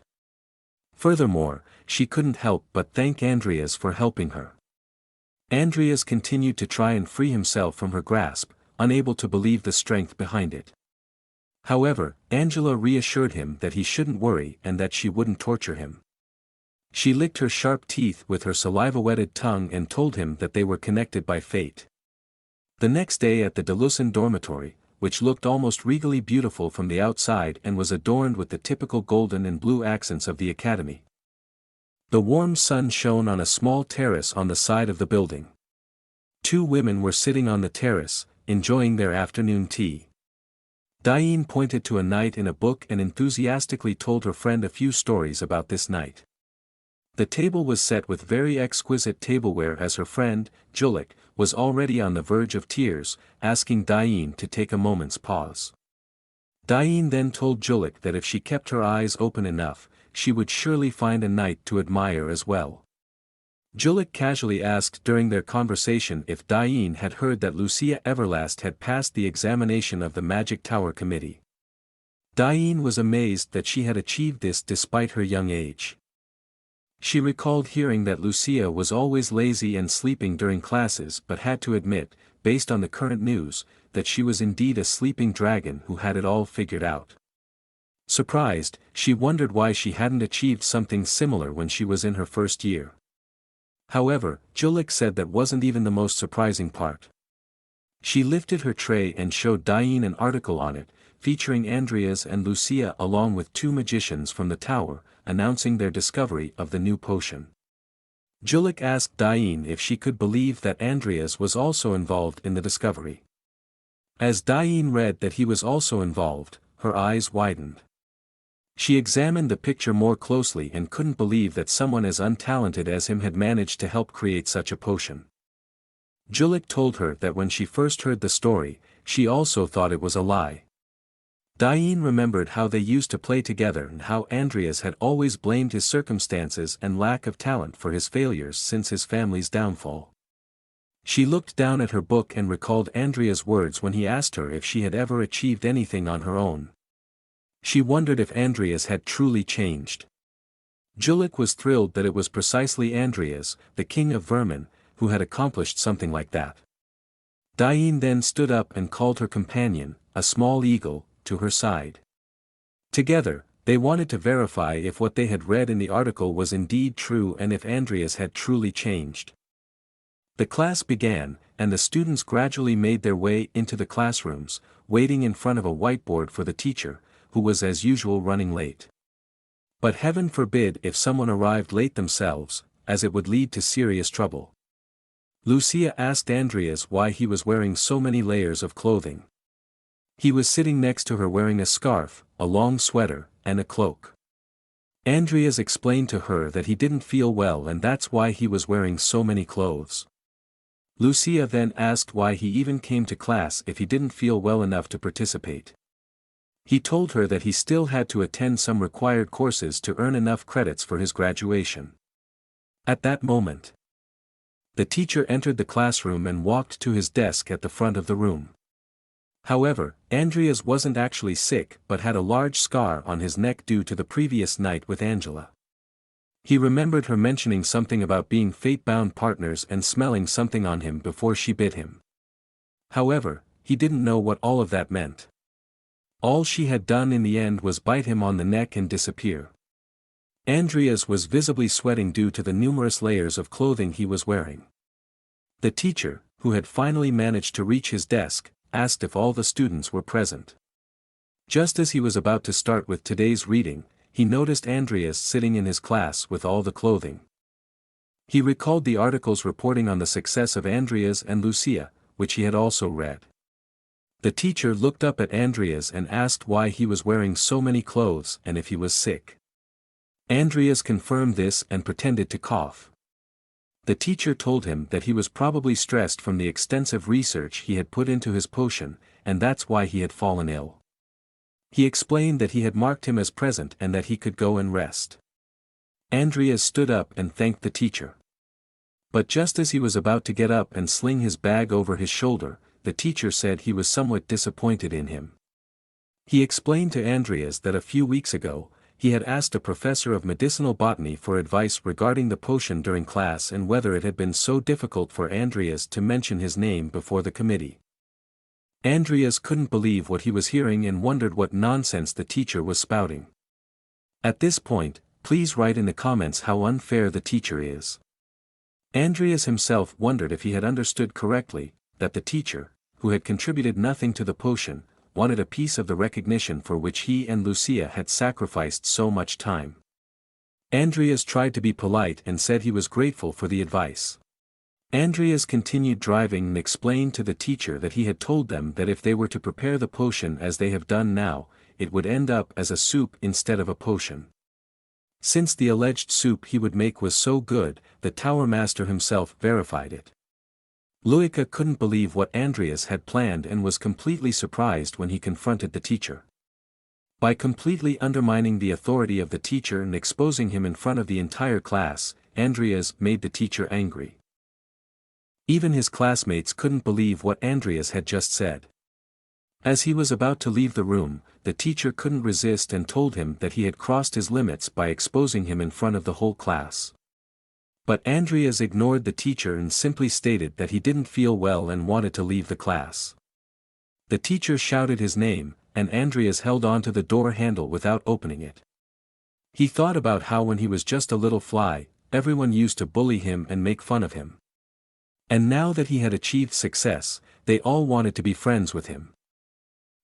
Furthermore, she couldn't help but thank Andrias for helping her. Andrias continued to try and free himself from her grasp, unable to believe the strength behind it. However, Angela reassured him that he shouldn't worry and that she wouldn't torture him. She licked her sharp teeth with her saliva-wetted tongue and told him that they were connected by fate. The next day at the Delusion dormitory, which looked almost regally beautiful from the outside and was adorned with the typical golden and blue accents of the academy. The warm sun shone on a small terrace on the side of the building. Two women were sitting on the terrace, enjoying their afternoon tea. Diane pointed to a night in a book and enthusiastically told her friend a few stories about this night. The table was set with very exquisite tableware as her friend, Julik, was already on the verge of tears, asking Diane to take a moment's pause. Diane then told Julik that if she kept her eyes open enough, she would surely find a knight to admire as well. Julik casually asked during their conversation if Diane had heard that Lucia Everlast had passed the examination of the Magic Tower Committee. Diane was amazed that she had achieved this despite her young age. She recalled hearing that Lucia was always lazy and sleeping during classes but had to admit, based on the current news, that she was indeed a sleeping dragon who had it all figured out. Surprised, she wondered why she hadn't achieved something similar when she was in her first year. However, Julik said that wasn't even the most surprising part. She lifted her tray and showed Diane an article on it, featuring Andrias and Lucia along with two magicians from the tower, announcing their discovery of the new potion. Julik asked Diane if she could believe that Andrias was also involved in the discovery. As Diane read that he was also involved, her eyes widened. She examined the picture more closely and couldn't believe that someone as untalented as him had managed to help create such a potion. Julik told her that when she first heard the story, she also thought it was a lie. Diane remembered how they used to play together and how Andrias had always blamed his circumstances and lack of talent for his failures since his family's downfall. She looked down at her book and recalled Andrias' words when he asked her if she had ever achieved anything on her own. She wondered if Andrias had truly changed. Julik was thrilled that it was precisely Andrias, the king of vermin, who had accomplished something like that. Diane then stood up and called her companion, a small eagle, to her side. Together, they wanted to verify if what they had read in the article was indeed true and if Andrias had truly changed. The class began, and the students gradually made their way into the classrooms, waiting in front of a whiteboard for the teacher, who was as usual running late. But heaven forbid if someone arrived late themselves, as it would lead to serious trouble. Lucia asked Andrias why he was wearing so many layers of clothing. He was sitting next to her wearing a scarf, a long sweater, and a cloak. Andrias explained to her that he didn't feel well and that's why he was wearing so many clothes. Lucia then asked why he even came to class if he didn't feel well enough to participate. He told her that he still had to attend some required courses to earn enough credits for his graduation. At that moment, the teacher entered the classroom and walked to his desk at the front of the room. However, Andrias wasn't actually sick but had a large scar on his neck due to the previous night with Angela. He remembered her mentioning something about being fate-bound partners and smelling something on him before she bit him. However, he didn't know what all of that meant. All she had done in the end was bite him on the neck and disappear. Andrias was visibly sweating due to the numerous layers of clothing he was wearing. The teacher, who had finally managed to reach his desk, asked if all the students were present. Just as he was about to start with today's reading, he noticed Andrias sitting in his class with all the clothing. He recalled the articles reporting on the success of Andrias and Lucia, which he had also read. The teacher looked up at Andrias and asked why he was wearing so many clothes and if he was sick. Andrias confirmed this and pretended to cough. The teacher told him that he was probably stressed from the extensive research he had put into his potion, and that's why he had fallen ill. He explained that he had marked him as present and that he could go and rest. Andrias stood up and thanked the teacher. But just as he was about to get up and sling his bag over his shoulder, the teacher said he was somewhat disappointed in him. He explained to Andrias that a few weeks ago, he had asked a professor of medicinal botany for advice regarding the potion during class and whether it had been so difficult for Andrias to mention his name before the committee. Andrias couldn't believe what he was hearing and wondered what nonsense the teacher was spouting. At this point, please write in the comments how unfair the teacher is. Andrias himself wondered if he had understood correctly, that the teacher, who had contributed nothing to the potion, wanted a piece of the recognition for which he and Lucia had sacrificed so much time. Andrias tried to be polite and said he was grateful for the advice. Andrias continued driving and explained to the teacher that he had told them that if they were to prepare the potion as they have done now, it would end up as a soup instead of a potion. Since the alleged soup he would make was so good, the tower master himself verified it. Lucia couldn't believe what Andrias had planned and was completely surprised when he confronted the teacher. By completely undermining the authority of the teacher and exposing him in front of the entire class, Andrias made the teacher angry. Even his classmates couldn't believe what Andrias had just said. As he was about to leave the room, the teacher couldn't resist and told him that he had crossed his limits by exposing him in front of the whole class. But Andrias ignored the teacher and simply stated that he didn't feel well and wanted to leave the class. The teacher shouted his name, and Andrias held onto the door handle without opening it. He thought about how when he was just a little fly, everyone used to bully him and make fun of him. And now that he had achieved success, they all wanted to be friends with him.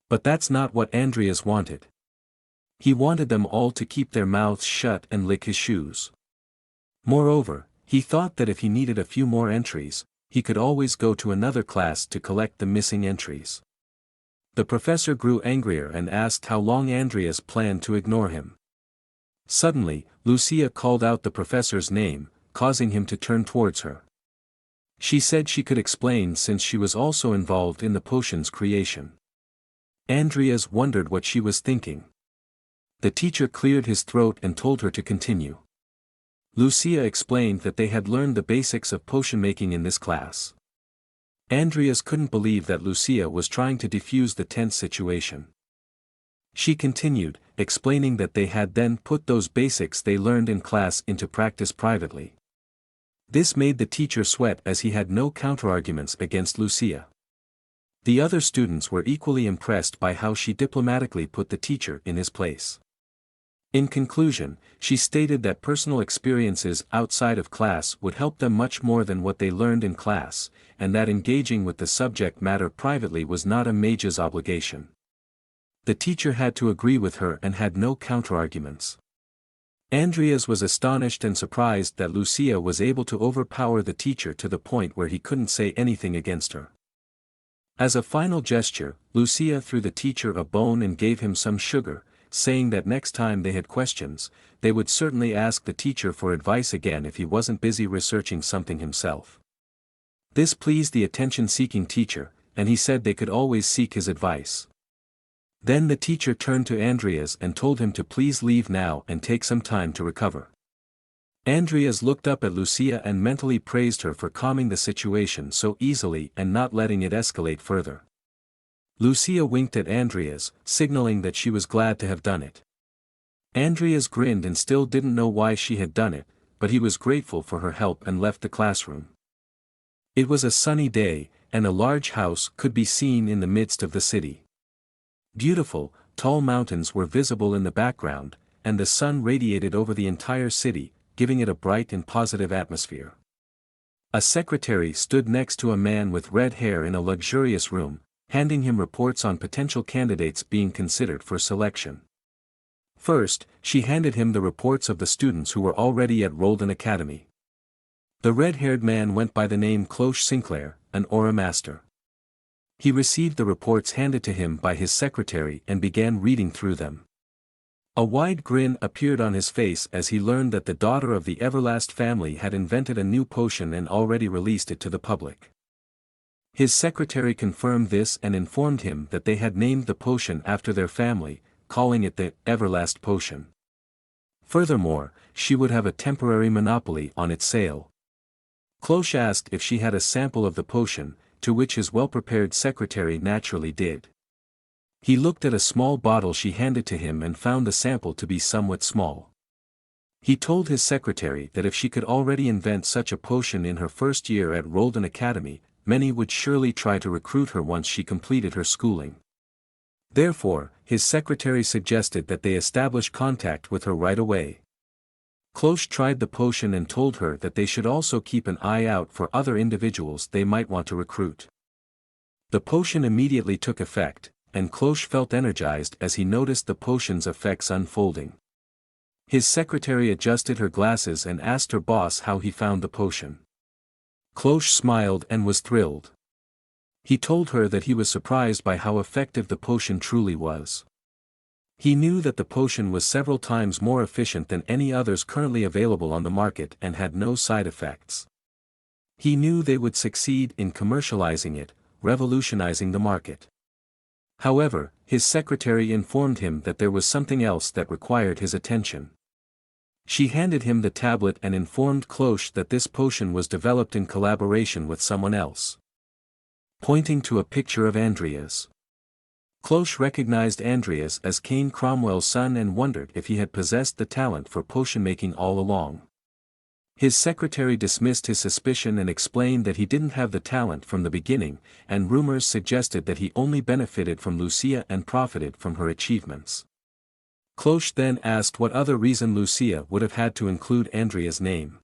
But that's not what Andrias wanted. He wanted them all to keep their mouths shut and lick his shoes. Moreover, he thought that if he needed a few more entries, he could always go to another class to collect the missing entries. The professor grew angrier and asked how long Andrias planned to ignore him. Suddenly, Lucia called out the professor's name, causing him to turn towards her. She said she could explain since she was also involved in the potion's creation. Andrias wondered what she was thinking. The teacher cleared his throat and told her to continue. Lucia explained that they had learned the basics of potion making in this class. Andrias couldn't believe that Lucia was trying to defuse the tense situation. She continued, explaining that they had then put those basics they learned in class into practice privately. This made the teacher sweat as he had no counterarguments against Lucia. The other students were equally impressed by how she diplomatically put the teacher in his place. In conclusion, she stated that personal experiences outside of class would help them much more than what they learned in class, and that engaging with the subject matter privately was not a mage's obligation. The teacher had to agree with her and had no counterarguments. Andrias was astonished and surprised that Lucia was able to overpower the teacher to the point where he couldn't say anything against her. As a final gesture, Lucia threw the teacher a bone and gave him some sugar, saying that next time they had questions, they would certainly ask the teacher for advice again if he wasn't busy researching something himself. This pleased the attention-seeking teacher, and he said they could always seek his advice. Then the teacher turned to Andrias and told him to please leave now and take some time to recover. Andrias looked up at Lucia and mentally praised her for calming the situation so easily and not letting it escalate further. Lucia winked at Andrias, signaling that she was glad to have done it. Andrias grinned and still didn't know why she had done it, but he was grateful for her help and left the classroom. It was a sunny day, and a large house could be seen in the midst of the city. Beautiful, tall mountains were visible in the background, and the sun radiated over the entire city, giving it a bright and positive atmosphere. A secretary stood next to a man with red hair in a luxurious room, handing him reports on potential candidates being considered for selection. First, she handed him the reports of the students who were already at Rodlen Academy. The red-haired man went by the name Cloche Sinclair, an aura master. He received the reports handed to him by his secretary and began reading through them. A wide grin appeared on his face as he learned that the daughter of the Everlast family had invented a new potion and already released it to the public. His secretary confirmed this and informed him that they had named the potion after their family, calling it the Everlast Potion. Furthermore, she would have a temporary monopoly on its sale. Cloche asked if she had a sample of the potion, to which his well-prepared secretary naturally did. He looked at a small bottle she handed to him and found the sample to be somewhat small. He told his secretary that if she could already invent such a potion in her first year at Rodlen Academy, many would surely try to recruit her once she completed her schooling. Therefore, his secretary suggested that they establish contact with her right away. Cloche tried the potion and told her that they should also keep an eye out for other individuals they might want to recruit. The potion immediately took effect, and Cloche felt energized as he noticed the potion's effects unfolding. His secretary adjusted her glasses and asked her boss how he found the potion. Cloche smiled and was thrilled. He told her that he was surprised by how effective the potion truly was. He knew that the potion was several times more efficient than any others currently available on the market and had no side effects. He knew they would succeed in commercializing it, revolutionizing the market. However, his secretary informed him that there was something else that required his attention. She handed him the tablet and informed Cloche that this potion was developed in collaboration with someone else. Pointing to a picture of Andrias. Cloche recognized Andrias as Cain Cromwell's son and wondered if he had possessed the talent for potion-making all along. His secretary dismissed his suspicion and explained that he didn't have the talent from the beginning, and rumors suggested that he only benefited from Lucia and profited from her achievements. Cloche then asked what other reason Lucia would have had to include Andrias' name.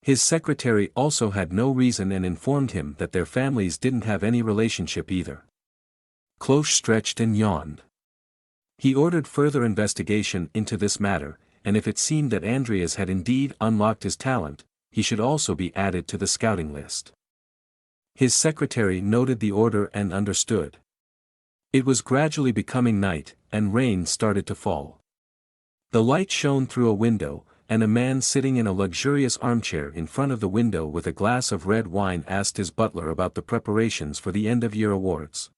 His secretary also had no reason and informed him that their families didn't have any relationship either. Cloche stretched and yawned. He ordered further investigation into this matter, and if it seemed that Andrias had indeed unlocked his talent, he should also be added to the scouting list. His secretary noted the order and understood. It was gradually becoming night, and rain started to fall. The light shone through a window, and a man sitting in a luxurious armchair in front of the window with a glass of red wine asked his butler about the preparations for the end-of-year awards.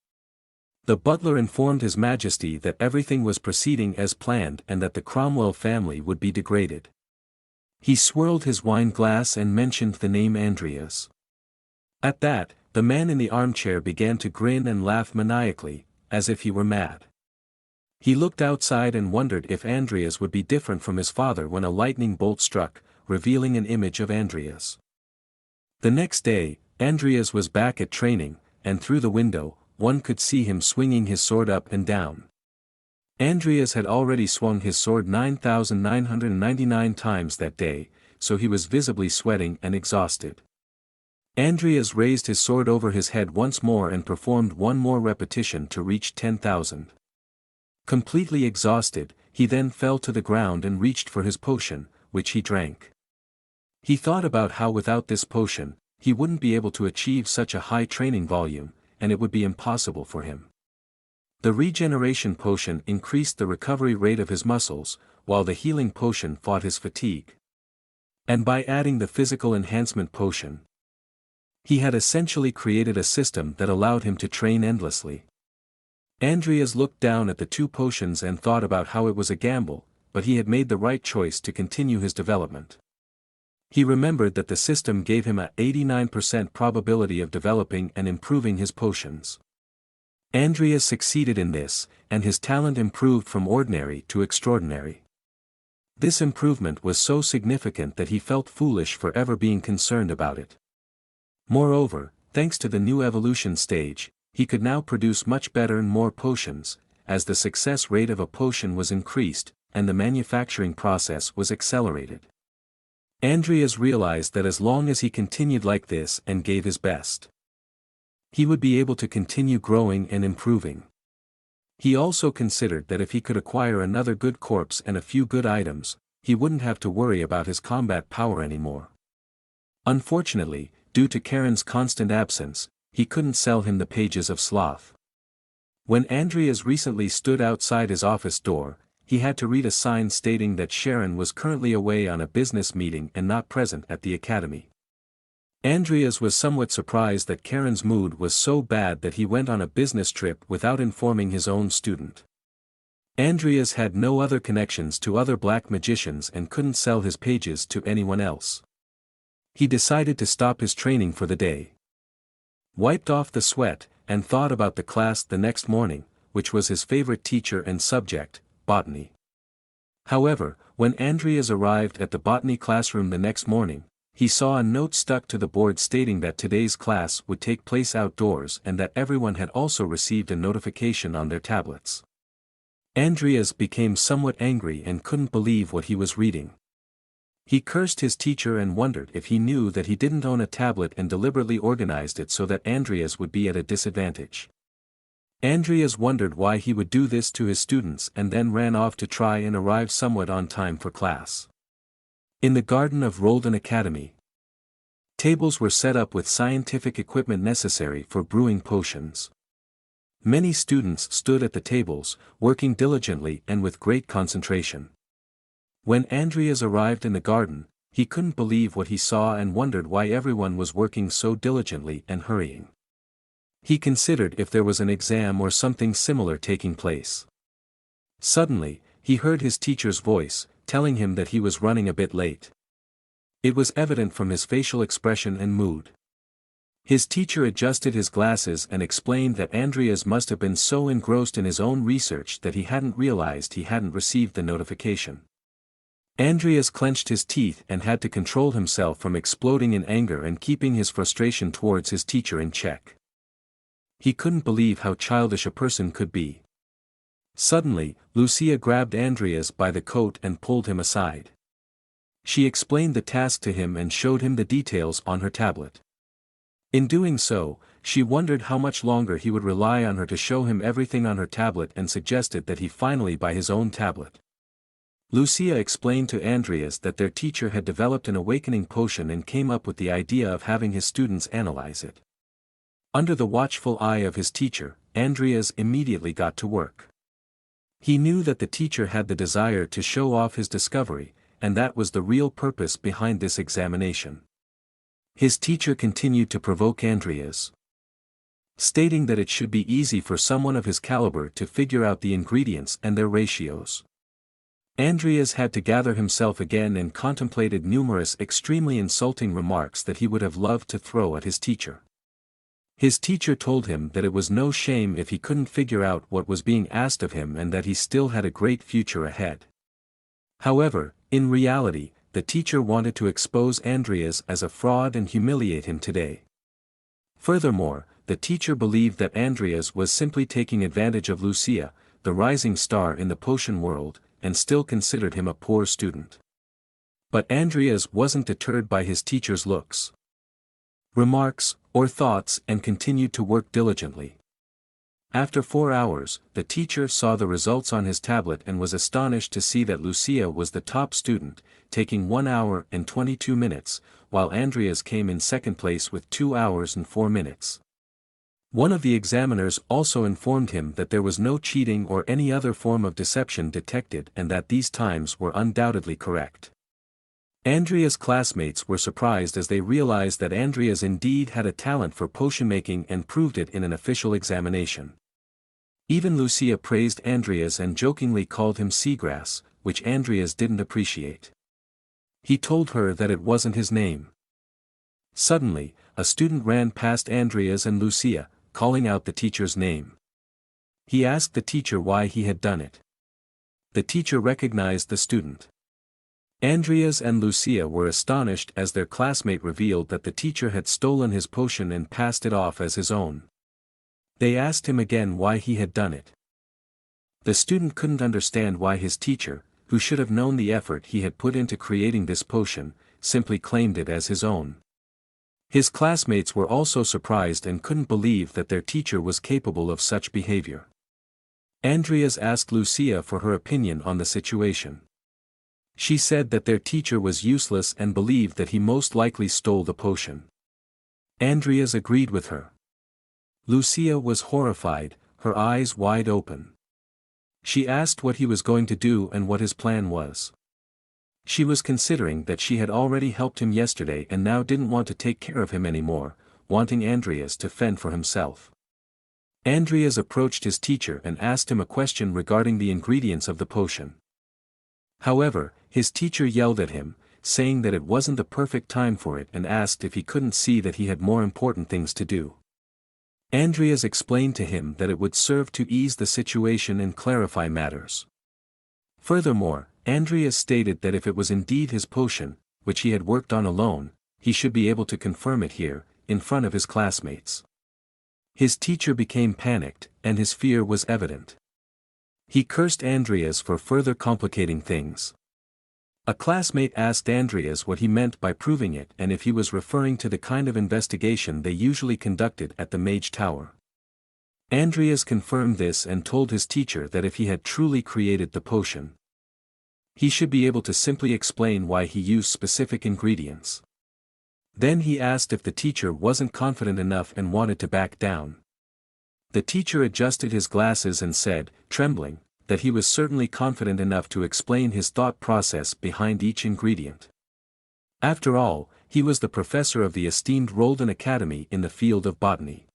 The butler informed His Majesty that everything was proceeding as planned and that the Cromwell family would be degraded. He swirled his wine glass and mentioned the name Andrias. At that, the man in the armchair began to grin and laugh maniacally, as if he were mad. He looked outside and wondered if Andrias would be different from his father when a lightning bolt struck, revealing an image of Andrias. The next day, Andrias was back at training, and through the window, one could see him swinging his sword up and down. Andrias had already swung his sword 9,999 times that day, so he was visibly sweating and exhausted. Andrias raised his sword over his head once more and performed one more repetition to reach 10,000. Completely exhausted, he then fell to the ground and reached for his potion, which he drank. He thought about how without this potion, he wouldn't be able to achieve such a high training volume, and it would be impossible for him. The regeneration potion increased the recovery rate of his muscles, while the healing potion fought his fatigue. And by adding the physical enhancement potion, he had essentially created a system that allowed him to train endlessly. Andrias looked down at the two potions and thought about how it was a gamble, but he had made the right choice to continue his development. He remembered that the system gave him an 89% probability of developing and improving his potions. Andrias succeeded in this, and his talent improved from ordinary to extraordinary. This improvement was so significant that he felt foolish for ever being concerned about it. Moreover, thanks to the new evolution stage, he could now produce much better and more potions, as the success rate of a potion was increased, and the manufacturing process was accelerated. Andrias realized that as long as he continued like this and gave his best, he would be able to continue growing and improving. He also considered that if he could acquire another good corpse and a few good items, he wouldn't have to worry about his combat power anymore. Unfortunately, due to Karen's constant absence, he couldn't sell him the pages of sloth. When Andrias recently stood outside his office door, he had to read a sign stating that Sharon was currently away on a business meeting and not present at the academy. Andrias was somewhat surprised that Karen's mood was so bad that he went on a business trip without informing his own student. Andrias had no other connections to other black magicians and couldn't sell his pages to anyone else. He decided to stop his training for the day, wiped off the sweat, and thought about the class the next morning, which was his favorite teacher and subject, botany. However, when Andrias arrived at the botany classroom the next morning, he saw a note stuck to the board stating that today's class would take place outdoors and that everyone had also received a notification on their tablets. Andrias became somewhat angry and couldn't believe what he was reading. He cursed his teacher and wondered if he knew that he didn't own a tablet and deliberately organized it so that Andrias would be at a disadvantage. Andrias wondered why he would do this to his students and then ran off to try and arrive somewhat on time for class. In the garden of Rodlen Academy, tables were set up with scientific equipment necessary for brewing potions. Many students stood at the tables, working diligently and with great concentration. When Andrias arrived in the garden, he couldn't believe what he saw and wondered why everyone was working so diligently and hurrying. He considered if there was an exam or something similar taking place. Suddenly, he heard his teacher's voice, telling him that he was running a bit late. It was evident from his facial expression and mood. His teacher adjusted his glasses and explained that Andrias must have been so engrossed in his own research that he hadn't realized he hadn't received the notification. Andrias clenched his teeth and had to control himself from exploding in anger and keeping his frustration towards his teacher in check. He couldn't believe how childish a person could be. Suddenly, Lucia grabbed Andrias by the coat and pulled him aside. She explained the task to him and showed him the details on her tablet. In doing so, she wondered how much longer he would rely on her to show him everything on her tablet and suggested that he finally buy his own tablet. Lucia explained to Andrias that their teacher had developed an awakening potion and came up with the idea of having his students analyze it. Under the watchful eye of his teacher, Andrias immediately got to work. He knew that the teacher had the desire to show off his discovery, and that was the real purpose behind this examination. His teacher continued to provoke Andrias, stating that it should be easy for someone of his caliber to figure out the ingredients and their ratios. Andrias had to gather himself again and contemplated numerous extremely insulting remarks that he would have loved to throw at his teacher. His teacher told him that it was no shame if he couldn't figure out what was being asked of him and that he still had a great future ahead. However, in reality, the teacher wanted to expose Andrias as a fraud and humiliate him today. Furthermore, the teacher believed that Andrias was simply taking advantage of Lucia, the rising star in the potion world, and still considered him a poor student. But Andrias wasn't deterred by his teacher's looks, remarks, or thoughts and continued to work diligently. After 4 hours, the teacher saw the results on his tablet and was astonished to see that Lucia was the top student, taking 1 hour and 22 minutes, while Andrias came in second place with 2 hours and 4 minutes. One of the examiners also informed him that there was no cheating or any other form of deception detected and that these times were undoubtedly correct. Andrias' classmates were surprised as they realized that Andrias indeed had a talent for potion making and proved it in an official examination. Even Lucia praised Andrias and jokingly called him seagrass, which Andrias didn't appreciate. He told her that it wasn't his name. Suddenly, a student ran past Andrias and Lucia, calling out the teacher's name. He asked the teacher why he had done it. The teacher recognized the student. Andrias and Lucia were astonished as their classmate revealed that the teacher had stolen his potion and passed it off as his own. They asked him again why he had done it. The student couldn't understand why his teacher, who should have known the effort he had put into creating this potion, simply claimed it as his own. His classmates were also surprised and couldn't believe that their teacher was capable of such behavior. Andrias asked Lucia for her opinion on the situation. She said that their teacher was useless and believed that he most likely stole the potion. Andrias agreed with her. Lucia was horrified, her eyes wide open. She asked what he was going to do and what his plan was. She was considering that she had already helped him yesterday and now didn't want to take care of him anymore, wanting Andrias to fend for himself. Andrias approached his teacher and asked him a question regarding the ingredients of the potion. However, his teacher yelled at him, saying that it wasn't the perfect time for it and asked if he couldn't see that he had more important things to do. Andrias explained to him that it would serve to ease the situation and clarify matters. Furthermore, Andrias stated that if it was indeed his potion, which he had worked on alone, he should be able to confirm it here, in front of his classmates. His teacher became panicked, and his fear was evident. He cursed Andrias for further complicating things. A classmate asked Andrias what he meant by proving it and if he was referring to the kind of investigation they usually conducted at the Mage Tower. Andrias confirmed this and told his teacher that if he had truly created the potion, he should be able to simply explain why he used specific ingredients. Then he asked if the teacher wasn't confident enough and wanted to back down. The teacher adjusted his glasses and said, trembling, that he was certainly confident enough to explain his thought process behind each ingredient. After all, he was the professor of the esteemed Rodlen Academy in the field of botany.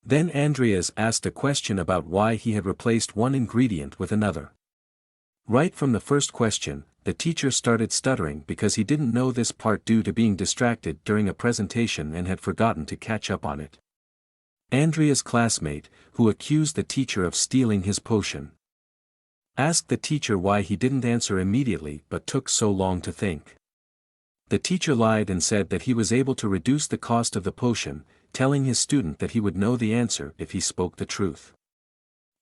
Then Andrias asked a question about why he had replaced one ingredient with another. Right from the first question, the teacher started stuttering because he didn't know this part due to being distracted during a presentation and had forgotten to catch up on it. Andrias' classmate, who accused the teacher of stealing his potion, asked the teacher why he didn't answer immediately but took so long to think. The teacher lied and said that he was able to reduce the cost of the potion, telling his student that he would know the answer if he spoke the truth.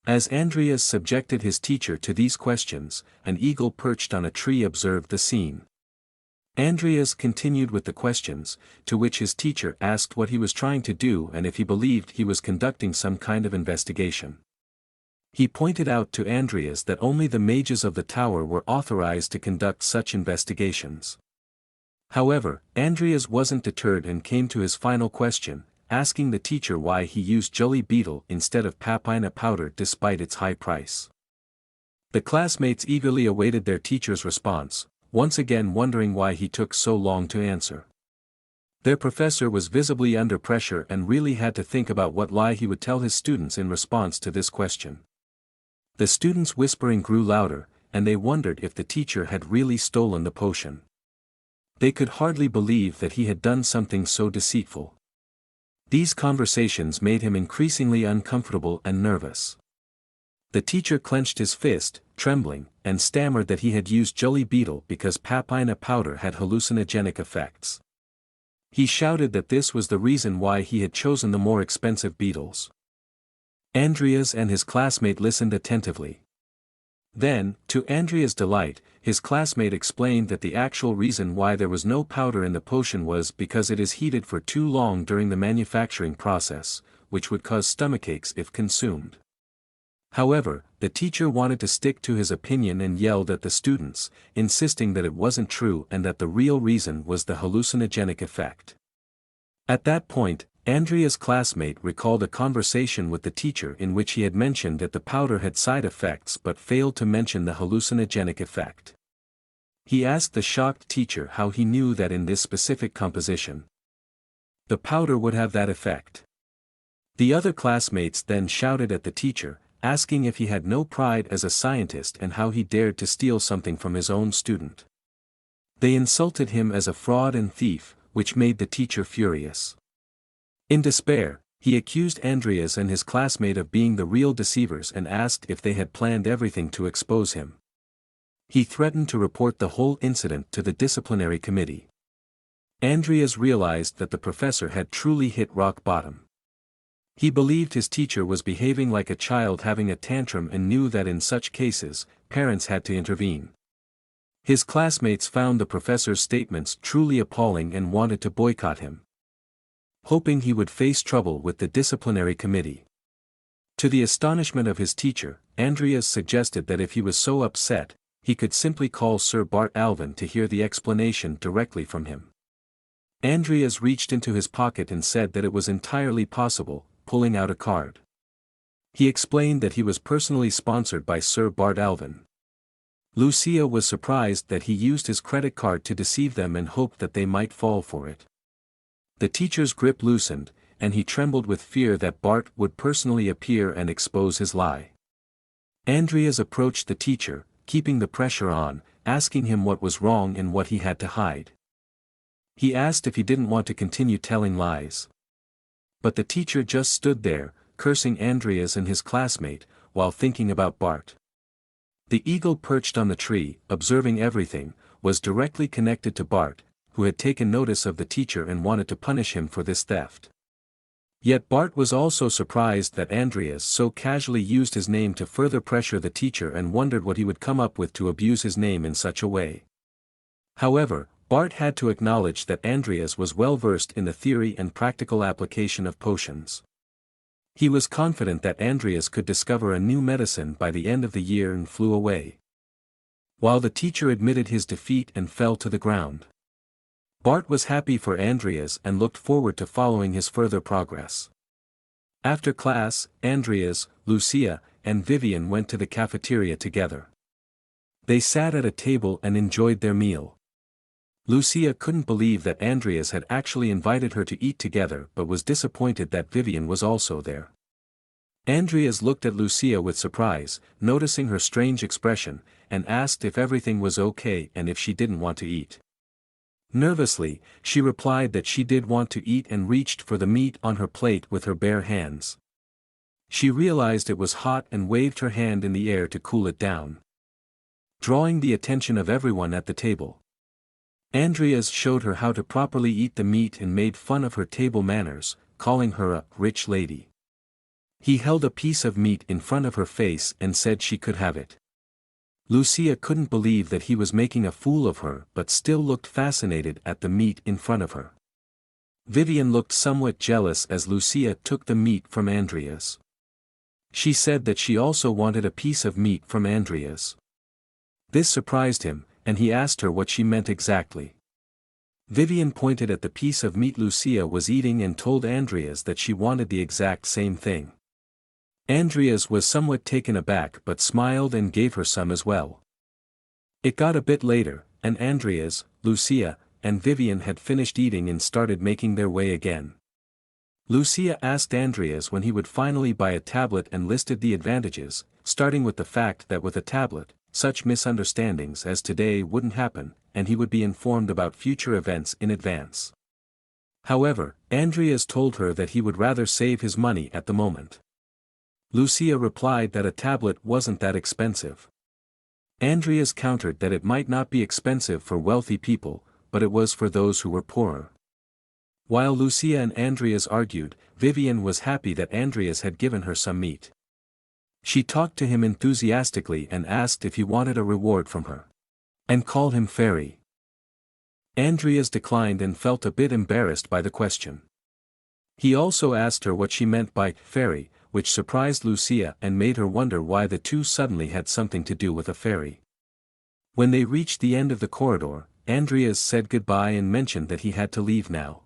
As Andrias subjected his teacher to these questions, an eagle perched on a tree observed the scene. Andrias continued with the questions, to which his teacher asked what he was trying to do and if he believed he was conducting some kind of investigation. He pointed out to Andrias that only the mages of the tower were authorized to conduct such investigations. However, Andrias wasn't deterred and came to his final question, asking the teacher why he used jelly beetle instead of papina powder despite its high price. The classmates eagerly awaited their teacher's response, once again wondering why he took so long to answer. Their professor was visibly under pressure and really had to think about what lie he would tell his students in response to this question. The students' whispering grew louder, and they wondered if the teacher had really stolen the potion. They could hardly believe that he had done something so deceitful. These conversations made him increasingly uncomfortable and nervous. The teacher clenched his fist, trembling, and stammered that he had used jelly beetle because papina powder had hallucinogenic effects. He shouted that this was the reason why he had chosen the more expensive beetles. Andrias and his classmate listened attentively. Then, to Andrias' delight, his classmate explained that the actual reason why there was no powder in the potion was because it is heated for too long during the manufacturing process, which would cause stomachaches if consumed. However, the teacher wanted to stick to his opinion and yelled at the students, insisting that it wasn't true and that the real reason was the hallucinogenic effect. At that point, Andria's classmate recalled a conversation with the teacher in which he had mentioned that the powder had side effects but failed to mention the hallucinogenic effect. He asked the shocked teacher how he knew that in this specific composition, the powder would have that effect. The other classmates then shouted at the teacher, asking if he had no pride as a scientist and how he dared to steal something from his own student. They insulted him as a fraud and thief, which made the teacher furious. In despair, he accused Andrias and his classmate of being the real deceivers and asked if they had planned everything to expose him. He threatened to report the whole incident to the disciplinary committee. Andrias realized that the professor had truly hit rock bottom. He believed his teacher was behaving like a child having a tantrum and knew that in such cases, parents had to intervene. His classmates found the professor's statements truly appalling and wanted to boycott him, hoping he would face trouble with the disciplinary committee. To the astonishment of his teacher, Andrias suggested that if he was so upset, he could simply call Sir Bart Alven to hear the explanation directly from him. Andrias reached into his pocket and said that it was entirely possible, pulling out a card. He explained that he was personally sponsored by Sir Bart Alven. Lucia was surprised that he used his credit card to deceive them and hoped that they might fall for it. The teacher's grip loosened, and he trembled with fear that Bart would personally appear and expose his lie. Andrias approached the teacher, keeping the pressure on, asking him what was wrong and what he had to hide. He asked if he didn't want to continue telling lies. But the teacher just stood there, cursing Andrias and his classmate, while thinking about Bart. The eagle perched on the tree, observing everything, was directly connected to Bart, who had taken notice of the teacher and wanted to punish him for this theft. Yet Bart was also surprised that Andrias so casually used his name to further pressure the teacher and wondered what he would come up with to abuse his name in such a way. However, Bart had to acknowledge that Andrias was well versed in the theory and practical application of potions. He was confident that Andrias could discover a new medicine by the end of the year and flew away. While the teacher admitted his defeat and fell to the ground, Bart was happy for Andrias and looked forward to following his further progress. After class, Andrias, Lucia, and Vivian went to the cafeteria together. They sat at a table and enjoyed their meal. Lucia couldn't believe that Andrias had actually invited her to eat together but was disappointed that Vivian was also there. Andrias looked at Lucia with surprise, noticing her strange expression, and asked if everything was okay and if she didn't want to eat. Nervously, she replied that she did want to eat and reached for the meat on her plate with her bare hands. She realized it was hot and waved her hand in the air to cool it down, drawing the attention of everyone at the table. Andrias showed her how to properly eat the meat and made fun of her table manners, calling her a rich lady. He held a piece of meat in front of her face and said she could have it. Lucia couldn't believe that he was making a fool of her but still looked fascinated at the meat in front of her. Vivian looked somewhat jealous as Lucia took the meat from Andrias. She said that she also wanted a piece of meat from Andrias. This surprised him, and he asked her what she meant exactly. Vivian pointed at the piece of meat Lucia was eating and told Andrias that she wanted the exact same thing. Andrias was somewhat taken aback but smiled and gave her some as well. It got a bit later, and Andrias, Lucia, and Vivian had finished eating and started making their way again. Lucia asked Andrias when he would finally buy a tablet and listed the advantages, starting with the fact that with a tablet, such misunderstandings as today wouldn't happen, and he would be informed about future events in advance. However, Andrias told her that he would rather save his money at the moment. Lucia replied that a tablet wasn't that expensive. Andrias countered that it might not be expensive for wealthy people, but it was for those who were poorer. While Lucia and Andrias argued, Vivian was happy that Andrias had given her some meat. She talked to him enthusiastically and asked if he wanted a reward from her, and called him fairy. Andrias declined and felt a bit embarrassed by the question. He also asked her what she meant by fairy, which surprised Lucia and made her wonder why the two suddenly had something to do with a fairy. When they reached the end of the corridor, Andrias said goodbye and mentioned that he had to leave now.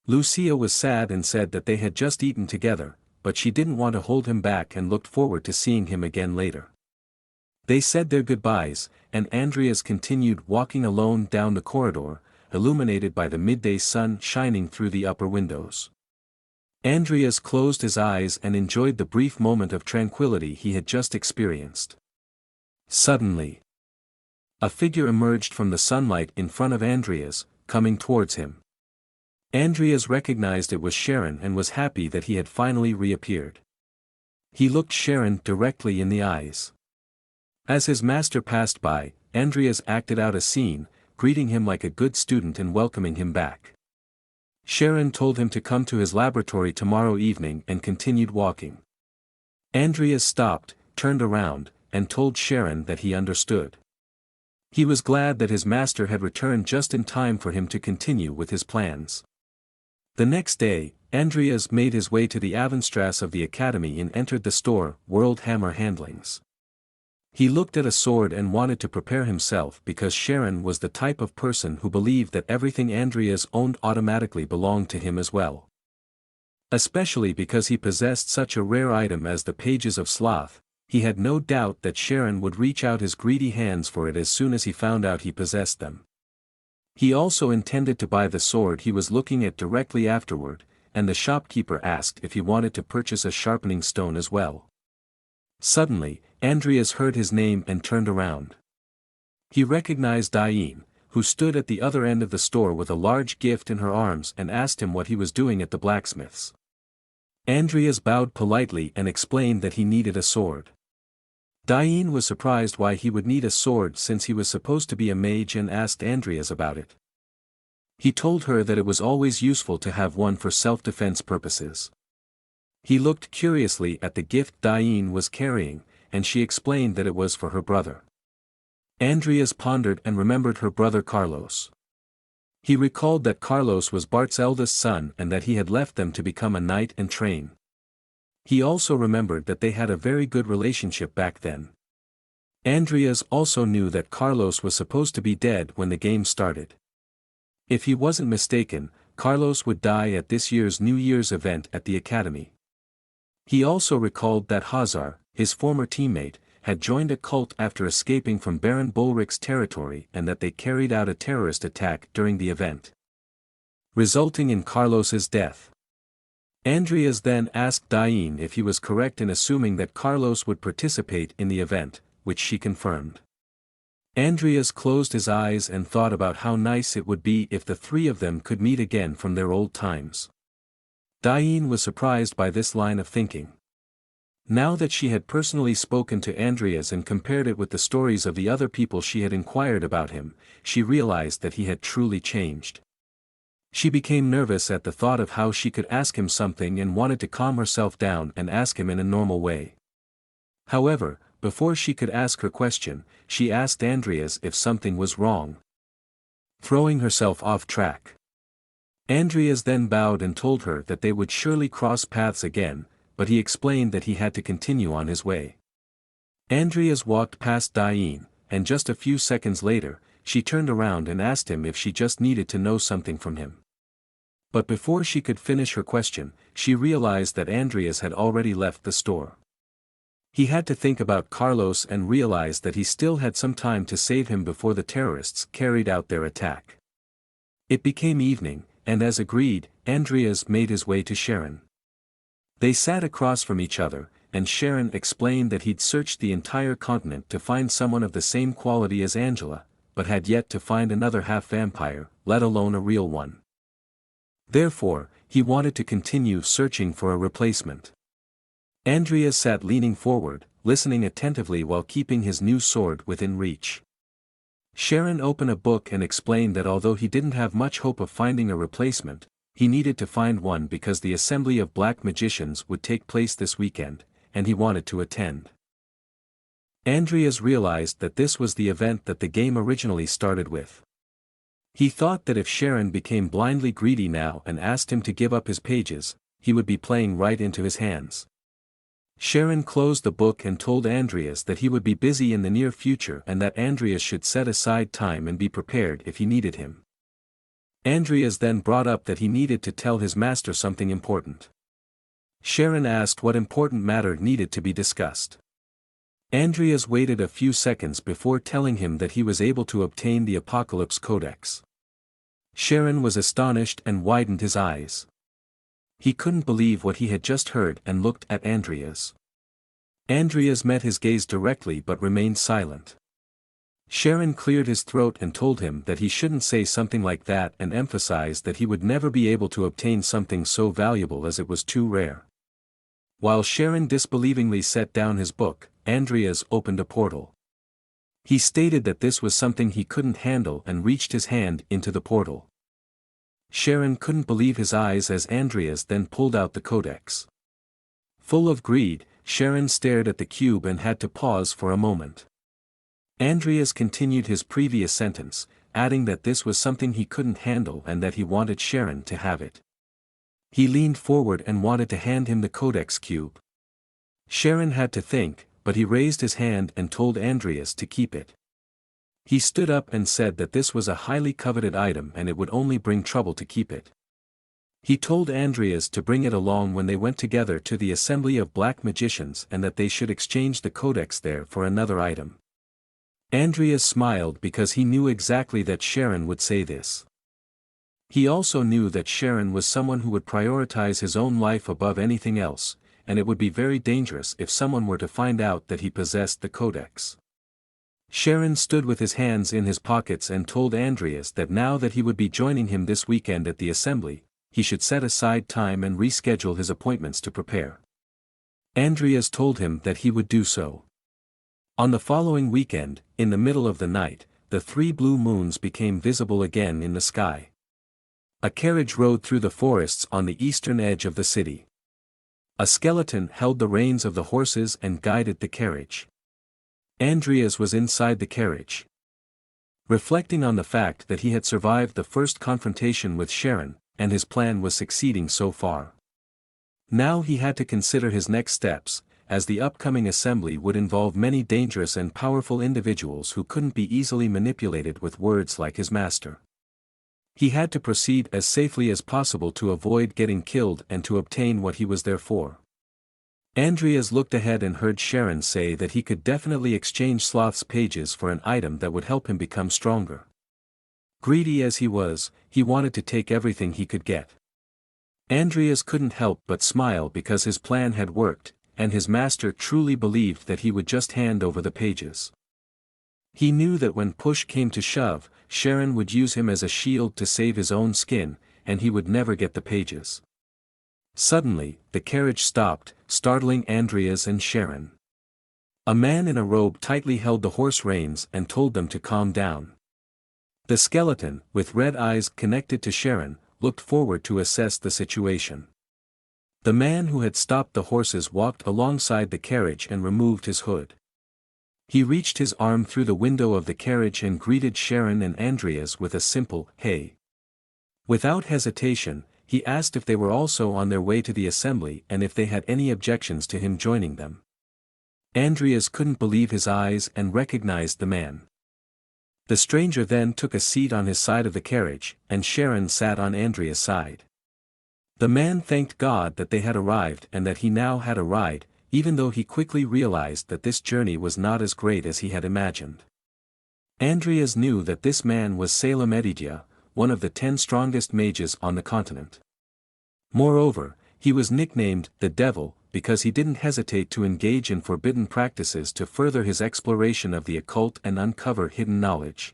Lucia was sad and said that they had just eaten together, but she didn't want to hold him back and looked forward to seeing him again later. They said their goodbyes, and Andrias continued walking alone down the corridor, illuminated by the midday sun shining through the upper windows. Andrias closed his eyes and enjoyed the brief moment of tranquility he had just experienced. Suddenly, a figure emerged from the sunlight in front of Andrias, coming towards him. Andrias recognized it was Sharon and was happy that he had finally reappeared. He looked Sharon directly in the eyes. As his master passed by, Andrias acted out a scene, greeting him like a good student and welcoming him back. Sharon told him to come to his laboratory tomorrow evening and continued walking. Andrias stopped, turned around, and told Sharon that he understood. He was glad that his master had returned just in time for him to continue with his plans. The next day, Andrias made his way to the Avonstrasse of the Academy and entered the store, World Hammer Handlings. He looked at a sword and wanted to prepare himself because Sharon was the type of person who believed that everything Andrias owned automatically belonged to him as well. Especially because he possessed such a rare item as the Pages of Sloth, he had no doubt that Sharon would reach out his greedy hands for it as soon as he found out he possessed them. He also intended to buy the sword he was looking at directly afterward, and the shopkeeper asked if he wanted to purchase a sharpening stone as well. Suddenly, Andrias heard his name and turned around. He recognized Diane, who stood at the other end of the store with a large gift in her arms and asked him what he was doing at the blacksmith's. Andrias bowed politely and explained that he needed a sword. Diane was surprised why he would need a sword since he was supposed to be a mage and asked Andrias about it. He told her that it was always useful to have one for self-defense purposes. He looked curiously at the gift Diane was carrying, and she explained that it was for her brother. Andrias pondered and remembered her brother Carlos. He recalled that Carlos was Bart's eldest son and that he had left them to become a knight and train. He also remembered that they had a very good relationship back then. Andrias also knew that Carlos was supposed to be dead when the game started. If he wasn't mistaken, Carlos would die at this year's New Year's event at the Academy. He also recalled that Hazar, his former teammate, had joined a cult after escaping from Baron Bollorick's territory and that they carried out a terrorist attack during the event, resulting in Carlos's death. Andrias then asked Diane if he was correct in assuming that Carlos would participate in the event, which she confirmed. Andrias closed his eyes and thought about how nice it would be if the three of them could meet again from their old times. Diane was surprised by this line of thinking. Now that she had personally spoken to Andrias and compared it with the stories of the other people she had inquired about him, she realized that he had truly changed. She became nervous at the thought of how she could ask him something and wanted to calm herself down and ask him in a normal way. However, before she could ask her question, she asked Andrias if something was wrong, throwing herself off track. Andrias then bowed and told her that they would surely cross paths again, but he explained that he had to continue on his way. Andrias walked past Diane, and just a few seconds later, she turned around and asked him if she just needed to know something from him. But before she could finish her question, she realized that Andrias had already left the store. He had to think about Carlos and realized that he still had some time to save him before the terrorists carried out their attack. It became evening, and as agreed, Andrias made his way to Sharon. They sat across from each other, and Sharon explained that he'd searched the entire continent to find someone of the same quality as Angela, but had yet to find another half-vampire, let alone a real one. Therefore, he wanted to continue searching for a replacement. Andrias sat leaning forward, listening attentively while keeping his new sword within reach. Sharon opened a book and explained that although he didn't have much hope of finding a replacement, he needed to find one because the Assembly of Black Magicians would take place this weekend, and he wanted to attend. Andrias realized that this was the event that the game originally started with. He thought that if Sharon became blindly greedy now and asked him to give up his pages, he would be playing right into his hands. Sharon closed the book and told Andrias that he would be busy in the near future and that Andrias should set aside time and be prepared if he needed him. Andrias then brought up that he needed to tell his master something important. Sharon asked what important matter needed to be discussed. Andrias waited a few seconds before telling him that he was able to obtain the Apocalypse Codex. Sharon was astonished and widened his eyes. He couldn't believe what he had just heard and looked at Andrias. Andrias met his gaze directly but remained silent. Sharon cleared his throat and told him that he shouldn't say something like that and emphasized that he would never be able to obtain something so valuable as it was too rare. While Sharon disbelievingly set down his book, Andrias opened a portal. He stated that this was something he couldn't handle and reached his hand into the portal. Sharon couldn't believe his eyes as Andrias then pulled out the codex. Full of greed, Sharon stared at the cube and had to pause for a moment. Andrias continued his previous sentence, adding that this was something he couldn't handle and that he wanted Sharon to have it. He leaned forward and wanted to hand him the codex cube. Sharon had to think, but he raised his hand and told Andrias to keep it. He stood up and said that this was a highly coveted item and it would only bring trouble to keep it. He told Andrias to bring it along when they went together to the assembly of black magicians and that they should exchange the codex there for another item. Andrias smiled because he knew exactly that Sharon would say this. He also knew that Sharon was someone who would prioritize his own life above anything else, and it would be very dangerous if someone were to find out that he possessed the codex. Sharon stood with his hands in his pockets and told Andrias that now that he would be joining him this weekend at the assembly, he should set aside time and reschedule his appointments to prepare. Andrias told him that he would do so. On the following weekend, in the middle of the night, the 3 blue moons became visible again in the sky. A carriage rode through the forests on the eastern edge of the city. A skeleton held the reins of the horses and guided the carriage. Andrias was inside the carriage. Reflecting on the fact that he had survived the first confrontation with Sharon, and his plan was succeeding so far. Now he had to consider his next steps, as the upcoming assembly would involve many dangerous and powerful individuals who couldn't be easily manipulated with words like his master. He had to proceed as safely as possible to avoid getting killed and to obtain what he was there for. Andrias looked ahead and heard Sharon say that he could definitely exchange Sloth's pages for an item that would help him become stronger. Greedy as he was, he wanted to take everything he could get. Andrias couldn't help but smile because his plan had worked, and his master truly believed that he would just hand over the pages. He knew that when push came to shove, Sharon would use him as a shield to save his own skin, and he would never get the pages. Suddenly, the carriage stopped, startling Andrias and Sharon. A man in a robe tightly held the horse reins and told them to calm down. The skeleton, with red eyes connected to Sharon, looked forward to assess the situation. The man who had stopped the horses walked alongside the carriage and removed his hood. He reached his arm through the window of the carriage and greeted Sharon and Andrias with a simple, "Hey." Without hesitation, he asked if they were also on their way to the assembly and if they had any objections to him joining them. Andrias couldn't believe his eyes and recognized the man. The stranger then took a seat on his side of the carriage, and Sharon sat on Andrias' side. The man thanked God that they had arrived and that he now had a ride, even though he quickly realized that this journey was not as great as he had imagined. Andrias knew that this man was Salem Edidia, one of the 10 strongest mages on the continent. Moreover, he was nicknamed the Devil, because he didn't hesitate to engage in forbidden practices to further his exploration of the occult and uncover hidden knowledge.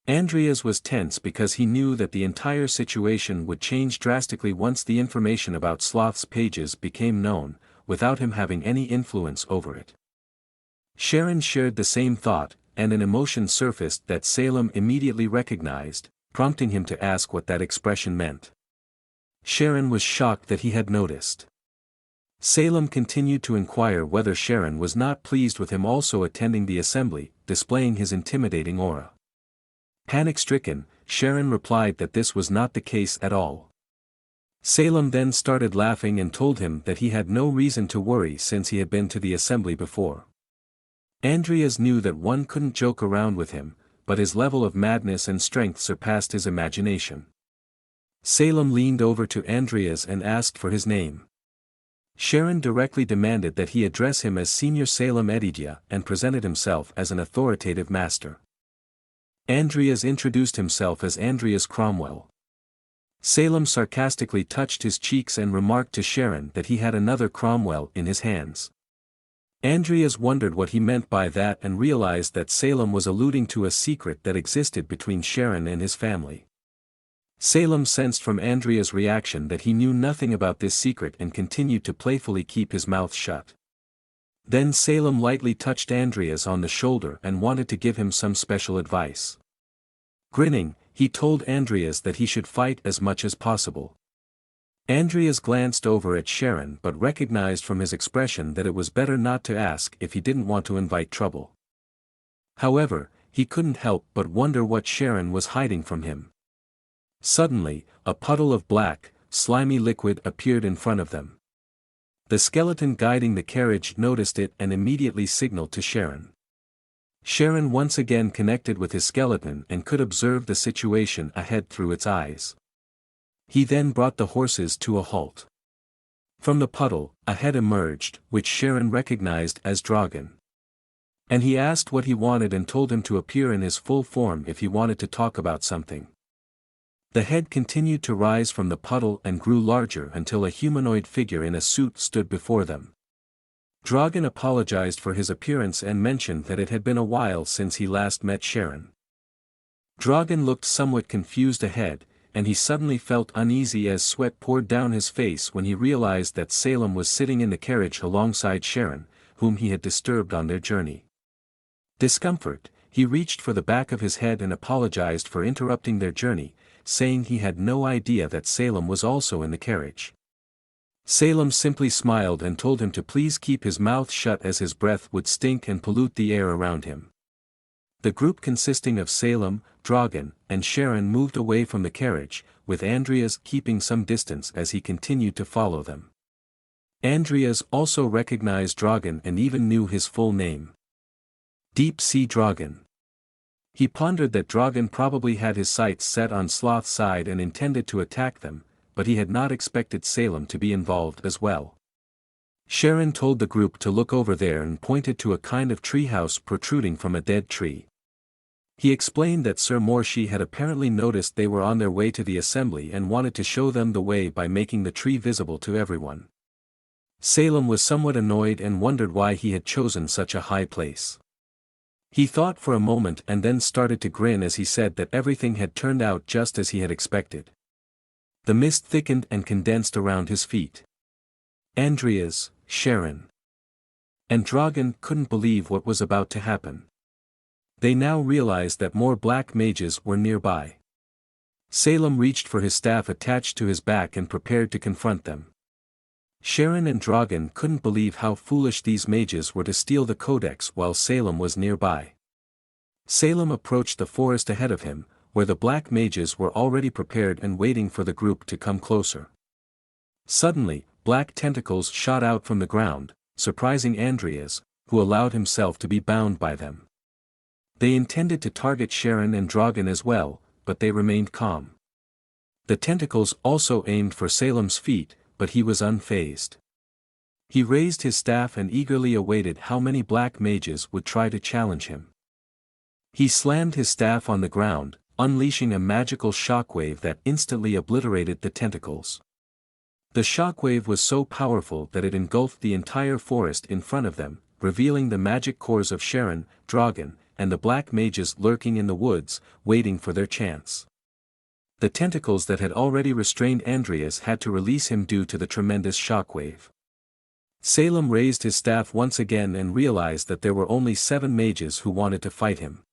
Andrias was tense because he knew that the entire situation would change drastically once the information about Sloth's pages became known, without him having any influence over it. Sharon shared the same thought, and an emotion surfaced that Salem immediately recognized, prompting him to ask what that expression meant. Sharon was shocked that he had noticed. Salem continued to inquire whether Sharon was not pleased with him also attending the assembly, displaying his intimidating aura. Panic-stricken, Sharon replied that this was not the case at all. Salem then started laughing and told him that he had no reason to worry since he had been to the assembly before. Andrias knew that one couldn't joke around with him, but his level of madness and strength surpassed his imagination. Salem leaned over to Andrias and asked for his name. Sharon directly demanded that he address him as Senior Salem Edidia and presented himself as an authoritative master. Andrias introduced himself as Andrias Cromwell. Salem sarcastically touched his cheeks and remarked to Sharon that he had another Cromwell in his hands. Andrias wondered what he meant by that and realized that Salem was alluding to a secret that existed between Sharon and his family. Salem sensed from Andrias' reaction that he knew nothing about this secret and continued to playfully keep his mouth shut. Then Salem lightly touched Andrias on the shoulder and wanted to give him some special advice. Grinning, he told Andrias that he should fight as much as possible. Andrias glanced over at Sharon but recognized from his expression that it was better not to ask if he didn't want to invite trouble. However, he couldn't help but wonder what Sharon was hiding from him. Suddenly, a puddle of black, slimy liquid appeared in front of them. The skeleton guiding the carriage noticed it and immediately signaled to Sharon. Sharon once again connected with his skeleton and could observe the situation ahead through its eyes. He then brought the horses to a halt. From the puddle, a head emerged, which Sharon recognized as Dragon. And he asked what he wanted and told him to appear in his full form if he wanted to talk about something. The head continued to rise from the puddle and grew larger until a humanoid figure in a suit stood before them. Dragon apologized for his appearance and mentioned that it had been a while since he last met Sharon. Dragon looked somewhat confused ahead, and he suddenly felt uneasy as sweat poured down his face when he realized that Salem was sitting in the carriage alongside Sharon, whom he had disturbed on their journey. Discomfort, he reached for the back of his head and apologized for interrupting their journey, saying he had no idea that Salem was also in the carriage. Salem simply smiled and told him to please keep his mouth shut as his breath would stink and pollute the air around him. The group consisting of Salem, Dragon, and Sharon moved away from the carriage, with Andrias keeping some distance as he continued to follow them. Andrias also recognized Dragon and even knew his full name. Deep Sea Dragon. He pondered that Dragon probably had his sights set on Sloth's side and intended to attack them, but he had not expected Salem to be involved as well. Sharon told the group to look over there and pointed to a kind of treehouse protruding from a dead tree. He explained that Sir Morshi had apparently noticed they were on their way to the assembly and wanted to show them the way by making the tree visible to everyone. Salem was somewhat annoyed and wondered why he had chosen such a high place. He thought for a moment and then started to grin as he said that everything had turned out just as he had expected. The mist thickened and condensed around his feet. Andrias, Sharon, and Dragon couldn't believe what was about to happen. They now realized that more black mages were nearby. Salem reached for his staff attached to his back and prepared to confront them. Sharon and Dragon couldn't believe how foolish these mages were to steal the codex while Salem was nearby. Salem approached the forest ahead of him, where the black mages were already prepared and waiting for the group to come closer. Suddenly, black tentacles shot out from the ground, surprising Andrias, who allowed himself to be bound by them. They intended to target Sharon and Dragon as well, but they remained calm. The tentacles also aimed for Salem's feet, but he was unfazed. He raised his staff and eagerly awaited how many black mages would try to challenge him. He slammed his staff on the ground, unleashing a magical shockwave that instantly obliterated the tentacles. The shockwave was so powerful that it engulfed the entire forest in front of them, revealing the magic cores of Sharon, Dragon, and the black mages lurking in the woods, waiting for their chance. The tentacles that had already restrained Andrias had to release him due to the tremendous shockwave. Salem raised his staff once again and realized that there were only 7 mages who wanted to fight him.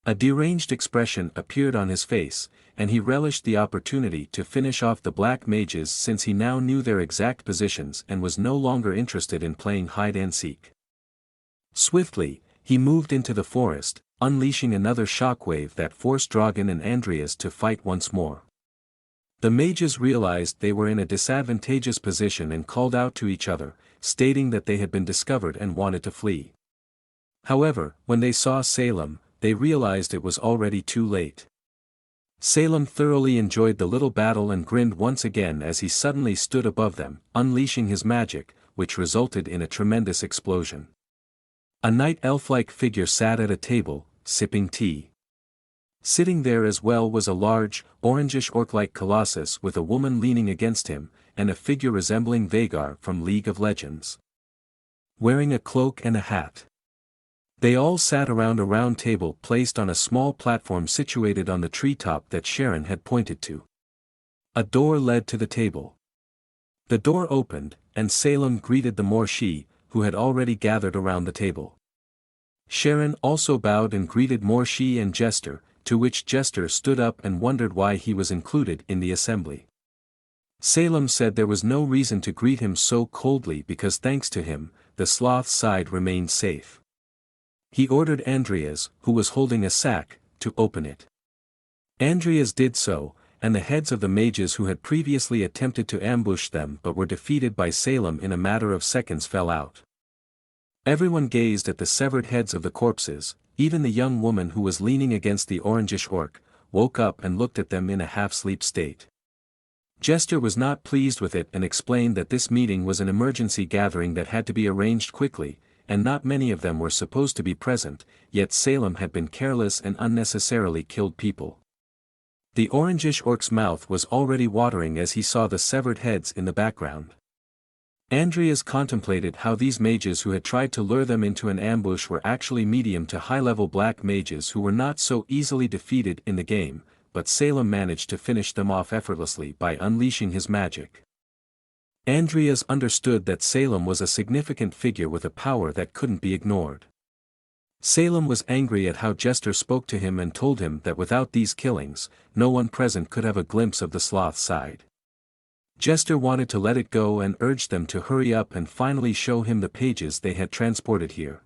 A deranged expression appeared on his face, and he relished the opportunity to finish off the black mages since he now knew their exact positions and was no longer interested in playing hide-and-seek. Swiftly, he moved into the forest, unleashing another shockwave that forced Dragon and Andrias to fight once more. The mages realized they were in a disadvantageous position and called out to each other, stating that they had been discovered and wanted to flee. However, when they saw Salem, they realized it was already too late. Salem thoroughly enjoyed the little battle and grinned once again as he suddenly stood above them, unleashing his magic, which resulted in a tremendous explosion. A night elf-like figure sat at a table, sipping tea. Sitting there as well was a large, orangish orc-like colossus with a woman leaning against him, and a figure resembling Vagar from League of Legends, wearing a cloak and a hat. They all sat around a round table placed on a small platform situated on the treetop that Sharon had pointed to. A door led to the table. The door opened, and Salem greeted the Morshi, who had already gathered around the table. Sharon also bowed and greeted Morshi and Jester, to which Jester stood up and wondered why he was included in the assembly. Salem said there was no reason to greet him so coldly because thanks to him, the sloth's side remained safe. He ordered Andrias, who was holding a sack, to open it. Andrias did so, and the heads of the mages who had previously attempted to ambush them but were defeated by Salem in a matter of seconds fell out. Everyone gazed at the severed heads of the corpses, even the young woman who was leaning against the orangish orc, woke up and looked at them in a half-sleep state. Jester was not pleased with it and explained that this meeting was an emergency gathering that had to be arranged quickly, and not many of them were supposed to be present, yet Salem had been careless and unnecessarily killed people. The orangish orc's mouth was already watering as he saw the severed heads in the background. Andrias contemplated how these mages who had tried to lure them into an ambush were actually medium to high-level black mages who were not so easily defeated in the game, but Salem managed to finish them off effortlessly by unleashing his magic. Andrias understood that Salem was a significant figure with a power that couldn't be ignored. Salem was angry at how Jester spoke to him and told him that without these killings, no one present could have a glimpse of the sloth side. Jester wanted to let it go and urged them to hurry up and finally show him the pages they had transported here.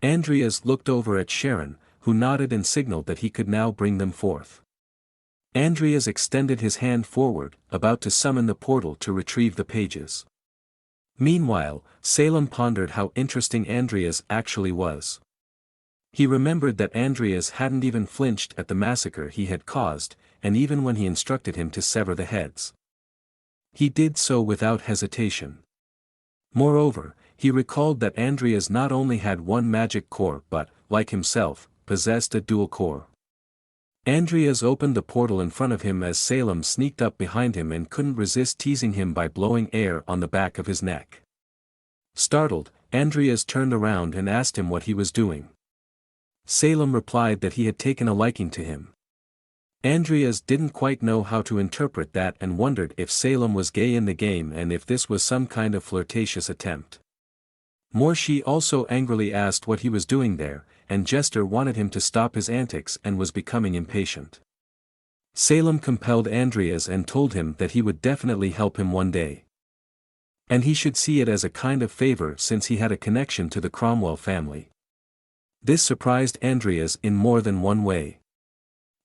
Andrias looked over at Sharon, who nodded and signaled that he could now bring them forth. Andrias extended his hand forward, about to summon the portal to retrieve the pages. Meanwhile, Salem pondered how interesting Andrias actually was. He remembered that Andrias hadn't even flinched at the massacre he had caused, and even when he instructed him to sever the heads, he did so without hesitation. Moreover, he recalled that Andrias not only had one magic core but, like himself, possessed a dual core. Andrias opened the portal in front of him as Salem sneaked up behind him and couldn't resist teasing him by blowing air on the back of his neck. Startled, Andrias turned around and asked him what he was doing. Salem replied that he had taken a liking to him. Andrias didn't quite know how to interpret that and wondered if Salem was gay in the game and if this was some kind of flirtatious attempt. Morshi also angrily asked what he was doing there, and Jester wanted him to stop his antics and was becoming impatient. Salem compelled Andrias and told him that he would definitely help him one day. And he should see it as a kind of favor since he had a connection to the Cromwell family. This surprised Andrias in more than one way.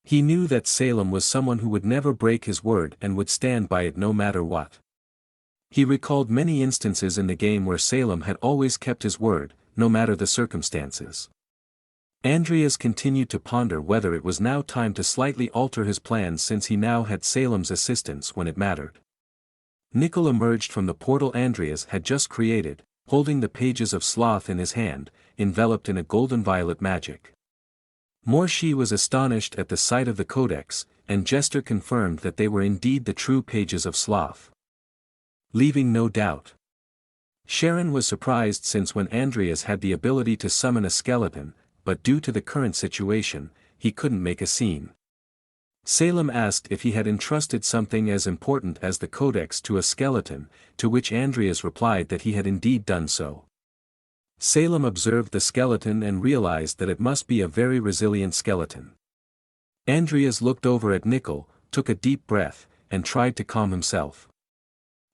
He knew that Salem was someone who would never break his word and would stand by it no matter what. He recalled many instances in the game where Salem had always kept his word, no matter the circumstances. Andrias continued to ponder whether it was now time to slightly alter his plans since he now had Salem's assistance when it mattered. Nickel emerged from the portal Andrias had just created, holding the pages of Sloth in his hand, enveloped in a golden violet magic. Morshi was astonished at the sight of the codex, and Jester confirmed that they were indeed the true pages of Sloth, leaving no doubt. Sharon was surprised since when Andrias had the ability to summon a skeleton, but due to the current situation, he couldn't make a scene. Salem asked if he had entrusted something as important as the codex to a skeleton, to which Andrias replied that he had indeed done so. Salem observed the skeleton and realized that it must be a very resilient skeleton. Andrias looked over at Nickel, took a deep breath, and tried to calm himself.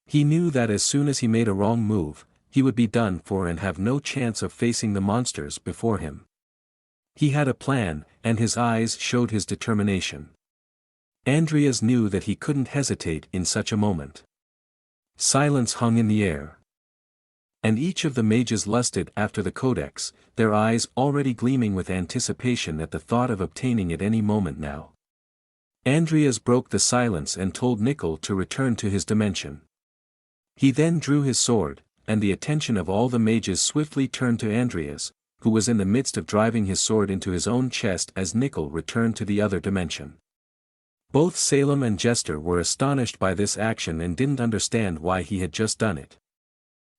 He knew that as soon as he made a wrong move, he would be done for and have no chance of facing the monsters before him. He had a plan, and his eyes showed his determination. Andrias knew that he couldn't hesitate in such a moment. Silence hung in the air. And each of the mages lusted after the codex, their eyes already gleaming with anticipation at the thought of obtaining it any moment now. Andrias broke the silence and told Nickel to return to his dimension. He then drew his sword, and the attention of all the mages swiftly turned to Andrias, who was in the midst of driving his sword into his own chest as Nickel returned to the other dimension. Both Salem and Jester were astonished by this action and didn't understand why he had just done it.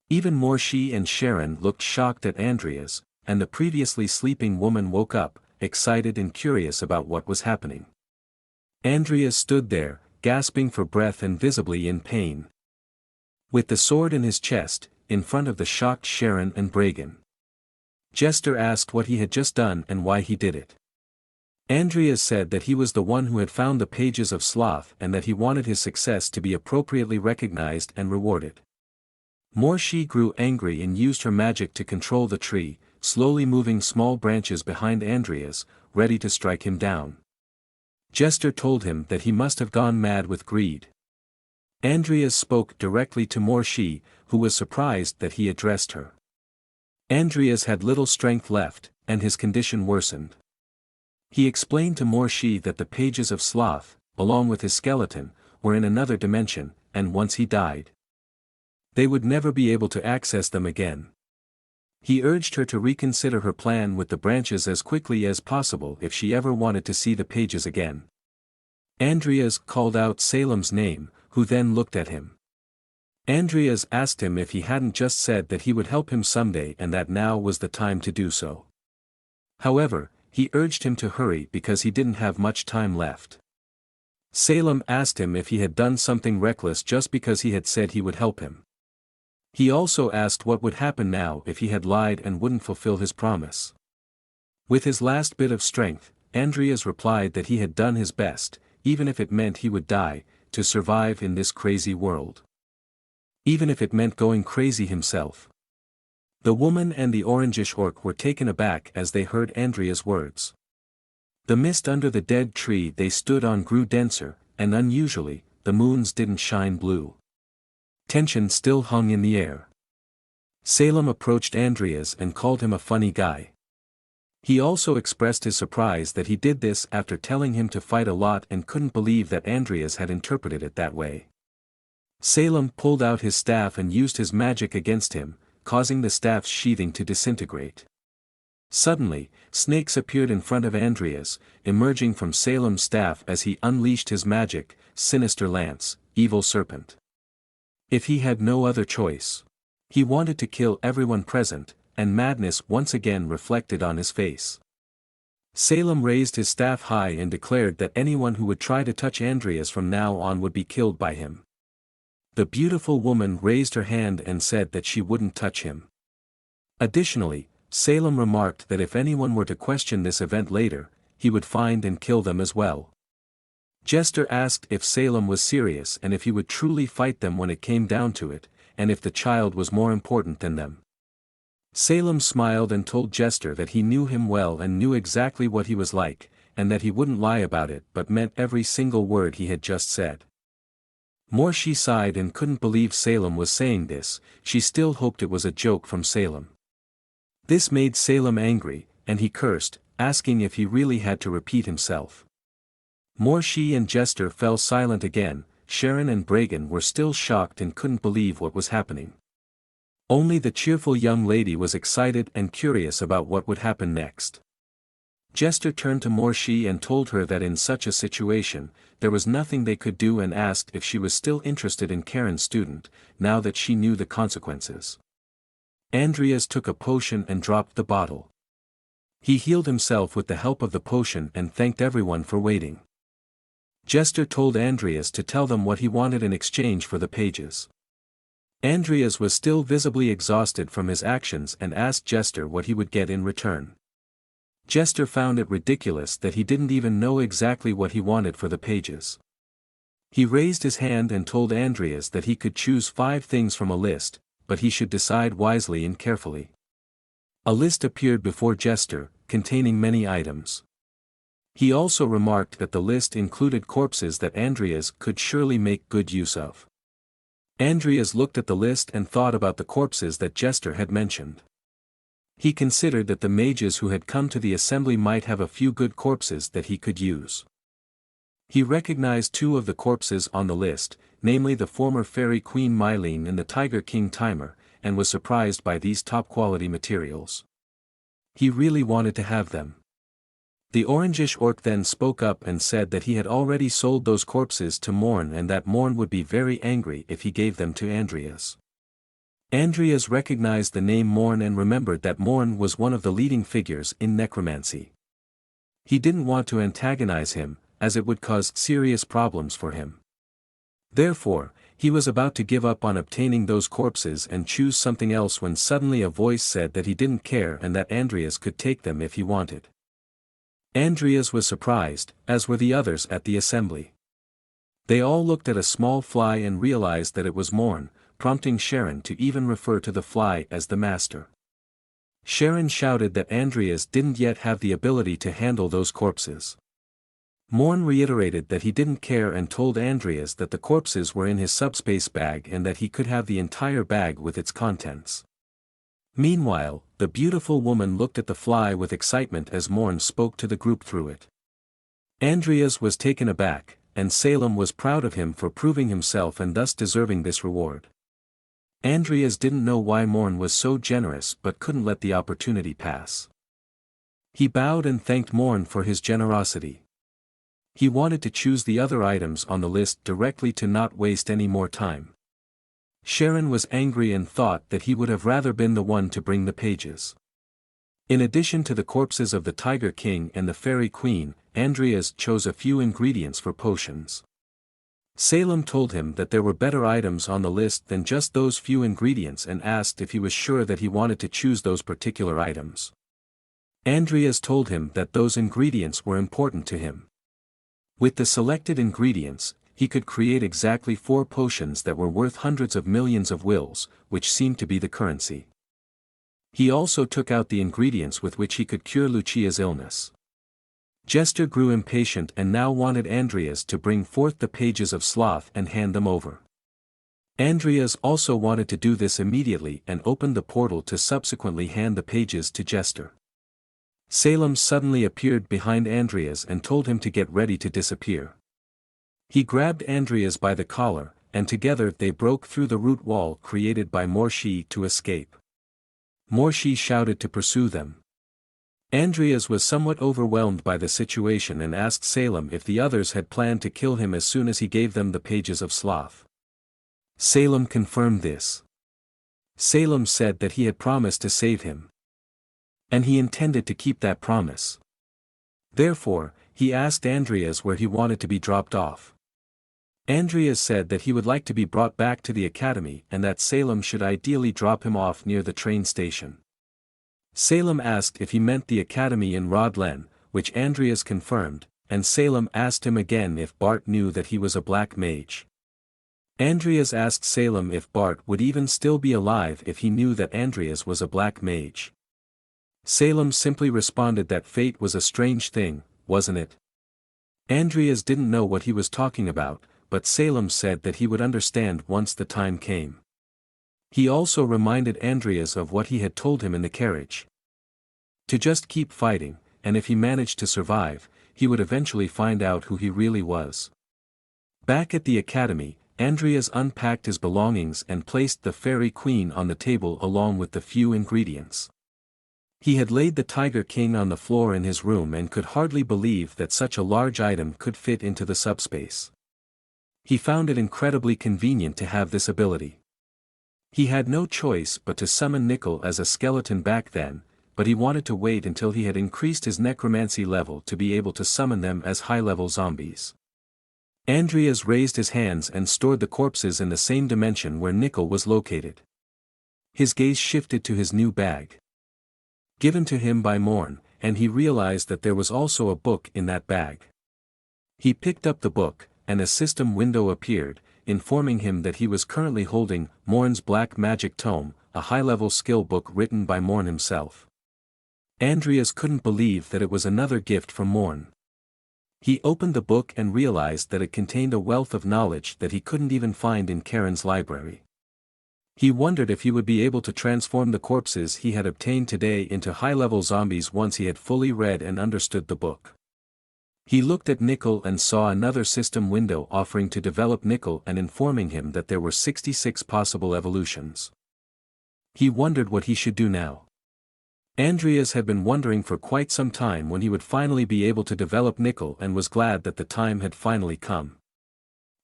Even Morshi and Sharon looked shocked at Andrias, and the previously sleeping woman woke up, excited and curious about what was happening. Andrias stood there, gasping for breath and visibly in pain. With the sword in his chest, in front of the shocked Sharon and Bragan. Jester asked what he had just done and why he did it. Andrias said that he was the one who had found the pages of sloth and that he wanted his success to be appropriately recognized and rewarded. Morshi grew angry and used her magic to control the tree, slowly moving small branches behind Andrias, ready to strike him down. Jester told him that he must have gone mad with greed. Andrias spoke directly to Morshi, who was surprised that he addressed her. Andrias had little strength left, and his condition worsened. He explained to Morshi that the pages of sloth, along with his skeleton, were in another dimension, and once he died, they would never be able to access them again. He urged her to reconsider her plan with the branches as quickly as possible if she ever wanted to see the pages again. Andrias called out Salem's name, who then looked at him. Andrias asked him if he hadn't just said that he would help him someday and that now was the time to do so. However, he urged him to hurry because he didn't have much time left. Salem asked him if he had done something reckless just because he had said he would help him. He also asked what would happen now if he had lied and wouldn't fulfill his promise. With his last bit of strength, Andrias replied that he had done his best, even if it meant he would die, to survive in this crazy world. Even if it meant going crazy himself. The woman and the orangish orc were taken aback as they heard Andrias' words. The mist under the dead tree they stood on grew denser, and unusually, the moons didn't shine blue. Tension still hung in the air. Salem approached Andrias and called him a funny guy. He also expressed his surprise that he did this after telling him to fight a lot and couldn't believe that Andrias had interpreted it that way. Salem pulled out his staff and used his magic against him, causing the staff's sheathing to disintegrate. Suddenly, snakes appeared in front of Andrias, emerging from Salem's staff as he unleashed his magic, Sinister Lance, Evil Serpent. If he had no other choice. He wanted to kill everyone present, and madness once again reflected on his face. Salem raised his staff high and declared that anyone who would try to touch Andrias from now on would be killed by him. The beautiful woman raised her hand and said that she wouldn't touch him. Additionally, Salem remarked that if anyone were to question this event later, he would find and kill them as well. Jester asked if Salem was serious and if he would truly fight them when it came down to it, and if the child was more important than them. Salem smiled and told Jester that he knew him well and knew exactly what he was like, and that he wouldn't lie about it but meant every single word he had just said. Morshi sighed and couldn't believe Salem was saying this, she still hoped it was a joke from Salem. This made Salem angry, and he cursed, asking if he really had to repeat himself. Morshi and Jester fell silent again, Sharon and Bragan were still shocked and couldn't believe what was happening. Only the cheerful young lady was excited and curious about what would happen next. Jester turned to Morshi and told her that in such a situation, there was nothing they could do and asked if she was still interested in Karen's student, now that she knew the consequences. Andrias took a potion and dropped the bottle. He healed himself with the help of the potion and thanked everyone for waiting. Jester told Andrias to tell them what he wanted in exchange for the pages. Andrias was still visibly exhausted from his actions and asked Jester what he would get in return. Jester found it ridiculous that he didn't even know exactly what he wanted for the pages. He raised his hand and told Andrias that he could choose 5 things from a list, but he should decide wisely and carefully. A list appeared before Jester, containing many items. He also remarked that the list included corpses that Andrias could surely make good use of. Andrias looked at the list and thought about the corpses that Jester had mentioned. He considered that the mages who had come to the assembly might have a few good corpses that he could use. He recognized two of the corpses on the list, namely the former Fairy Queen Mylene and the Tiger King Timer, and was surprised by these top-quality materials. He really wanted to have them. The orangish orc then spoke up and said that he had already sold those corpses to Morn and that Morn would be very angry if he gave them to Andrias. Andrias recognized the name Morn and remembered that Morn was one of the leading figures in necromancy. He didn't want to antagonize him, as it would cause serious problems for him. Therefore, he was about to give up on obtaining those corpses and choose something else when suddenly a voice said that he didn't care and that Andrias could take them if he wanted. Andrias was surprised, as were the others at the assembly. They all looked at a small fly and realized that it was Morn, prompting Sharon to even refer to the fly as the master. Sharon shouted that Andrias didn't yet have the ability to handle those corpses. Morn reiterated that he didn't care and told Andrias that the corpses were in his subspace bag and that he could have the entire bag with its contents. Meanwhile, the beautiful woman looked at the fly with excitement as Morn spoke to the group through it. Andrias was taken aback, and Salem was proud of him for proving himself and thus deserving this reward. Andrias didn't know why Morn was so generous but couldn't let the opportunity pass. He bowed and thanked Morn for his generosity. He wanted to choose the other items on the list directly to not waste any more time. Sharon was angry and thought that he would have rather been the one to bring the pages. In addition to the corpses of the Tiger King and the Fairy Queen, Andrias chose a few ingredients for potions. Salem told him that there were better items on the list than just those few ingredients and asked if he was sure that he wanted to choose those particular items. Andrias told him that those ingredients were important to him. With the selected ingredients, he could create exactly 4 potions that were worth hundreds of millions of wills, which seemed to be the currency. He also took out the ingredients with which he could cure Lucia's illness. Jester grew impatient and now wanted Andrias to bring forth the pages of sloth and hand them over. Andrias also wanted to do this immediately and opened the portal to subsequently hand the pages to Jester. Salem suddenly appeared behind Andrias and told him to get ready to disappear. He grabbed Andrias by the collar, and together they broke through the root wall created by Morshi to escape. Morshi shouted to pursue them. Andrias was somewhat overwhelmed by the situation and asked Salem if the others had planned to kill him as soon as he gave them the pages of sloth. Salem confirmed this. Salem said that he had promised to save him. And he intended to keep that promise. Therefore, he asked Andrias where he wanted to be dropped off. Andrias said that he would like to be brought back to the academy and that Salem should ideally drop him off near the train station. Salem asked if he meant the academy in Rodlen, which Andrias confirmed, and Salem asked him again if Bart knew that he was a black mage. Andrias asked Salem if Bart would even still be alive if he knew that Andrias was a black mage. Salem simply responded that fate was a strange thing, wasn't it? Andrias didn't know what he was talking about, but Salem said that he would understand once the time came. He also reminded Andrias of what he had told him in the carriage. To just keep fighting, and if he managed to survive, he would eventually find out who he really was. Back at the academy, Andrias unpacked his belongings and placed the Fairy Queen on the table along with the few ingredients. He had laid the Tiger King on the floor in his room and could hardly believe that such a large item could fit into the subspace. He found it incredibly convenient to have this ability. He had no choice but to summon Nickel as a skeleton back then, but he wanted to wait until he had increased his necromancy level to be able to summon them as high-level zombies. Andrias raised his hands and stored the corpses in the same dimension where Nickel was located. His gaze shifted to his new bag. Given to him by Morn, and he realized that there was also a book in that bag. He picked up the book, and a system window appeared, informing him that he was currently holding Morn's Black Magic Tome, a high-level skill book written by Morn himself. Andrias couldn't believe that it was another gift from Morn. He opened the book and realized that it contained a wealth of knowledge that he couldn't even find in Karen's library. He wondered if he would be able to transform the corpses he had obtained today into high-level zombies once he had fully read and understood the book. He looked at Nickel and saw another system window offering to develop Nickel and informing him that there were 66 possible evolutions. He wondered what he should do now. Andrias had been wondering for quite some time when he would finally be able to develop Nickel and was glad that the time had finally come.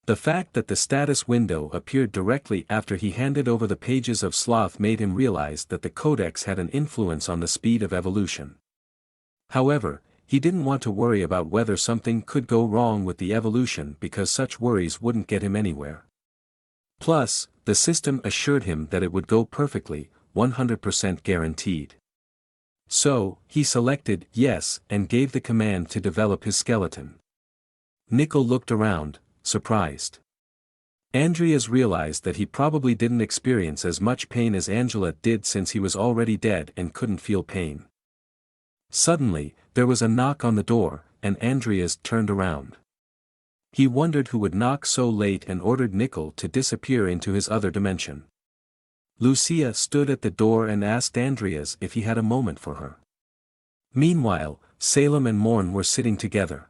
The fact that the status window appeared directly after he handed over the pages of Sloth made him realize that the codex had an influence on the speed of evolution. However, he didn't want to worry about whether something could go wrong with the evolution because such worries wouldn't get him anywhere. Plus, the system assured him that it would go perfectly, 100% guaranteed. So, he selected yes and gave the command to develop his skeleton. Nickel looked around, surprised. Andrias realized that he probably didn't experience as much pain as Angela did since he was already dead and couldn't feel pain. Suddenly, there was a knock on the door, and Andrias turned around. He wondered who would knock so late and ordered Nickel to disappear into his other dimension. Lucia stood at the door and asked Andrias if he had a moment for her. Meanwhile, Salem and Morn were sitting together.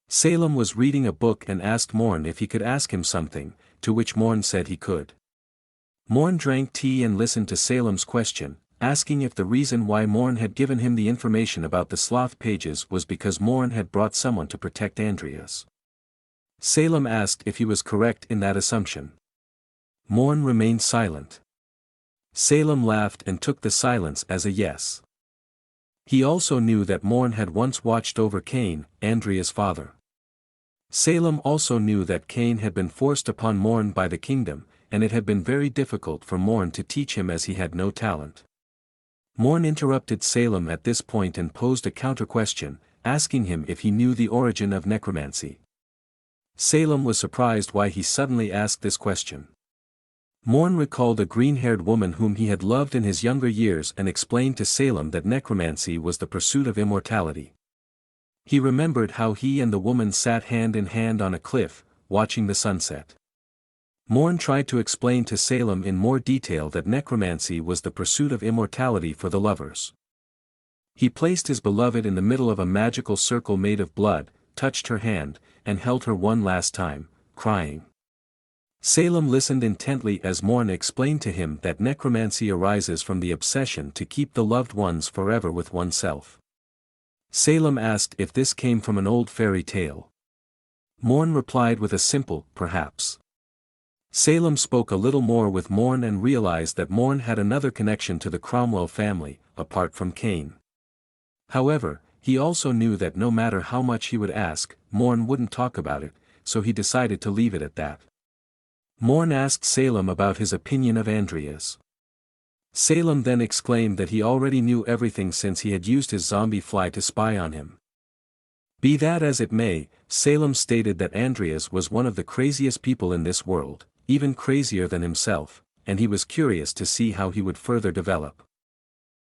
Salem was reading a book and asked Morn if he could ask him something, to which Morn said he could. Morn drank tea and listened to Salem's question, asking if the reason why Morn had given him the information about the Sloth pages was because Morn had brought someone to protect Andrias. Salem asked if he was correct in that assumption. Morn remained silent. Salem laughed and took the silence as a yes. He also knew that Morn had once watched over Cain, Andrias' father. Salem also knew that Cain had been forced upon Morn by the kingdom, and it had been very difficult for Morn to teach him as he had no talent. Morn interrupted Salem at this point and posed a counter-question, asking him if he knew the origin of necromancy. Salem was surprised why he suddenly asked this question. Morn recalled a green-haired woman whom he had loved in his younger years and explained to Salem that necromancy was the pursuit of immortality. He remembered how he and the woman sat hand in hand on a cliff, watching the sunset. Morn tried to explain to Salem in more detail that necromancy was the pursuit of immortality for the lovers. He placed his beloved in the middle of a magical circle made of blood, touched her hand, and held her one last time, crying. Salem listened intently as Morn explained to him that necromancy arises from the obsession to keep the loved ones forever with oneself. Salem asked if this came from an old fairy tale. Morn replied with a simple, perhaps. Salem spoke a little more with Morn and realized that Morn had another connection to the Cromwell family, apart from Cain. However, he also knew that no matter how much he would ask, Morn wouldn't talk about it, so he decided to leave it at that. Morn asked Salem about his opinion of Andrias. Salem then exclaimed that he already knew everything since he had used his zombie fly to spy on him. Be that as it may, Salem stated that Andrias was one of the craziest people in this world, even crazier than himself, and he was curious to see how he would further develop.